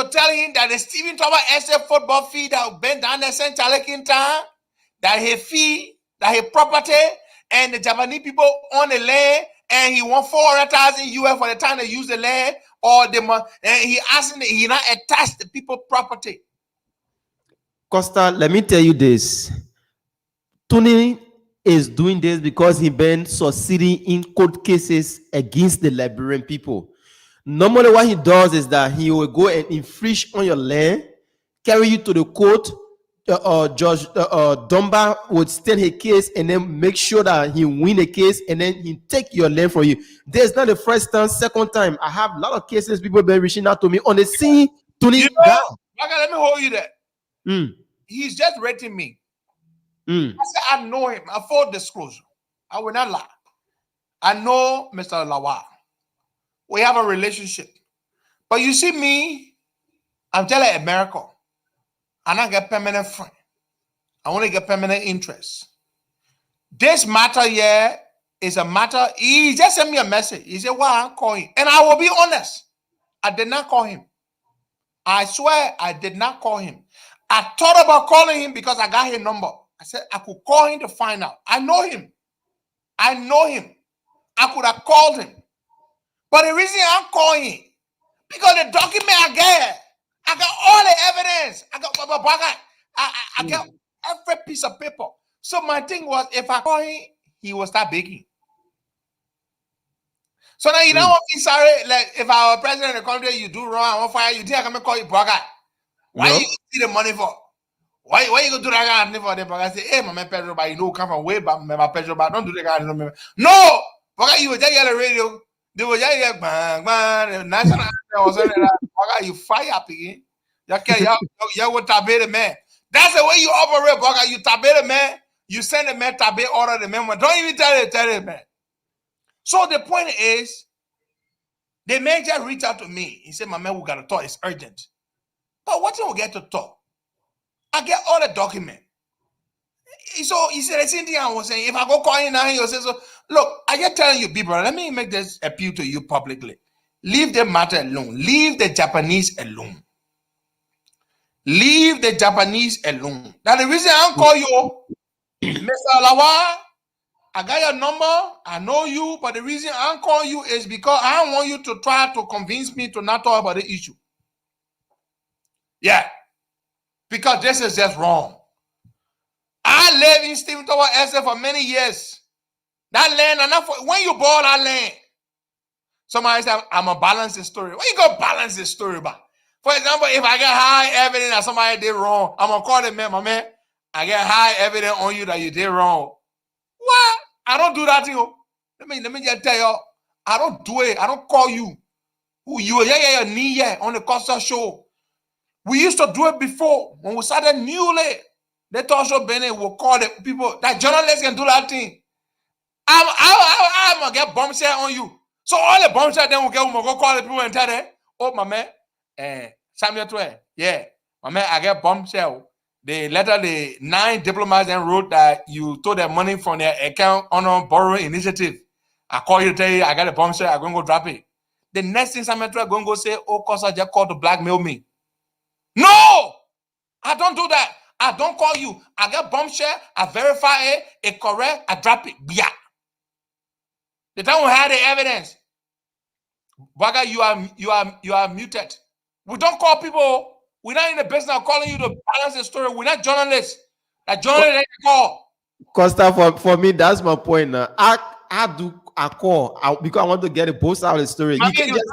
tell him that the Stephen Thomas SF football fee that been down there St. Charles town, that he fee, that he property, and the Japanese people on the land, and he won 400,000 US for the time they use the land, or the money, and he asking he not attached the people property. Costa, let me tell you this. Tony is doing this because he been succeeding in court cases against the Liberian people. Normally what he does is that he will go and infringe on your land, carry you to the court. Judge Dumba would stand his case and then make sure that he win the case, and then he take your land from you. There's not the first time, second time. I have a lot of cases people been reaching out to me on the scene. Tony, you know, let me hold you there. He's just rating me. I said I know him. I full disclosure. I will not lie. I know Mr. Lawa. We have a relationship. But you see me, I'm telling America. I don't get permanent friend. I only get permanent interest. This matter here is a matter. He just sent me a message. He said, "Why I'm calling?" And I will be honest. I did not call him. I swear I did not call him. I thought about calling him because I got his number. I said I could call him to find out. I know him. I know him. I could have called him. But the reason I'm calling him, because the document I got all the evidence. I got every piece of paper. So my thing was, if I call him, he will start begging. So now you don't want me sorry, like if I were president of the country, you do wrong, I won't fire you. You think I come and call you Braga? Why you see the money for? Why you go do that kind of thing for them? I say, hey, my man Pedro, but you know, come from way back, my Pedro, but don't do that kind of thing. No! Braga, you were just yelling radio. They were just yelling, bang, bang, national anthem or something like that. Braga, you fire up again. You will tabe the man. That's the way you operate, Boga. You tabe the man. You send the man tabe order the man. Don't even tell the man. So the point is, the man just reached out to me. He said, "My man, we gotta talk. It's urgent." But what do we get to talk? I get all the document. So he said the same thing I was saying. If I go call you now, he'll say, "So look, I just telling you, people. Let me make this appeal to you publicly. Leave the matter alone. Leave the Japanese alone. Leave the Japanese alone. That's the reason I don't call you, Mr. Lawa. I got your number. I know you, but the reason I'm calling you is because I don't want you to try to convince me to not talk about the issue. Yeah, because this is just wrong. I live in Stephen Tower Estate for many years. That land, enough when you bought that land, somebody said, "I'm gonna balance the story." What you gonna balance the story about? For example, if I get high evidence that somebody did wrong, I'm gonna call the man, "My man, I get high evidence on you that you did wrong." What? I don't do that to you. Let me just tell you, I don't do it. I don't call you. Who you? Yeah, knee on the Costa Show. We used to do it before when we started newly. They talk show Bennett will call the people that journalists can do that thing. I'm gonna get bombshell on you. So all the bombshell then we go call the people and tell them, "Oh my man, Samuel Twain, yeah, my man, I get bombshell." The letter the 9 diplomats then wrote that you took their money from their account on a borrowing initiative. I call you to tell you I got a bombshell, I'm gonna go drop it. The next thing Samuel Twain gonna go say, "Oh, Costa just called to blackmail me." No, I don't do that. I don't call you. I get bombshell, I verify it correct, I drop it. Yeah. The time we had the evidence. Baga, you are muted. We don't call people. We're not in the business of calling you to balance the story. We're not journalists. That journalists ain't call. Costa, for me, that's my point now. I do a call because I want to get the both out of the story. I You mean, can just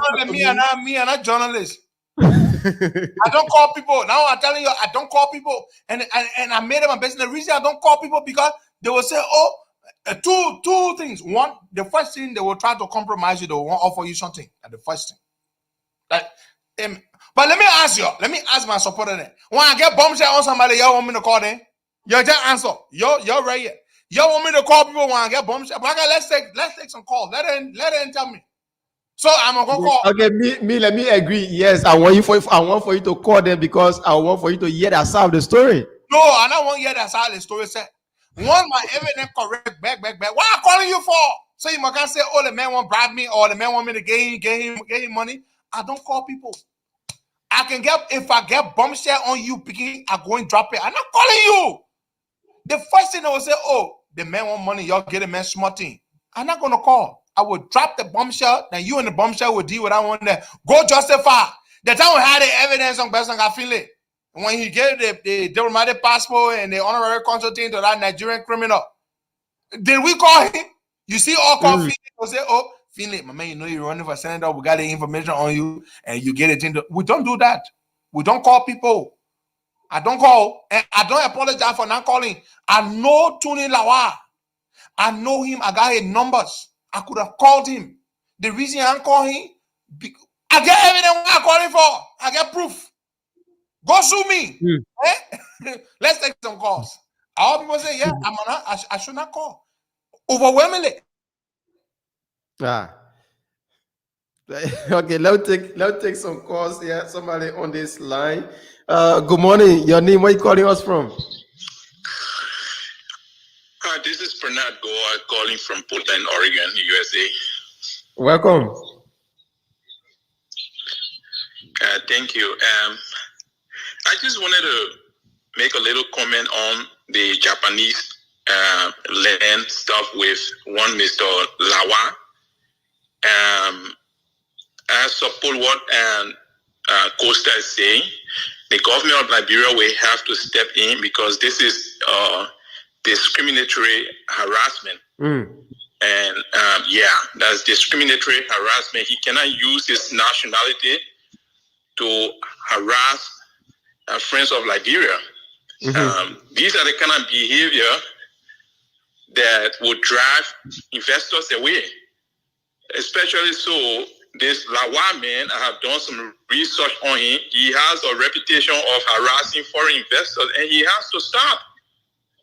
me and not journalists. I don't call people. Now I'm telling you, I don't call people. And I made it my business. The reason I don't call people because they will say, "Oh, two things. One, the first thing, they will try to compromise you. They will offer you something. And the first thing. But let me ask my supporter then. When I get bombshell on somebody, y'all want me to call them? You just answer. You're right here. Y'all want me to call people when I get bombshell? But okay, let's take some calls. Let them tell me. So I'm gonna go call. Okay, let me agree. Yes, I want for you to call them because I want for you to hear that side of the story. No, I don't want to hear that side of the story. Said, once my evidence correct, back. What I'm calling you for? So you can't say, "Oh, the man want to bribe me," or "The man want me to get him money." I don't call people. I can get, if I get bombshell on you picking, I go and drop it. I'm not calling you. The first thing they will say, "Oh, the man want money, y'all get a man smart thing." I'm not gonna call. I will drop the bombshell, then you and the bombshell will deal with that one there. Go justify. The time we had the evidence on Besson Gafile, when he gave the diplomatic passport and the honorary consul thing to that Nigerian criminal, did we call him? You see, all call Finley will say, "Oh, Finley, my man, you know you're running for senator. We got the information on you, and you get it into." We don't do that. We don't call people. I don't call, and I don't apologize for not calling. I know Tony Lawa. I know him. I got his numbers. I could have called him. The reason I don't call him, I get evidence what I'm calling for. I get proof. Go sue me. Eh? Let's take some calls. All people say, "Yeah, I should not call." Overwhelmingly. Okay, let's take some calls here. Somebody on this line. Good morning. Your name? Where are you calling us from? This is Bernard Goa calling from Portland, Oregon, USA. Welcome. Thank you. I just wanted to make a little comment on the Japanese land stuff with one Mr. Lawa. I support what Costa is saying. The government of Liberia will have to step in because this is discriminatory harassment. And that's discriminatory harassment. He cannot use his nationality to harass friends of Liberia. These are the kind of behavior that would drive investors away. Especially so this Lawa man, I have done some research on him. He has a reputation of harassing foreign investors, and he has to stop.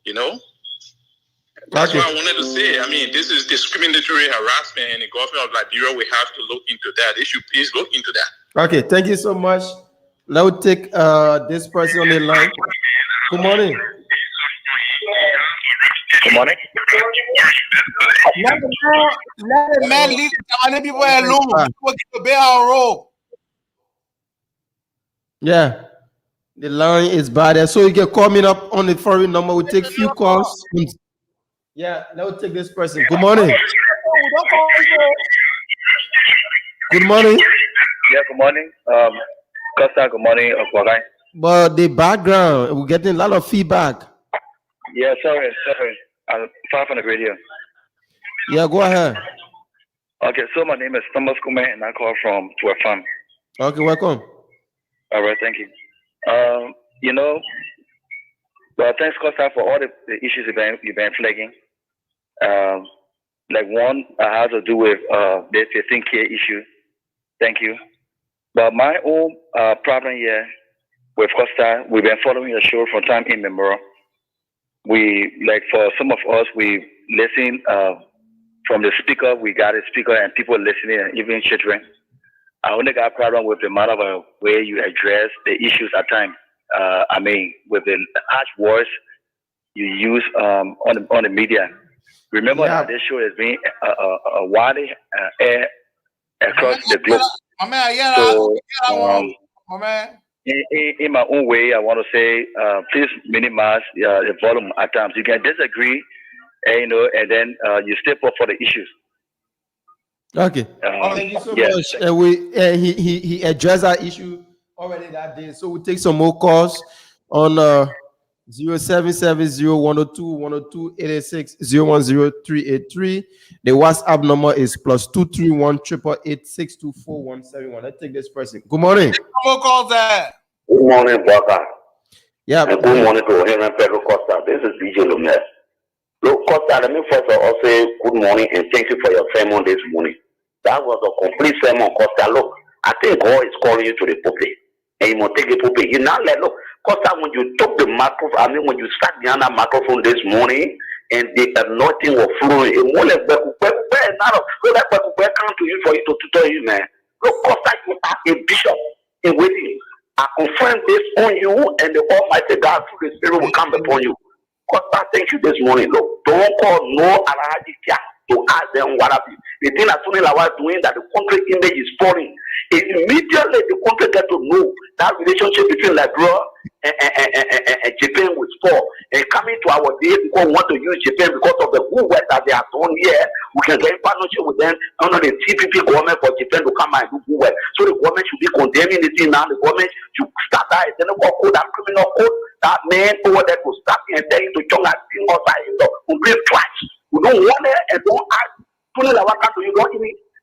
You know, that's what I wanted to say. I mean, this is discriminatory harassment, and the government of Liberia will have to look into that. They should please look into that. Okay, thank you so much. Now take this person on the line. Good morning. Good morning. Let the man leave the many people alone. People get to bear our role. Yeah, the line is bad. So you can call me up on the foreign number. We'll take few calls. Yeah, now take this person. Good morning. Good morning. Yeah, good morning. Costa, good morning. But the background, we're getting a lot of feedback. Yeah, sorry. I'm far from the radio. Yeah, go ahead. Okay, so my name is Thomas Kume, and I call from to a farm. Okay, welcome. All right, thank you. You know, well, thanks, Costa, for all the issues you've been flagging. Like one has to do with the 15K issue. Thank you. But my own problem here with Costa, we've been following your show from time immemorial. We, like for some of us, we listen from the speaker, we got a speaker and people listening and even children. I only got a problem with the matter of way you address the issues at times. I mean, with the harsh words you use on the media. Remember that this show has been widely aired across the globe. In my own way, I want to say, please minimize the volume at times. You can disagree, and then you step up for the issues. Okay. Thank you so much. He addressed that issue already that day. So we'll take some more calls on 0770-102-102-886-010383. The WhatsApp number is +231 888 Let's take this person. Good morning. More calls that. Good morning, Baka. Yeah. And good morning to Henry Pedro Costa. This is DJ Lumet. Look, Costa, let me first of all say good morning and thank you for your sermon this morning. That was a complete sermon, Costa. Look, I think God is calling you to the pulpit. And you must take the pulpit. You now look, Costa, when you took the microphone, when you sat behind that microphone this morning and the anointing was flowing, it won't let come to you for you to tutor you, man. Look, Costa, you are a bishop in waiting. I confirm this on you and the Almighty God through the Spirit will come upon you. Costa, thank you this morning. Look, don't call no Alhaji to ask them what happened. The thing that Tony Lawa doing that the country image is falling. Immediately the country get to know that relationship between Liberia and Japan will fall. And coming to our day because we want to use Japan because of the good work that they have done here, we can get in partnership with them under the TPP government for Japan to come and do good work. So the government should be condemning the thing now. The government should start that code, that criminal code, that man over there to start and tell you to join us in outside in the complete trash. We don't want it and don't ask. Tony Lawa come to you,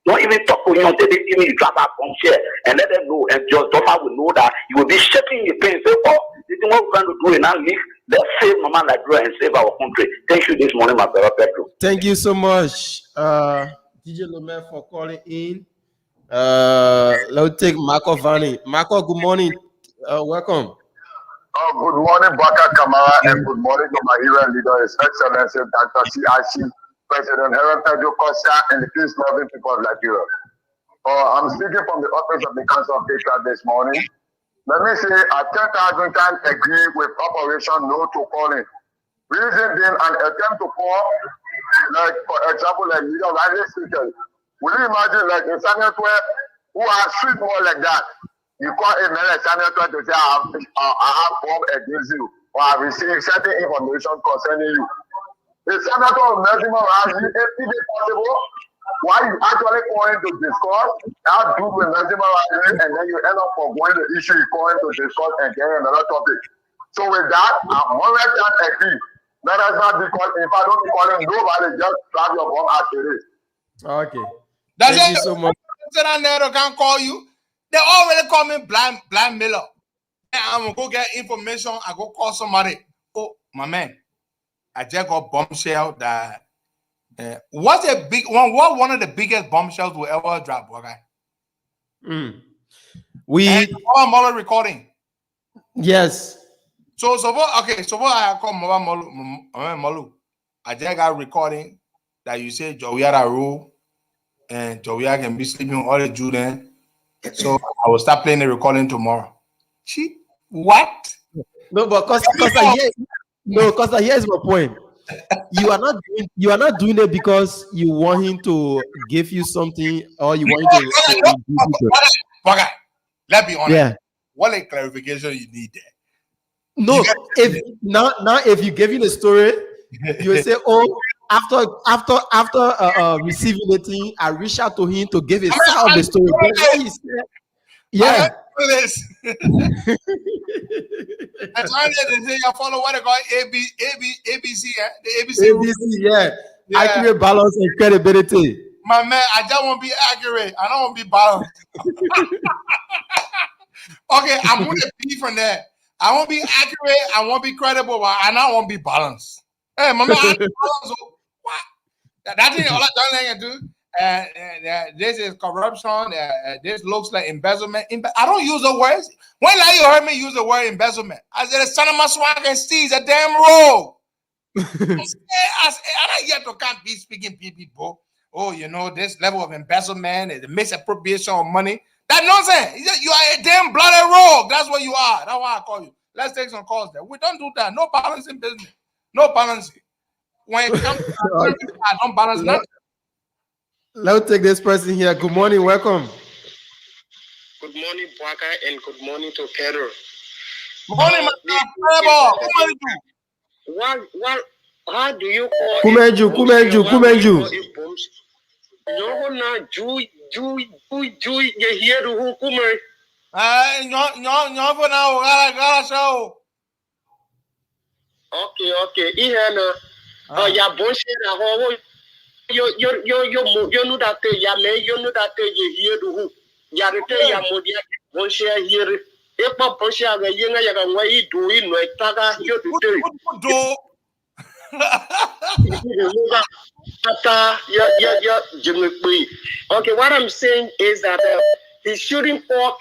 don't even talk to him until they give me the drop out from share and let them know. And just Doma will know that you will be shaking your pain. Say, oh, this is what we're going to do in our league. Let's save Mama Liberia and save our country. Thank you this morning, my brother Pedro. Thank you so much, DJ Lomer, for calling in. Let's take Marco Vani. Marco, good morning. Welcome. Oh, good morning, Baka Kamara, and good morning to my hero leader, His Excellency Dr. CIC, President Henry Pedro Costa, and the peace-loving people of Liberia. I'm speaking from the office of the Council of Data this morning. Let me say, I 10,000 times agree with Operation No to Calling. Reason being, an attempt to call, like, for example, like leader Riley speaker. Will you imagine, like, a senator who has street more like that? You call a man a senator to say, I have bomb against you, or I received certain information concerning you. The senator of maximum has if it is possible, why you actually going to discuss how to do with maximum and then you end up going the issue you're going to discuss and getting another topic. So with that, I'm 100% agree. Let us not be calling, if I don't be calling nobody, just grab your bomb as it is. Okay. That's Thank it. you so much. Senator can't call you. They already call me blind Miller. I'm gonna go get information. I go call somebody. Oh, my man, I just got bombshell that what's a big one? What one of the biggest bombshells we ever drop, okay? We Molo recording. Yes. So I call Molu. I just got recording that you say Joey had a rule and Joey can be sleeping all the Juden. So I will start playing the recording tomorrow. What? No, but Costa, here's my point. You are not doing it because you want him to give you something or you want him to Okay, let's be honest. Yeah. What a clarification you need there. No, if if you give you the story, you will say, "Oh, after receiving the thing, I reached out to him to give his side of the story." Yeah. This. That's why they say you follow what they call ABC, the ABC rule. Yeah. Accurate, balance, and credibility. My man, I just want to be accurate. I don't want to be balanced. Okay, I'm going to be from there. I won't be accurate. I won't be credible, but I don't want to be balanced. Hey, my man, I balance. What? That's all I do. This is corruption. This looks like embezzlement. I don't use the words. When you heard me use the word embezzlement, I said the son of my swag and steals a damn road. I don't yet to can't be speaking people. Oh, you know, this level of embezzlement is the misappropriation of money. That nonsense. You are a damn bloody rogue. That's what you are. That's why I call you. Let's take some calls there. We don't do that. No balancing business. No balancing. When it comes to I don't balance nothing. Let's take this person here. Good morning. Welcome. Good morning, Bwaka, and good morning to Pedro. Morning, how do you call Kumenju. No, na ju you hear the who kumer. No, for now, gotta show. Okay. Ihana. Ya bonche na ho. You know that you know that you hear the who. Ya rete ya modia bonche here. Epa bonche aga yenga ya ga wai do in no taga yo do. Okay, what I'm saying is that he shouldn't call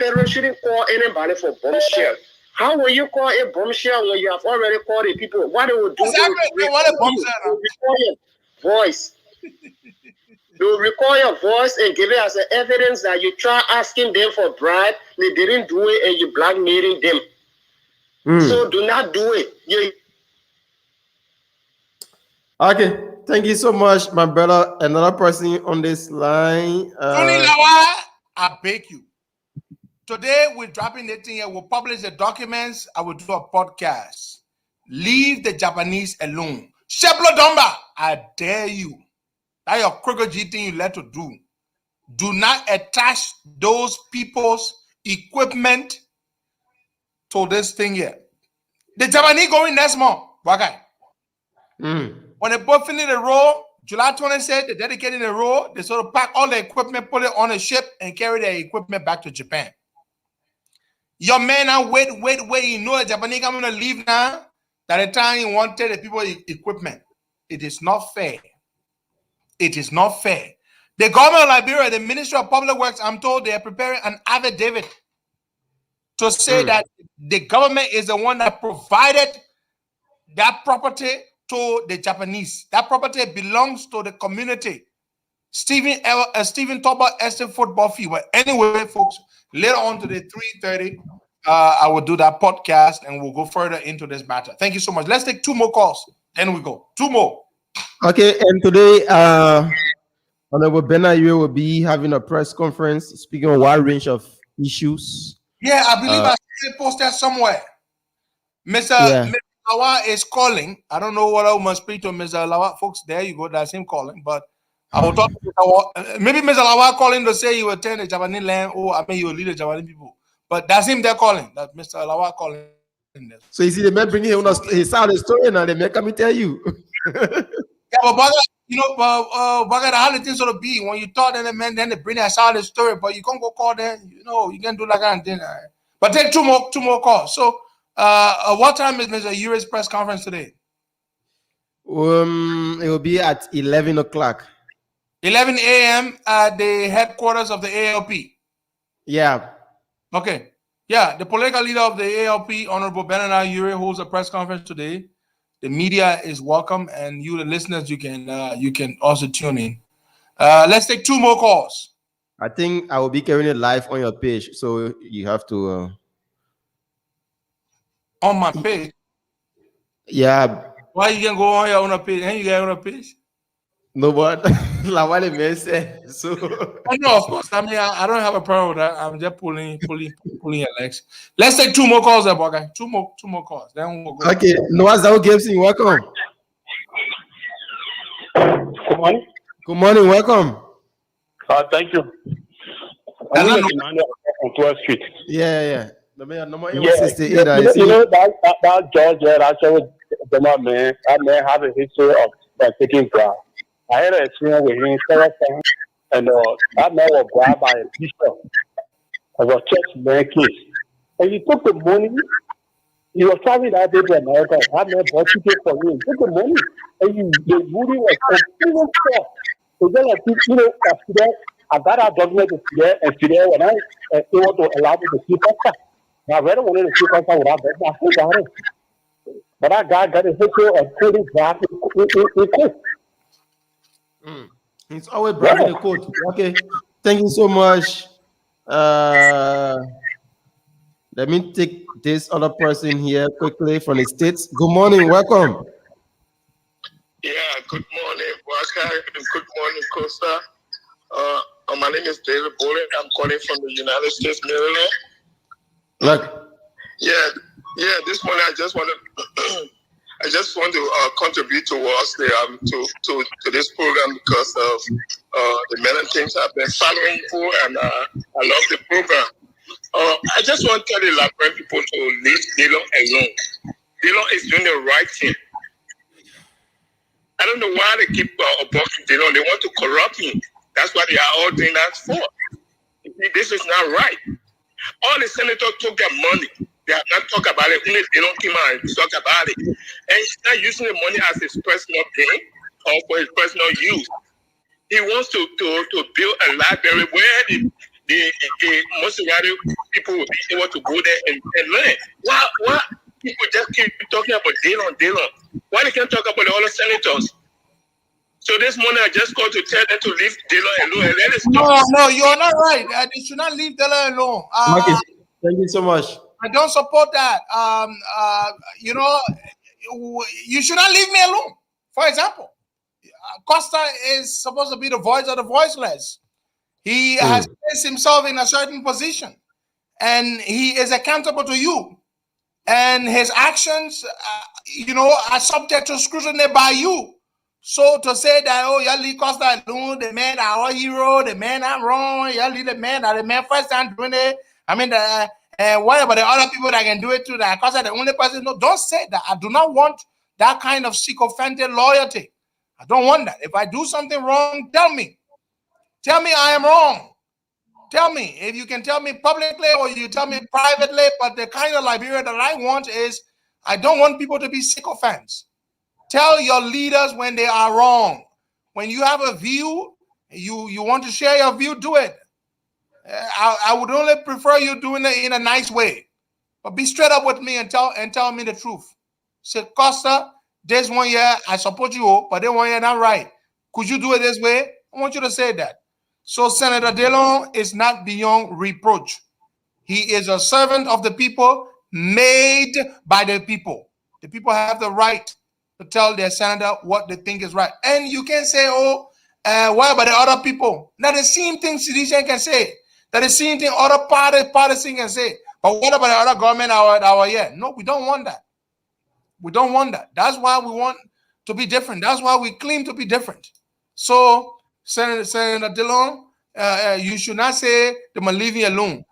anybody for bombshell. How will you call a bombshell when you have already called the people? What they will do? What a bombshell! Record your voice. You record your voice and give it as evidence that you try asking them for bribe, they didn't do it, and you blackmailing them. So do not do it. Okay, thank you so much, my brother. Another person on this line. Tony Lawa, I beg you. Today we're dropping the thing here. We'll publish the documents. I will do a podcast. Leave the Japanese alone. Sheplo Domba, I dare you. That's your crooked G thing you let to do. Do not attach those people's equipment to this thing here. The Japanese going next month. Okay. When they both finish the road, July 26th, they're dedicating the road. They sort of pack all the equipment, put it on a ship, and carry their equipment back to Japan. Your man now wait. You know the Japanese are going to leave now. That the time you wanted the people equipment. It is not fair. It is not fair. The government of Liberia, the Ministry of Public Works, I'm told they are preparing an affidavit to say that the government is the one that provided that property to the Japanese. That property belongs to the community. Stephen Tobert Estate football field. But anyway, folks, later on to the 3:30, I will do that podcast and we'll go further into this matter. Thank you so much. Let's take two more calls. Then we go. Two more. Okay, and today, Honorable Benaye will be having a press conference speaking on a wide range of issues. Yeah, I believe I see it posted somewhere. Mr. Lawa is calling. I don't know what I must speak to Mr. Lawa. Folks, there you go. That's him calling. But I will talk to Mr. Lawa. Maybe Mr. Lawa calling to say he will attend the Japanese land. He will lead the Japanese people. But that's him there calling. That Mr. Lawa calling. So you see, they may bring him his side of the story and they may come and tell you. Yeah, but Baga, how the things sort of be when you talk to them, man, then they bring that side of the story, but you can't go call them, you can do like that and then. But take two more calls. So what time is Mr. Uri's press conference today? It will be at 11 o'clock. 11 a.m. at the headquarters of the ALP. Yeah. Okay. Yeah, the political leader of the ALP, Honorable Benana Ure, holds a press conference today. The media is welcome, and you, the listeners, you can also tune in. Let's take 2 more calls. I think I will be carrying it live on your page, so you have to. On my page. Yeah. Why you can go on your own page? And you get on a page? No, but like what the man said. So. No, of course. I mean, I don't have a problem with that. I'm just pulling your legs. Let's take 2 more calls, there, guy. Two more calls. Then we'll go. Okay, Noah Zao Gibson, welcome. Good morning. Good morning, welcome. Thank you. I'm going to Emmanuel on 12th Street. Yeah. Number You know that George actually, that man have a history of taking bribe. I had an experience with him several times, and that man was bribed by a bishop of a church man case. And he took the money. He was traveling that day to America. That man bought ticket for him. He took the money, and the money was completely false. So then, I got our document to Fidel, and Fidel, when I want to allow me to see Costa. I really wanted to see Costa without that. I still got it. But that guy got a history of trading bribe in court. It's always bribing the court. Okay, thank you so much. Let me take this other person here quickly from the States. Good morning, welcome. Yeah, good morning, Oscar. Good morning, Costa. My name is David Bullet. I'm calling from the United States, Maryland. Look. Yeah. This morning I just want to contribute towards the to this program because of the many things I've been following for, and I love the program. I just want to tell the Liberian people to leave Dillon alone. Dillon is doing the right thing. I don't know why they keep bucking Dillon. They want to corrupt him. That's what they are all doing that for. This is not right. All the senators took their money. They have not talked about it. Only Dillon came out and talk about it. And he's not using the money as his personal gain or for his personal use. He wants to build a library where the Maserati people will be able to go there and learn. Why people just keep talking about Dillon? Why they can't talk about the other senators? So this morning I just called to tell them to leave Dillon alone and let us stop. No, you are not right. They should not leave Dillon alone. Okay, thank you so much. I don't support that. You should not leave me alone. For example, Costa is supposed to be the voice of the voiceless. He has placed himself in a certain position, and he is accountable to you. And his actions, are subject to scrutiny by you. So to say that, y'all leave Costa alone, the man our hero, the man I'm wrong, y'all leave the man first time doing it. I mean, what about the other people that can do it too? That Costa the only person? No, don't say that. I do not want that kind of sycophantic loyalty. I don't want that. If I do something wrong, tell me. Tell me I am wrong. Tell me. If you can tell me publicly or you tell me privately, but the kind of Liberia that I want is, I don't want people to be sycophants. Tell your leaders when they are wrong. When you have a view, you want to share your view, do it. I would only prefer you doing it in a nice way. But be straight up with me and tell me the truth. Say, Costa, this 1 year I support you, but this 1 year not right. Could you do it this way? I want you to say that. So Senator Dillon is not beyond reproach. He is a servant of the people, made by the people. The people have the right to tell their senator what they think is right. And you can say, what about the other people? Now the same thing Sidishan can say. That the same thing other parties can say. But what about the other government our year? No, we don't want that. We don't want that. That's why we want to be different. That's why we claim to be different. So Senator Dillon, you should not say the Malivi alone.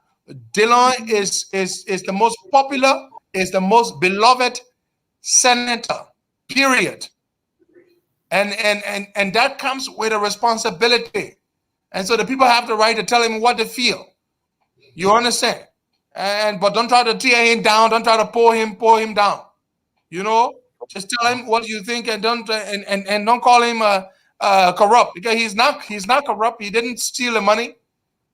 Dillon is the most popular, is the most beloved senator, period. And that comes with a responsibility. And so the people have the right to tell him what they feel. You understand? But don't try to tear him down. Don't try to pull him down. Just tell him what you think and don't call him corrupt, because he's not corrupt. He didn't steal the money.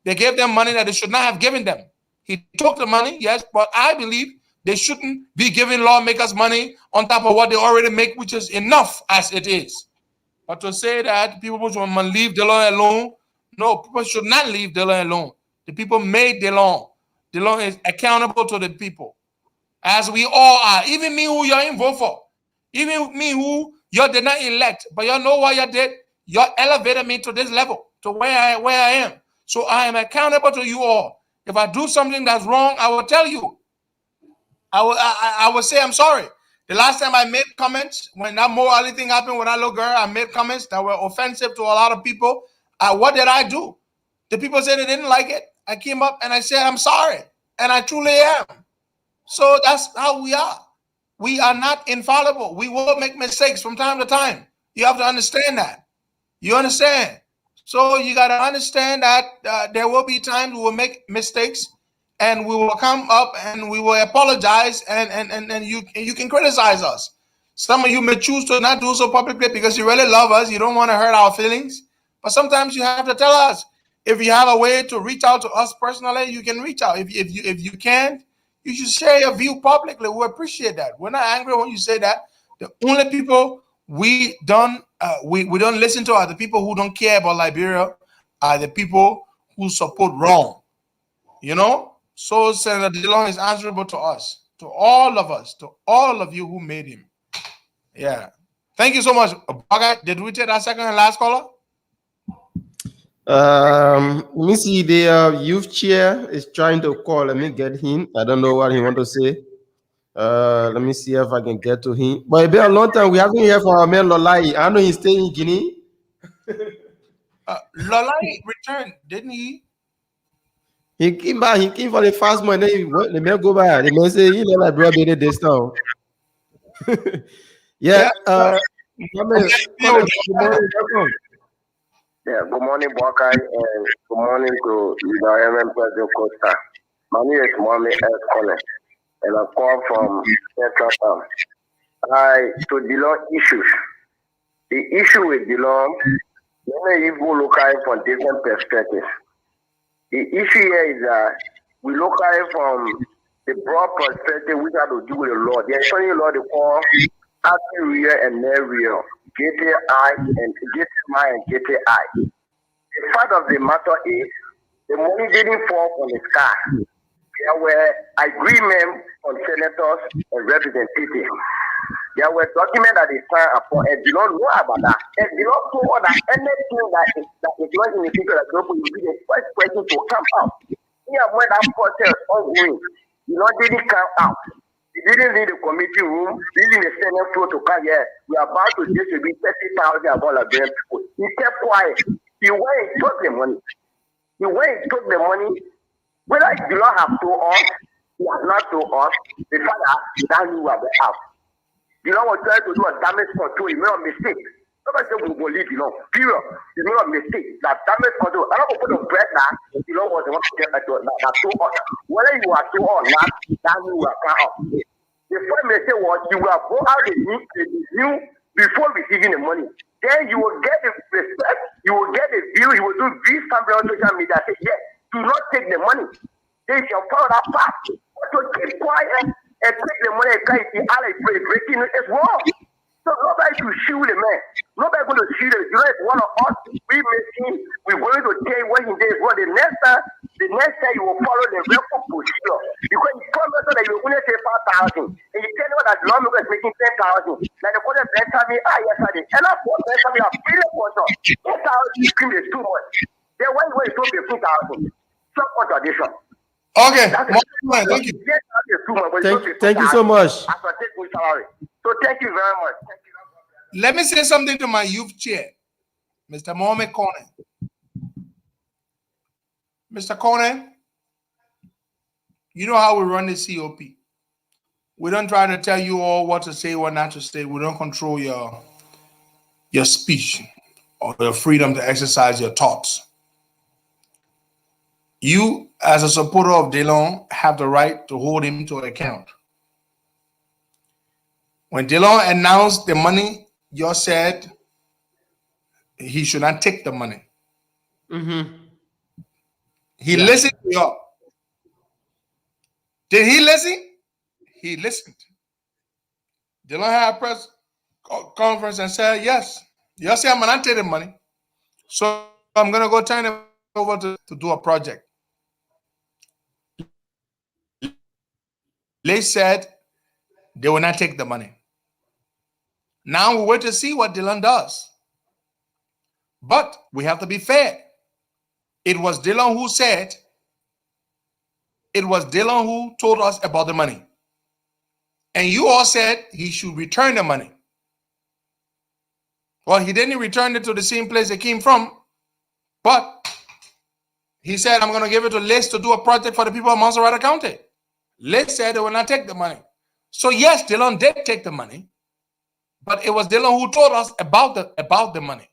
They gave them money that they should not have given them. He took the money, yes, but I believe they shouldn't be giving lawmakers money on top of what they already make, which is enough as it is. But to say that people should leave DeLong alone, no, people should not leave DeLong alone. The people made DeLong. DeLong is accountable to the people, as we all are. Even me, who you ain't vote for. Even me, who you did not elect. But you know what you did? You elevated me to this level, to where I am. So I am accountable to you all. If I do something that's wrong, I will tell you. I will say I'm sorry. The last time I made comments, when that morality thing happened with that little girl, I made comments that were offensive to a lot of people. What did I do? The people said they didn't like it. I came up and I said, I'm sorry. And I truly am. So that's how we are. We are not infallible. We will make mistakes from time to time. You have to understand that. You understand? So you got to understand that there will be times we will make mistakes, and we will come up and we will apologize, and you can criticize us. Some of you may choose to not do so publicly because you really love us. You don't want to hurt our feelings. But sometimes you have to tell us. If you have a way to reach out to us personally, you can reach out. If you can't, you should share your view publicly. We appreciate that. We're not angry when you say that. The only people we don't listen to are the people who don't care about Liberia, are the people who support wrong. You know? So Senator DeLong is answerable to us, to all of us, to all of you who made him. Yeah. Thank you so much. Baga, did we take that second and last caller? Let me see. The youth chair is trying to call. Let me get him. I don't know what he want to say. Let me see if I can get to him. But it's been a long time. We haven't heard from our man Lolai. I know he's staying in Guinea. Lolai returned, didn't he? He came back. He came for the fast money. The man go back. The man say he let my brother be this town. Yeah. Good morning, Buckeye, and good morning to the President Costa. My name is Mohammed S. Collins, and I call from Central Town. To DeLong issues. The issue with DeLong, many people look at it from different perspectives. The issue here is that we look at it from the broad perspective, which has to do with the law. There is only a law they call acting real and near real, GTI and GTI. The fact of the matter is, the money didn't fall on the sky. There were agreements on senators and representatives. There were documents that they signed upon, and they don't know about that. And they don't know that anything that is not in the future that will be the first person to come out. Yeah, when that process is ongoing, didn't come out. He didn't leave the committee room, leaving the Senate floor to come here. We are about to distribute 30,000 about Liberian people. He kept quiet. He went and took the money. Whether he did not have told us, he has not told us, the fact that he knew about the house. Was trying to do a damage control. He made a mistake. Nobody said we will leave, period. He made a mistake. That damage control. I'm not going to put the bread now. Was the one to get that told us. Whether you are told or not, that knew will come out. The first mistake was you will go out the new before receiving the money. Then you will get the respect, you will get the view, you will do this something on social media. Say, yes, do not take the money. They shall follow that path. But to keep quiet and take the money and try to see how they breaking it is wrong. So nobody should shoot the man. Nobody going to shoot him. It's one of us. We're going to tell you what he did. Well, the next time you will follow the record procedure. Because you promised that you will only say 5,000. And you tell me that the lawmaker is making 10,000. Now the court is telling me, yesterday. And that's what they're telling me, a billion portion. 10,000 is too much. Then why you told me 2,000? Some contradiction. Okay. Thank you. Thank you so much. So thank you very much. Let me say something to my youth chair, Mr. Mohammed Conan. Mr. Conan, you know how we run the COP. We don't try to tell you all what to say, what not to say. We don't control your speech or your freedom to exercise your thoughts. You, as a supporter of DeLong, have the right to hold him to account. When DeLong announced the money, you said he should not take the money. Mm-hmm. He listened to y'all. Did he listen? He listened. Dylan had a press conference and said, yes. Y'all say I'm going to take the money. So I'm going to go turn it over to do a project. They said they will not take the money. Now we wait to see what Dylan does. But we have to be fair. It was Dylan who said, it was Dylan who told us about the money. And you all said he should return the money. Well, he didn't return it to the same place it came from, but he said, I'm going to give it to Liz to do a project for the people of Montserrat County. Liz said they will not take the money. So yes, Dylan did take the money, but it was Dylan who told us about the money.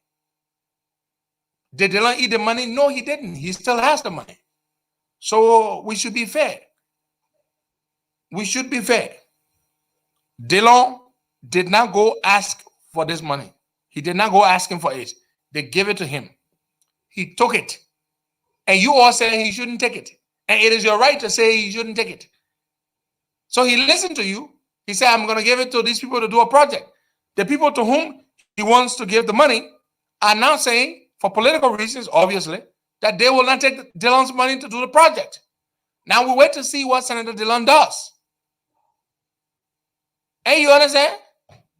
Did Dylan eat the money? No, he didn't. He still has the money. So we should be fair. We should be fair. Dylan did not go ask for this money. He did not go asking for it. They gave it to him. He took it. And you all say he shouldn't take it. And it is your right to say he shouldn't take it. So he listened to you. He said, I'm going to give it to these people to do a project. The people to whom he wants to give the money are now saying, for political reasons, obviously, that they will not take Dylan's money to do the project. Now we wait to see what Senator Dylan does. Hey, you understand?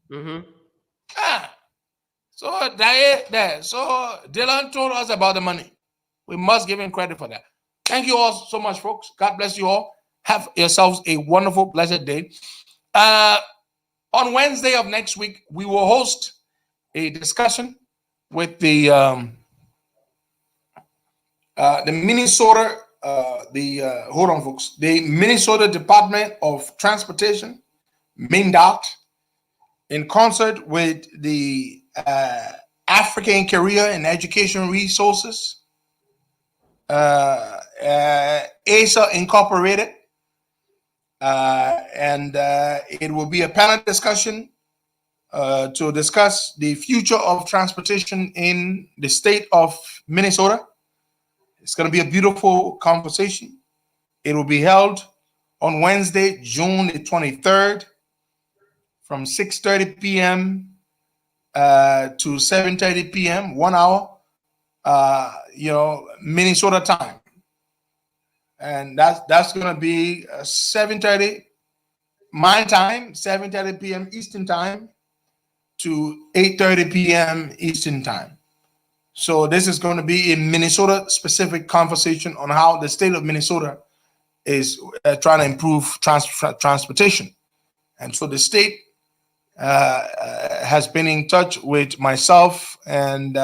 Mm-hmm. So that so Dylan told us about the money. We must give him credit for that. Thank you all so much, folks. God bless you all. Have yourselves a wonderful, blessed day. On Wednesday of next week, we will host a discussion with the Minnesota, hold on, folks, the Minnesota Department of Transportation, MnDOT, in concert with the African Career and Education Resources, ASA Incorporated, and it will be a panel discussion to discuss the future of transportation in the state of Minnesota. It's going to be a beautiful conversation. It will be held on Wednesday, June the 23rd, from 6:30 p.m. To 7:30 p.m., 1 hour, Minnesota time. And that's going to be 7:30 my time, 7:30 p.m. Eastern time to 8:30 p.m. Eastern time. So this is going to be a Minnesota-specific conversation on how the state of Minnesota is trying to improve transportation. And so the state has been in touch with myself and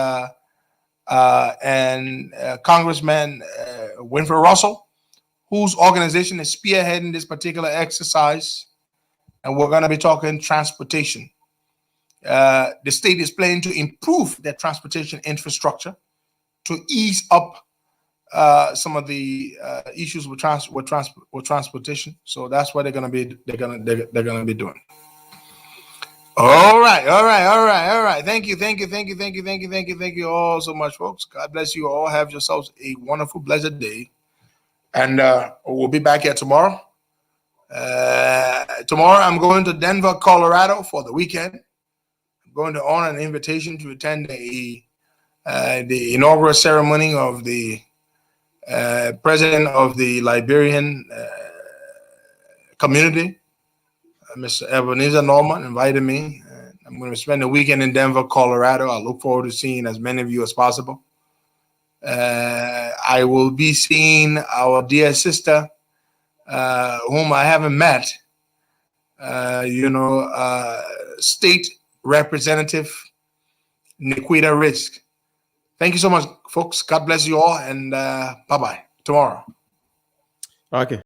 Congressman Winfrey Russell, whose organization is spearheading this particular exercise. And we're going to be talking transportation. The state is planning to improve their transportation infrastructure to ease up some of the issues with transportation. So that's what they're going to be doing. All right. Thank you all so much, folks. God bless you all. Have yourselves a wonderful, blessed day. And we'll be back here tomorrow. Tomorrow I'm going to Denver, Colorado for the weekend. I'm going to honor an invitation to attend the inaugural ceremony of the president of the Liberian community. Mr. Ebenezer Norman invited me. I'm going to spend the weekend in Denver, Colorado. I look forward to seeing as many of you as possible. I will be seeing our dear sister, whom I haven't met, State Representative Nikita Risk. Thank you so much, folks. God bless you all, and bye-bye. Tomorrow. Okay.